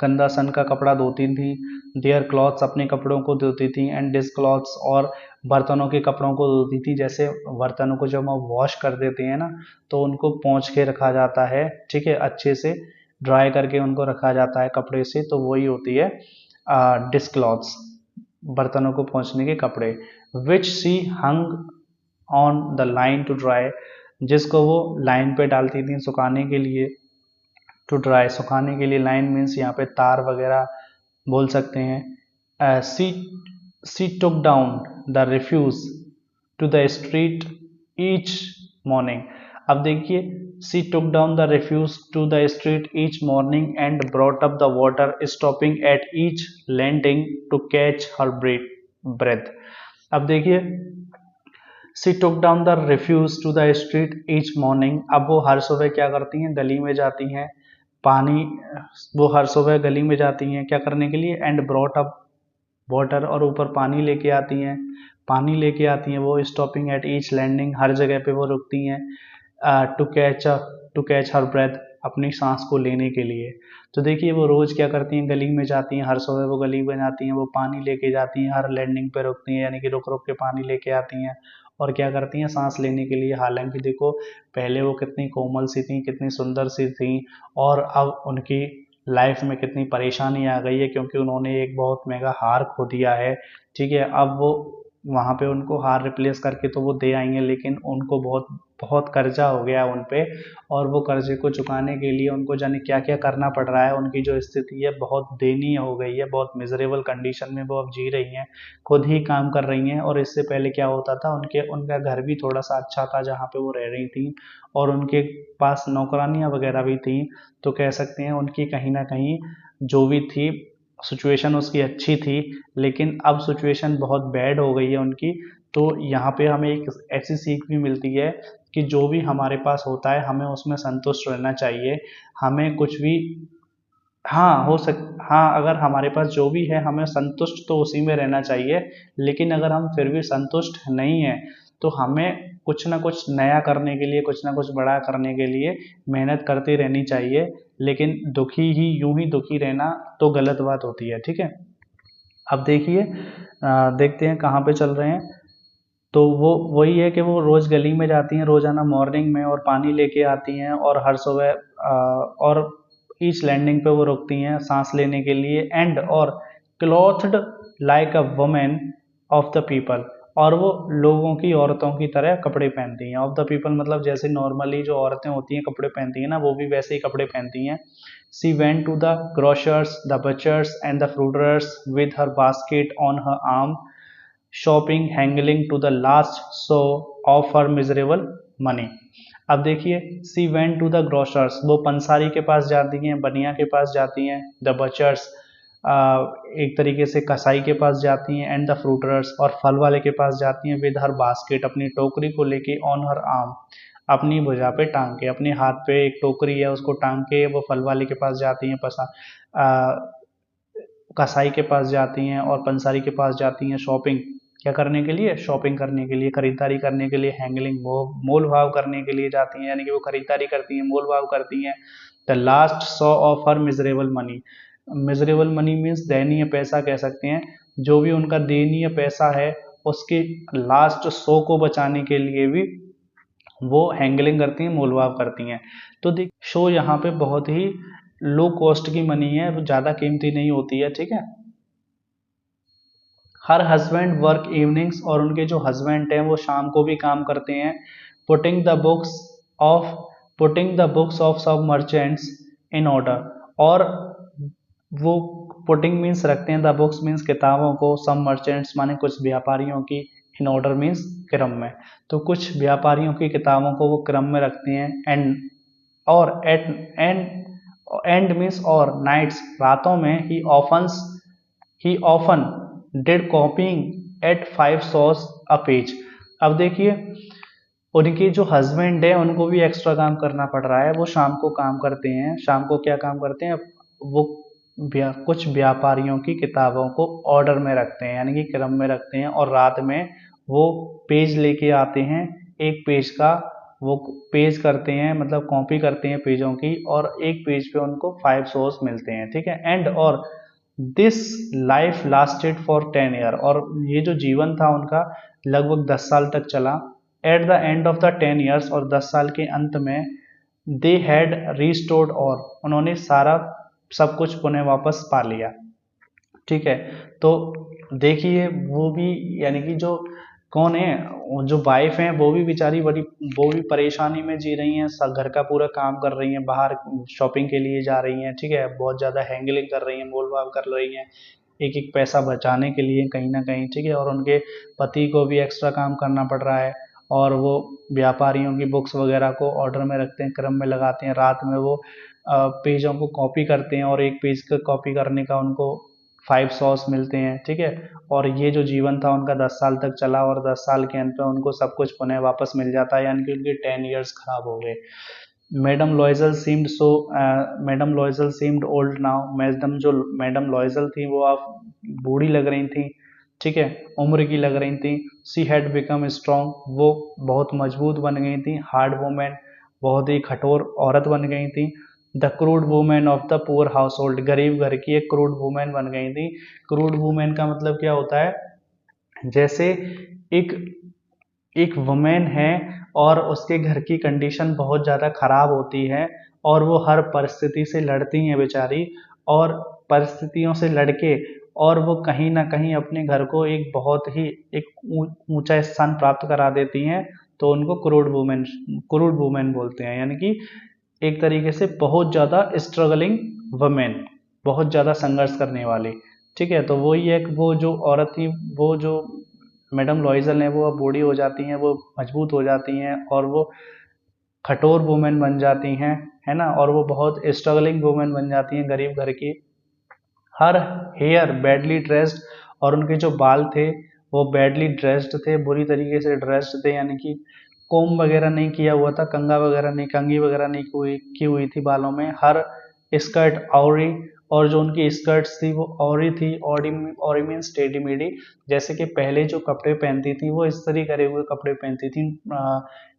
गंदा सन का कपड़ा धोती थी। देयर क्लॉथ्स, अपने कपड़ों को धोती थी। एंड डिस क्लॉथ्स, और बर्तनों के कपड़ों को धोती थी। जैसे बर्तनों को जब हम वॉश कर देते हैं ना, तो उनको पोंछ के रखा जाता है, ठीक है, अच्छे से ड्राई करके उनको रखा जाता है कपड़े से, तो वही होती है डिस क्लॉथ्स, बर्तनों को पोंछने के कपड़े। Which she hung on the line to dry, जिसको वो लाइन पे डालती थी सुखाने के लिए। टू ड्राई, सुखाने के लिए, लाइन मीन्स यहाँ पे तार वगैरह बोल सकते हैं। She took down the refuse to the street each morning, अब देखिए, she took down the refuse to the street each morning and brought up the water stopping at each landing to catch her breath. अब देखिए, she took down the refuse to the street each morning, अब वो हर सुबह क्या करती हैं, गली में जाती हैं, पानी, वो हर सुबह गली में जाती हैं क्या करने के लिए, एंड ब्रॉट अप वाटर, और ऊपर पानी लेके आती हैं, पानी लेके आती हैं वो, स्टॉपिंग एट ईच लैंडिंग, हर जगह पे वो रुकती हैं, टू कैच हर ब्रेथ, अपनी सांस को लेने के लिए। तो देखिए, वो रोज़ क्या करती हैं, गली में जाती हैं, हर सुबह वो गली में जाती हैं, वो पानी लेके जाती हैं, हर लैंडिंग पे रुकती हैं, यानी कि रुक रुक के पानी लेके आती हैं, और क्या करती हैं, सांस लेने के लिए। हालांकि देखो, पहले वो कितनी कोमल सी थी, कितनी सुंदर सी थी, और अब उनकी लाइफ में कितनी परेशानी आ गई है, क्योंकि उन्होंने एक बहुत महंगा हार खो दिया है, ठीक है। अब वो वहाँ पे उनको हार रिप्लेस करके तो वो दे आई हैं, लेकिन उनको बहुत बहुत कर्जा हो गया उन पे, और वो कर्जे को चुकाने के लिए उनको जाने क्या क्या करना पड़ रहा है। उनकी जो स्थिति है बहुत दयनीय हो गई है, बहुत मिजरेबल कंडीशन में वो अब जी रही हैं, खुद ही काम कर रही हैं। और इससे पहले क्या होता था, उनका घर भी थोड़ा सा अच्छा था जहाँ पे वो रह रही थी, और उनके पास नौकरानियाँ वगैरह भी थी, तो कह सकते हैं उनकी कहीं ना कहीं जो भी थी सिचुएशन उसकी अच्छी थी। लेकिन अब सिचुएशन बहुत बैड हो गई है उनकी। तो यहाँ पे हमें एक ऐसी सीख भी मिलती है कि जो भी हमारे पास होता है हमें उसमें संतुष्ट रहना चाहिए। हमें कुछ भी, हाँ, अगर हमारे पास जो भी है हमें संतुष्ट तो उसी में रहना चाहिए, लेकिन अगर हम फिर भी संतुष्ट नहीं है तो हमें कुछ ना कुछ नया करने के लिए, कुछ ना कुछ बड़ा करने के लिए मेहनत करती रहनी चाहिए। लेकिन यूं ही दुखी रहना तो गलत बात होती है, ठीक है। अब देखिए, देखते हैं कहाँ पे चल रहे हैं। तो वो वही है कि वो रोज़ गली में जाती हैं रोज़ाना मॉर्निंग में, और पानी लेके आती हैं, और हर सुबह और ईच लैंडिंग पे वो रुकती हैं सांस लेने के लिए, एंड और clothed like a woman of the people, और वो लोगों की, औरतों की तरह कपड़े पहनती हैं। ऑफ द पीपल मतलब जैसे नॉर्मली जो औरतें होती हैं कपड़े पहनती हैं ना, वो भी वैसे ही कपड़े पहनती हैं। She went to the grocers, the butchers and the fruiterers with her basket on her arm, shopping haggling to the last sou of her miserable money. अब देखिए, she went to the grocers, वो पंसारी के पास जाती हैं, बनिया के पास जाती हैं। द बचर्स, एक तरीके से कसाई के पास जाती हैं। एंड द फ्रूटर्स, और फल वाले के पास जाती हैं। विद हर बास्केट, अपनी टोकरी को लेके, ऑन हर आर्म, अपनी भुजा पे टांग के, अपने हाथ पे एक टोकरी है उसको टांग के वो फल वाले के पास जाती हैं, कसाई के पास जाती हैं और पंसारी के पास जाती हैं। शॉपिंग क्या करने के लिए, शॉपिंग करने के लिए, खरीदारी करने के लिए। हैंगलिंग, वो मोल भाव करने के लिए जाती हैं, यानी कि वो खरीदारी करती हैं, मोल भाव करती हैं। The last saw of her miserable money, miserable money means दयनीय पैसा कह सकते हैं। जो भी उनका दयनीय पैसा है उसके लास्ट सौ को बचाने के लिए भी वो हैंगलिंग करती हैं, मोल भाव करती हैं। तो देख, शो यहाँ पे बहुत ही लो कॉस्ट की मनी है, ज़्यादा कीमती नहीं होती है, ठीक है। हर हस्बैंड वर्क इवनिंग्स, और उनके जो हस्बैंड हैं वो शाम को भी काम करते हैं। Putting the books of putting the books of सब मर्चेंट्स इन ऑर्डर, और वो पुटिंग मीन्स रखते हैं, द बुक्स मीन्स किताबों को, सब मर्चेंट्स माने कुछ व्यापारियों की, इन ऑर्डर मीन्स क्रम में। तो कुछ व्यापारियों की किताबों को वो क्रम में रखते हैं। एंड और एंड मीन्स और नाइट्स, रातों में he often did copying at 5 sous a page. अब देखिए उनके जो हस्बैंड है उनको भी एक्स्ट्रा काम करना पड़ रहा है, वो शाम को काम करते हैं। शाम को क्या काम करते हैं, वो कुछ व्यापारियों की किताबों को ऑर्डर में रखते हैं, यानी कि क्रम में रखते हैं, और रात में वो पेज लेके आते हैं, एक पेज का वो पेज करते हैं, मतलब कॉपी करते हैं पेजों की, और एक पेज पे उनको 5 सोर्स मिलते हैं, ठीक है। एंड और this life lasted for 10 year, और ये जो जीवन था उनका लगभग 10 साल तक चला। Eight the end of the 10 years, और 10 साल के अंत में दे हैड रिस्टोर्ड, और उन्होंने सारा सब कुछ पुनः वापस पा लिया, ठीक है। तो देखिए वो भी, यानी कि जो कौन है, जो वाइफ है वो भी बेचारी बड़ी, वो भी परेशानी में जी रही हैं, सब घर का पूरा काम कर रही हैं, बाहर शॉपिंग के लिए जा रही हैं, ठीक है, बहुत ज़्यादा हैंडलिंग कर रही हैं, मोल भाव कर रही हैं, एक एक पैसा बचाने के लिए कहीं ना कहीं, ठीक है। और उनके पति को भी एक्स्ट्रा काम करना पड़ रहा है, और वो व्यापारियों की बुक्स वगैरह को ऑर्डर में रखते हैं, क्रम में लगाते हैं, रात में वो पेजों को कॉपी करते हैं, और एक पेज का कॉपी करने का उनको 5 सॉस मिलते हैं, ठीक है। और ये जो जीवन था उनका 10 साल तक चला, और 10 साल के अंत में उनको सब कुछ पुनः वापस मिल जाता है, यानी कि उनके 10 ईयर्स खराब हो गए। Madam लॉयजल seemed old now, madam लॉयजल थी वो अब बूढ़ी लग रही थी, ठीक है, उम्र की लग रही थी। सी हैड बिकम स्ट्रॉन्ग, वो बहुत मजबूत बन गई थी। हार्ड वुमेन, बहुत ही कठोर औरत बन गई थी। The crude women of the poor house hold, गरीब घर की एक क्रूड वुमेन बन गई थी। क्रूड वुमेन का मतलब क्या होता है, जैसे एक एक वुमेन है और उसके घर की कंडीशन बहुत ज़्यादा ख़राब होती है, और वो हर परिस्थिति से लड़ती हैं बेचारी, और परिस्थितियों से लड़के और वो कहीं ना कहीं अपने घर को एक बहुत ही एक ऊंचा स्थान प्राप्त करा देती हैं, तो उनको क्रूड वुमेन बोलते हैं, यानी कि एक तरीके से बहुत ज़्यादा स्ट्रगलिंग वुमेन, बहुत ज़्यादा संघर्ष करने वाली, ठीक है। तो वही एक वो जो औरत थी, वो जो मैडम लॉइजल हैं, वो अब बूढ़ी हो जाती हैं, वो मजबूत हो जाती हैं, और वो कठोर वुमेन बन जाती हैं, है ना, और वो बहुत स्ट्रगलिंग वुमेन बन जाती हैं, गरीब घर की। हर हेयर बैडली ड्रेस्ड, और उनके जो बाल थे वो बैडली ड्रेस्ड थे, बुरी तरीके से ड्रेस्ड थे, यानी कि कोम वगैरह नहीं किया हुआ था, कंघी वगैरह नहीं की हुई थी बालों में। हर स्कर्ट आवरी, और जो उनकी स्कर्ट्स थी वो औरी थी, औरी मीन्स टेढ़ी मेढ़ी, जैसे कि पहले जो कपड़े पहनती थी वो इस्त्री करे हुए कपड़े पहनती थी,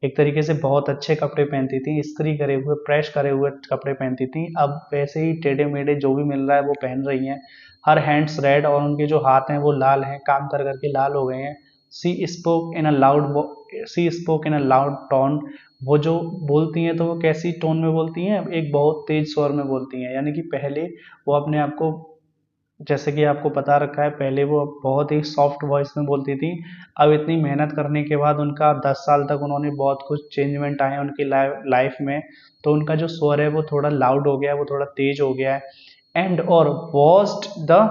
एक तरीके से बहुत अच्छे कपड़े पहनती थी, इस्त्री करे हुए प्रेस करे हुए कपड़े पहनती थी। अब वैसे ही टेढ़े मेढ़े जो भी मिल रहा है वो पहन रही हैं। हर हैंड्स रेड, और उनके जो हाथ हैं वो लाल हैं, काम कर करके लाल हो गए हैं। She spoke in a loud tone, वो जो बोलती हैं तो वो कैसी टोन में बोलती हैं, एक बहुत तेज स्वर में बोलती हैं, यानी कि पहले वो अपने आप को, जैसे कि आपको पता रखा है, पहले वो बहुत ही सॉफ्ट वॉइस में बोलती थी। अब इतनी मेहनत करने के बाद उनका 10 साल तक उन्होंने बहुत कुछ चेंजमेंट आए उनकी लाइफ में, तो उनका जो स्वर है वो थोड़ा लाउड हो गया है, वो थोड़ा तेज हो गया है। एंड और washed the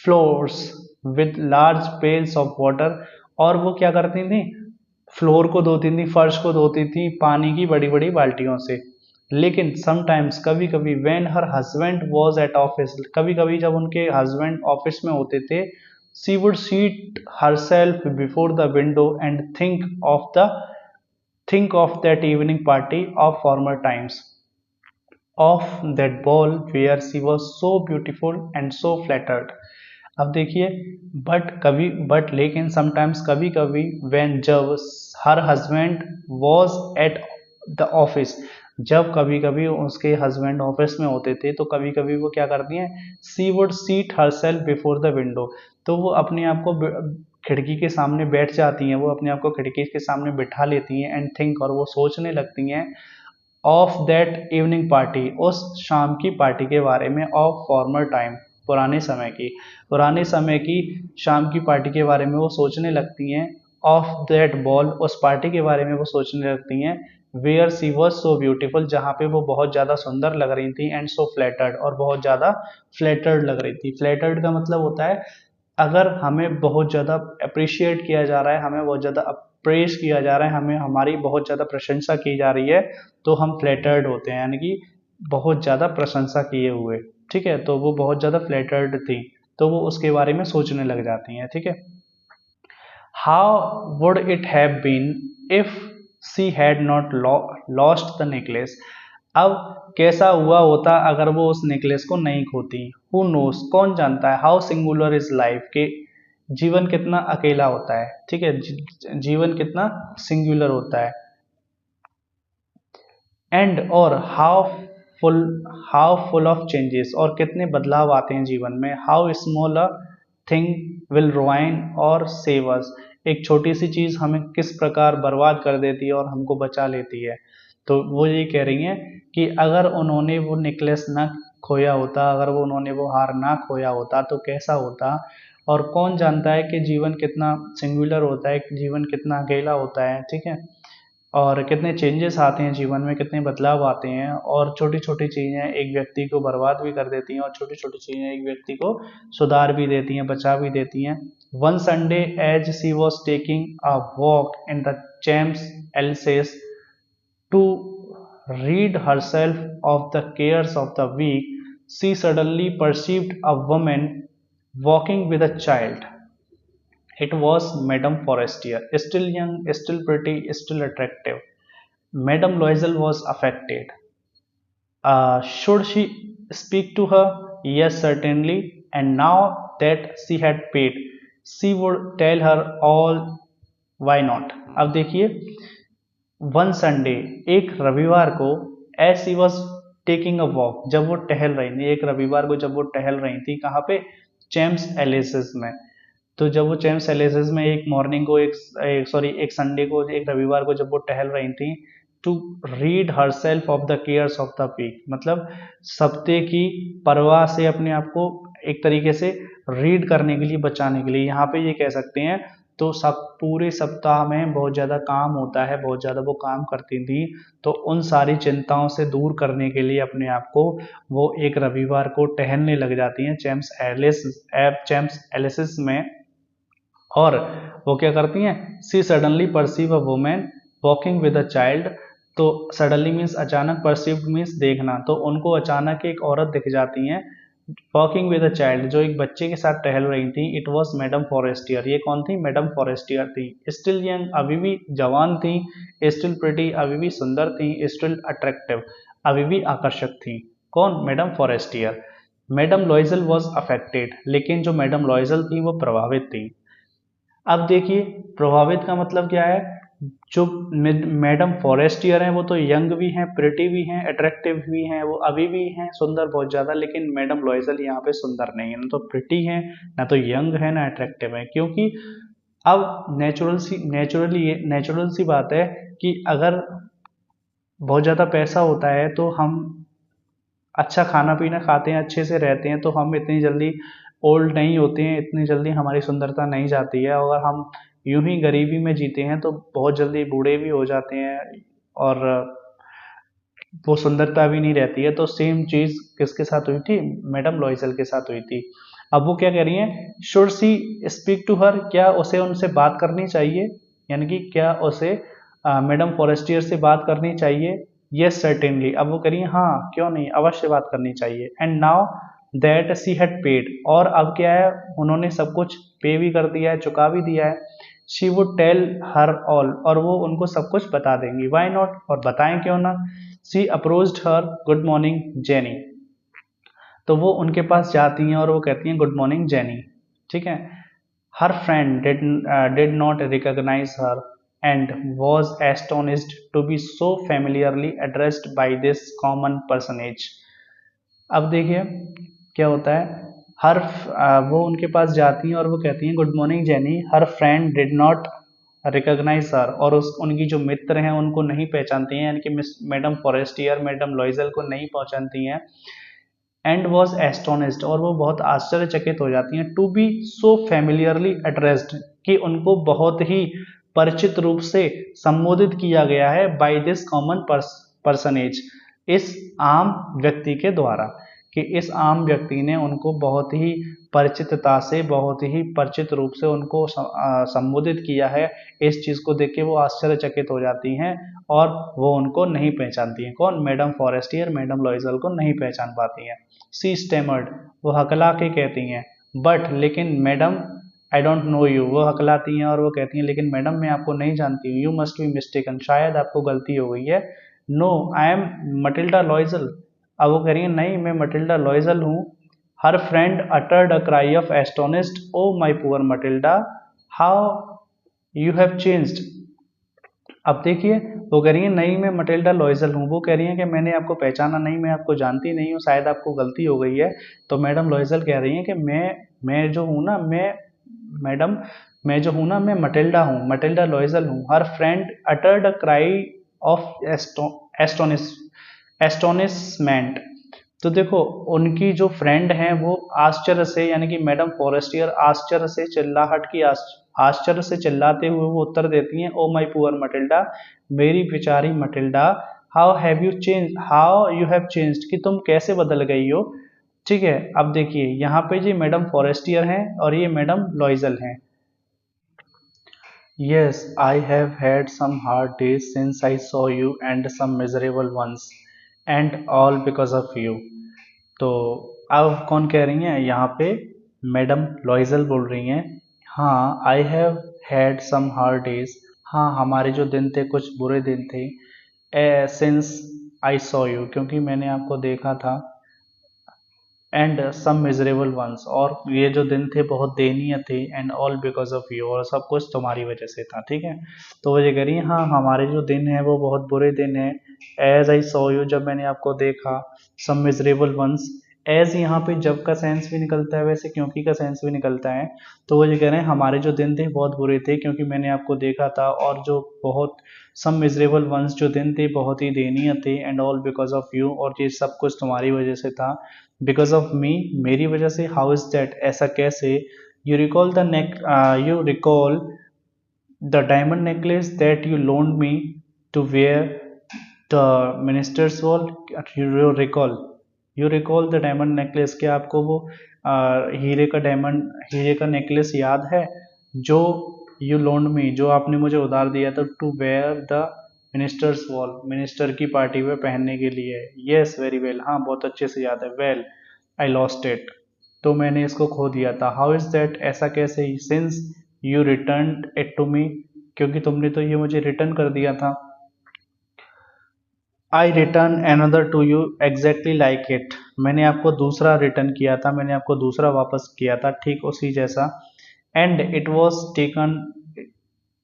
floors with large pails of water, और वो क्या करती थी, फ्लोर को धोती थी, फर्श को धोती थी पानी की बड़ी बड़ी बाल्टियों से। लेकिन समटाइम्स, कभी कभी, when her husband was at office, कभी कभी जब उनके हस्बैंड ऑफिस में होते थे, she would seat herself before the window and think of that evening party of former times, of that ball where she was so beautiful and so flattered. अब देखिए, but लेकिन समटाइम्स, कभी कभी, when, जब her husband was at the office, जब कभी कभी उसके हस्बैंड ऑफिस में होते थे, तो कभी कभी वो क्या करती हैं, she would seat herself before the window, तो वो अपने आप को खिड़की के सामने बैठ जाती हैं, वो अपने आप को खिड़की के सामने बिठा लेती हैं, एंड थिंक, और वो सोचने लगती हैं, ऑफ दैट इवनिंग पार्टी, उस शाम की पार्टी के बारे में, ऑफ फॉर्मर टाइम, पुराने समय की शाम की पार्टी के बारे में वो सोचने लगती हैं। ऑफ दैट बॉल, उस पार्टी के बारे में वो सोचने लगती हैं। Where she was so beautiful, जहाँ पे वो बहुत ज़्यादा सुंदर लग रही थी, एंड सो फ्लैटर्ड, और बहुत ज़्यादा फ्लैटर्ड लग रही थी। फ्लैटर्ड का मतलब होता है अगर हमें बहुत ज़्यादा अप्रिशिएट किया जा रहा है, हमें बहुत ज़्यादा अप्रेस किया जा रहा है, हमें हमारी बहुत ज़्यादा प्रशंसा की जा रही है, तो हम फ्लैटर्ड होते हैं, यानी कि बहुत ज़्यादा प्रशंसा किए हुए, ठीक है। तो वो बहुत ज़्यादा फ्लैटर्ड थी। तो वो उसके बारे में सोचने लग जाती हैं, ठीक है। How would it have been if she had not lost the necklace. अब कैसा हुआ होता अगर वो उस नेकलेस को नहीं खोती। हु नोस, कौन जानता है। हाउ सिंगुलर इज लाइफ, के जीवन कितना अकेला होता है, ठीक है, जीवन कितना सिंगुलर होता है। एंड और हाउ फुल ऑफ चेंजेस, और कितने बदलाव आते हैं जीवन में। How small a thing will ruin और सेव अस, एक छोटी सी चीज हमें किस प्रकार बर्बाद कर देती है और हमको बचा लेती है। तो वो ये कह रही हैं कि अगर उन्होंने वो नेकलेस ना खोया होता, अगर वो उन्होंने वो हार ना खोया होता तो कैसा होता। और कौन जानता है कि जीवन कितना सिंगुलर होता है, जीवन कितना अकेला होता है, ठीक है, और कितने चेंजेस आते हैं जीवन में, कितने बदलाव आते हैं, और छोटी छोटी चीज़ें एक व्यक्ति को बर्बाद भी कर देती हैं और छोटी छोटी चीज़ें एक व्यक्ति को सुधार भी देती हैं, बचा भी देती हैं। One Sunday as she was taking a walk in the Champs Elysees to rid herself of the cares of the week, she suddenly perceived a woman walking with a child. It was Madame Forestier, still young, still pretty, still attractive. Madame Loisel was affected. Should she speak to her? Yes, certainly. And now that she had paid, she would tell her all. Why not? अब देखिए, one Sunday, एक रविवार को, as she was taking a walk, जब वो टहल रही थी, एक रविवार को जब वो टहल रही थी, कहाँ पे, चैम्स एलिसिस में। तो जब वो चैम्स एलिसिस में एक मॉर्निंग को, एक संडे को, एक रविवार को जब वो टहल रही थी, to rid herself of the cares of the week, मतलब सप्ताह की परवाह से अपने आप को एक तरीके से रीड करने के लिए, बचाने के लिए, यहाँ पे ये कह सकते हैं। तो सब पूरे सप्ताह में बहुत ज़्यादा काम होता है, बहुत ज़्यादा वो काम करती थी, तो उन सारी चिंताओं से दूर करने के लिए अपने आप को वो एक रविवार को टहलने लग जाती हैं चैम्स एलिसिस में। और वो क्या करती हैं, she suddenly perceive a woman walking with a child. तो सडनली मीन्स अचानक, परसीव्ड मीन्स देखना, तो उनको अचानक एक औरत दिख जाती हैं वॉकिंग विद अ चाइल्ड, जो एक बच्चे के साथ टहल रही थी। इट वॉज मैडम फॉरेस्टियर, ये कौन थी, मैडम फॉरेस्टियर थी। स्टिल यंग, अभी भी जवान थी। स्टिल प्रिटी, अभी भी सुंदर थी। स्टिल अट्रैक्टिव, अभी भी आकर्षक थी। कौन, madam Forestier. Madam लॉइजल was affected, लेकिन जो मैडम लॉइजल थी वो प्रभावित थी। अब देखिए, प्रभावित का मतलब क्या है, जो मैडम फॉरेस्टियर हैं वो तो यंग भी हैं, प्रिटी भी हैं, अट्रैक्टिव भी हैं, वो अभी भी हैं सुंदर बहुत ज़्यादा, लेकिन मैडम लॉइजल यहाँ पे सुंदर नहीं है, ना तो प्रिटी है, ना तो यंग है, ना अट्रैक्टिव है। क्योंकि अब नेचुरल सी बात है कि अगर बहुत ज़्यादा पैसा होता है तो हम अच्छा खाना पीना खाते हैं, अच्छे से रहते हैं, तो हम इतनी जल्दी ओल्ड नहीं होते हैं, इतनी जल्दी हमारी सुंदरता नहीं जाती है। अगर हम यूं ही गरीबी में जीते हैं तो बहुत जल्दी बूढ़े भी हो जाते हैं और वो सुंदरता भी नहीं रहती है। तो सेम चीज़ किसके साथ हुई थी, मैडम लॉइजल के साथ हुई थी। अब वो क्या कह रही हैं, should she speak to her, क्या उसे उनसे बात करनी चाहिए, यानी कि क्या उसे मैडम फॉरेस्टियर से बात करनी चाहिए। यस सर्टेनली, अब वो करिए हाँ क्यों नहीं, अवश्य बात करनी चाहिए। And now that she had paid, और अब क्या है, उन्होंने सब कुछ पे भी कर दिया है, चुका भी दिया है। She would tell her all, और वो उनको सब कुछ बता देंगी। वाई नॉट, और बताएं क्यों ना। सी अप्रोच्ड हर, गुड मॉर्निंग जेनी, तो वो उनके पास जाती हैं और वो कहती हैं गुड मॉर्निंग जेनी, ठीक है। Her friend did not recognise her and was astonished to be so familiarly addressed by this common personage। अब देखिए क्या होता है, वो उनके पास जाती हैं और वो कहती हैं good morning Jeanne. Her friend did not recognise her, और उनकी जो मित्र हैं उनको नहीं पहचानती हैं, यानी कि मिस मैडम फॉरेस्टियर मैडम लॉइजल को नहीं पहचानती हैं। एंड वॉज एस्टोनिस्ड, और वो बहुत आश्चर्यचकित हो जाती हैं। टू बी सो फैमिलियरली एड्रेस्ड, कि उनको बहुत ही परिचित रूप से संबोधित किया गया है बाय दिस कॉमन पर्सनेज, इस आम व्यक्ति के द्वारा, कि इस आम व्यक्ति ने उनको बहुत ही परिचितता से, बहुत ही परिचित रूप से उनको संबोधित किया है। इस चीज़ को देख के वो आश्चर्यचकित हो जाती हैं और वो उनको नहीं पहचानती हैं। कौन, मैडम फॉरेस्टियर मैडम लॉइजल को नहीं पहचान पाती हैं। सी स्टेमर्ड, वो हकला के कहती हैं बट लेकिन madam I don't know you, वो हकलाती हैं और वो कहती हैं लेकिन मैडम मैं आपको नहीं जानती हूँ, यू मस्ट बी मिस्टेकन, शायद आपको गलती हो गई है। No I am Matilda Loisel, अब वो कह रही है नहीं मैं मटिल्डा लॉइजल हूँ। Her friend uttered a cry of astonished, oh my poor Matilda how you have changed. अब देखिए वो कह रही है नहीं मैं मटिल्डा लॉइजल हूँ, वो कह रही है कि मैंने आपको पहचाना नहीं, मैं आपको जानती नहीं हूँ, शायद आपको गलती हो गई है। तो मैडम लॉइजल कह रही है कि मैं जो हूँ ना, मैडम मैं जो हूँ ना, मैं मटिल्डा हूँ, मटिल्डा लॉइजल हूँ। Her friend uttered a cry of astonish astonishment. तो देखो उनकी जो फ्रेंड हैं वो आश्चर्य से, यानी कि मैडम फॉरेस्टियर आश्चर्य से चिल्लाहट की आश्चर्य से चिल्लाते हुए वो उत्तर देती हैं, ओ माय पुअर मटिल्डा, मेरी बेचारी Matilda, how you have changed, कि तुम कैसे बदल गई हो। ठीक है, अब देखिए यहाँ पे जी मैडम फॉरेस्टियर हैं और ये मैडम लॉइजल हैं। Yes, I have had some hard days since I saw you and some miserable ones, and all because of you. तो अब कौन कह रही हैं यहाँ पे, मैडम लॉइजल बोल रही हैं। हाँ, I have had some hard days, हाँ हमारे जो दिन थे कुछ बुरे दिन थे। सिंस आई सॉ यू, क्योंकि मैंने आपको देखा था। एंड सम मिजरेबल वंस, और ये जो दिन थे बहुत दयनीय थे। And all because of you, और सब कुछ तुम्हारी वजह से था। ठीक है, तो वो ये कह रही है हाँ हमारे जो दिन है वो बहुत बुरे दिन है। एज आई सॉ यू, जब मैंने आपको देखा। सम मिजरेबल वंस, एज यहाँ पे जब का सेंस भी निकलता है, वैसे क्योंकि का सेंस भी निकलता है। तो वो ये कह रहे हैं हमारे जो दिन थे बहुत बुरे थे क्योंकि मैंने आपको देखा था, और जो बहुत सम मिजरेबल वंस जो दिन थे बहुत ही दयनीय थे। And all because of you, और ये सब कुछ तुम्हारी वजह से था। बिकॉज ऑफ मी, मेरी वजह से। हाउ इज दैट, ऐसा कैसे। You recall the diamond necklace that you loaned me to wear the minister's ball. You recall the diamond necklace, क्या आपको वो हीरे का नेकलेस याद है जो यू लोन्ड मी, जो आपने मुझे उधार दिया था, to wear the minister's ball, minister की पार्टी में पहनने के लिए। यस वेरी वेल, हाँ बहुत अच्छे से याद है। वेल आई लॉस्ट इट, तो मैंने इसको खो दिया था। हाउ इज दैट, ऐसा कैसे। Since you return it to me, क्योंकि तुमने तो ये मुझे रिटर्न कर दिया था। I return another to you exactly like it, मैंने आपको दूसरा रिटर्न किया था, मैंने आपको दूसरा वापस किया था ठीक उसी जैसा। And it was taken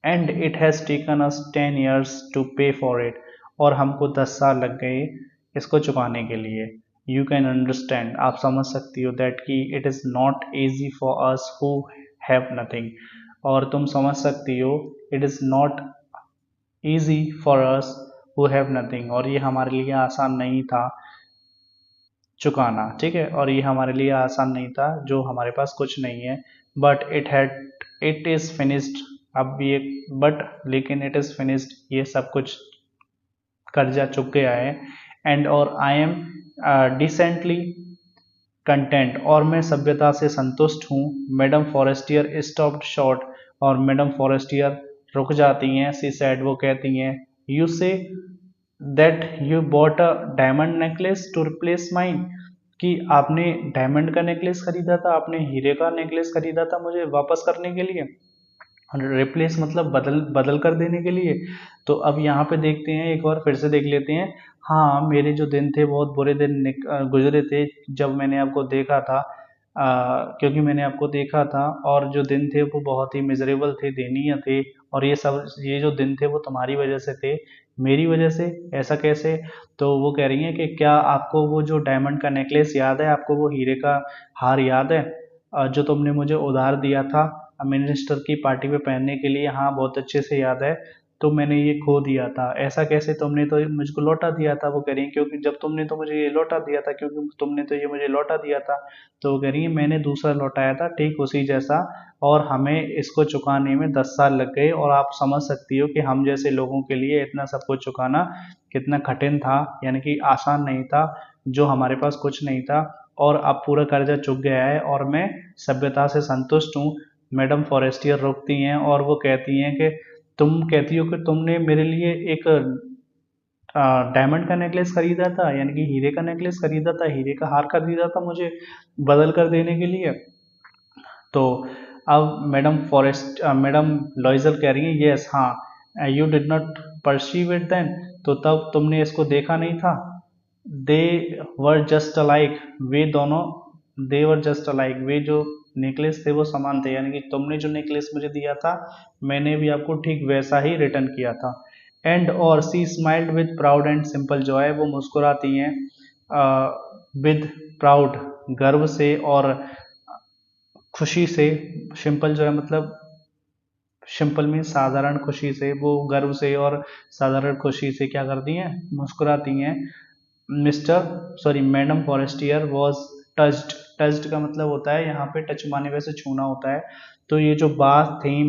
and it has taken us 10 years to pay for it, और हमको 10 साल लग गए इसको चुकाने के लिए। यू कैन अंडरस्टैंड, आप समझ सकती हो, दैट कि it is not easy for us who have nothing, और तुम समझ सकती हो it is not easy for us who have nothing, और ये हमारे लिए आसान नहीं था चुकाना। ठीक है, और ये हमारे लिए आसान नहीं था जो हमारे पास कुछ नहीं है। बट इट इज़ फिनिश्ड, अब ये बट लेकिन इट इज़ फिनिश्ड, ये सब कुछ कर्जा चुक गया है। एंड और आई एम डिसेंटली कंटेंट, और मैं सभ्यता से संतुष्ट हूँ। मैडम फॉरेस्टियर स्टॉप्ड शॉर्ट, और मैडम फॉरेस्टियर रुक जाती हैं। सी सैड, वो कहती हैं, you say that you bought a diamond necklace to replace mine, कि आपने डायमंड का नेकलेस खरीदा था, आपने हीरे का नेकलेस खरीदा था मुझे वापस करने के लिए। रिप्लेस मतलब बदल बदल कर देने के लिए। तो अब यहाँ पे देखते हैं, एक बार फिर से देख लेते हैं। हाँ मेरे जो दिन थे बहुत बुरे दिन गुजरे थे जब मैंने आपको देखा था, क्योंकि मैंने आपको देखा था, और जो दिन थे वो बहुत ही मिजरेबल थे, दयनीय थे। और ये जो दिन थे वो तुम्हारी वजह से थे, मेरी वजह से, ऐसा कैसे। तो वो कह रही हैं कि क्या आपको वो जो डायमंड का नेकलेस याद है, आपको वो हीरे का हार याद है, जो तुमने मुझे उधार दिया था मिनिस्टर की पार्टी में पहनने के लिए। हाँ बहुत अच्छे से याद है, तो मैंने ये खो दिया था। ऐसा कैसे, तुमने तो मुझको लौटा दिया था। वो कह रही है क्योंकि जब तुमने तो मुझे ये लौटा दिया था, क्योंकि तुमने तो ये मुझे लौटा दिया था। तो वो कह रही है मैंने दूसरा लौटाया था ठीक उसी जैसा, और हमें इसको चुकाने में 10 साल लग गए। और आप समझ सकती हो कि हम जैसे लोगों के लिए इतना सब कुछ चुकाना कितना कठिन था, यानी कि आसान नहीं था, जो हमारे पास कुछ नहीं था। और अब पूरा कर्जा चुक गया है और मैं सभ्यता से संतुष्ट हूँ। मैडम फॉरेस्टियर रोकती हैं और वो कहती हैं कि तुम कहती हो कि तुमने मेरे लिए एक डायमंड का नेकलेस खरीदा था, यानी कि हीरे का नेकलेस खरीदा था, हीरे का हार खरीदा था मुझे बदल कर देने के लिए। तो अब मैडम लॉइजल कह रही है यस हाँ, you did not perceive it then, तो तब तुमने इसको देखा नहीं था। दे वर जस्ट अलाइक, वे दोनों, दे वर जस्ट अलाइक, वे जो नेकलेस थे वो समान थे, यानी कि तुमने जो नेकलेस मुझे दिया था मैंने भी आपको ठीक वैसा ही रिटर्न किया था। एंड और she smiled with proud and simple joy, वो मुस्कुराती हैं विद प्राउड, गर्व से और खुशी से। सिंपल जो है मतलब, सिंपल मीन साधारण खुशी से, वो गर्व से और साधारण खुशी से क्या करती हैं, मुस्कुराती हैं। Madam Forestier was touched, touched का मतलब होता है यहाँ पे टच माने वैसे छूना होता है। तो ये जो बात थी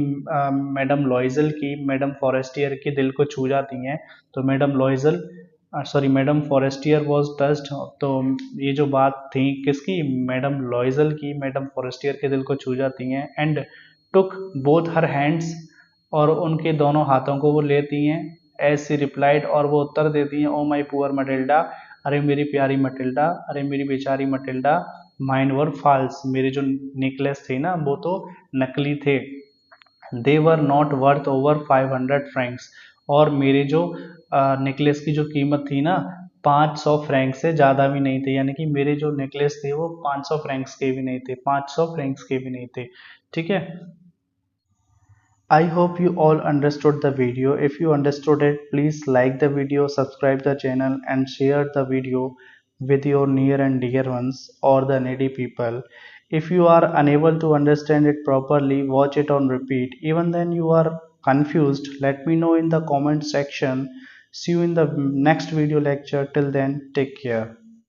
मैडम लॉइजल की, मैडम फॉरेस्टियर के दिल को छू जाती हैं। तो मैडम फॉरेस्टियर वॉज टच्ड, तो ये जो बात थी किसकी, मैडम लॉइजल की, मैडम फॉरेस्टियर के दिल को छू जाती हैं। And took both her hands, और उनके दोनों हाथों को वो लेती हैं। एज सी रिप्लाइड, और वो उत्तर देती हैं, ओ माई पुअर मटिल्डा, अरे मेरी प्यारी मटिल्डा, अरे मेरी बेचारी मटिल्डा, माइन वर फॉल्स, मेरे जो नेकलेस थे ना वो तो नकली थे। They were not worth over 500 francs, और मेरे जो नेकलेस की जो कीमत थी ना 500 फ्रैंक से ज़्यादा भी नहीं थे, यानी कि मेरे जो नेकलेस थे वो 500 फ्रैंक्स के भी नहीं थे, 500 फ्रैंक्स के भी नहीं थे। ठीक है। I hope you all understood the video. If you understood it, please like the video, subscribe the channel and share the video with your near and dear ones or the needy people. If you are unable to understand it properly, watch it on repeat. Even then you are confused, let me know in the comment section. See you in the next video lecture. Till then, take care.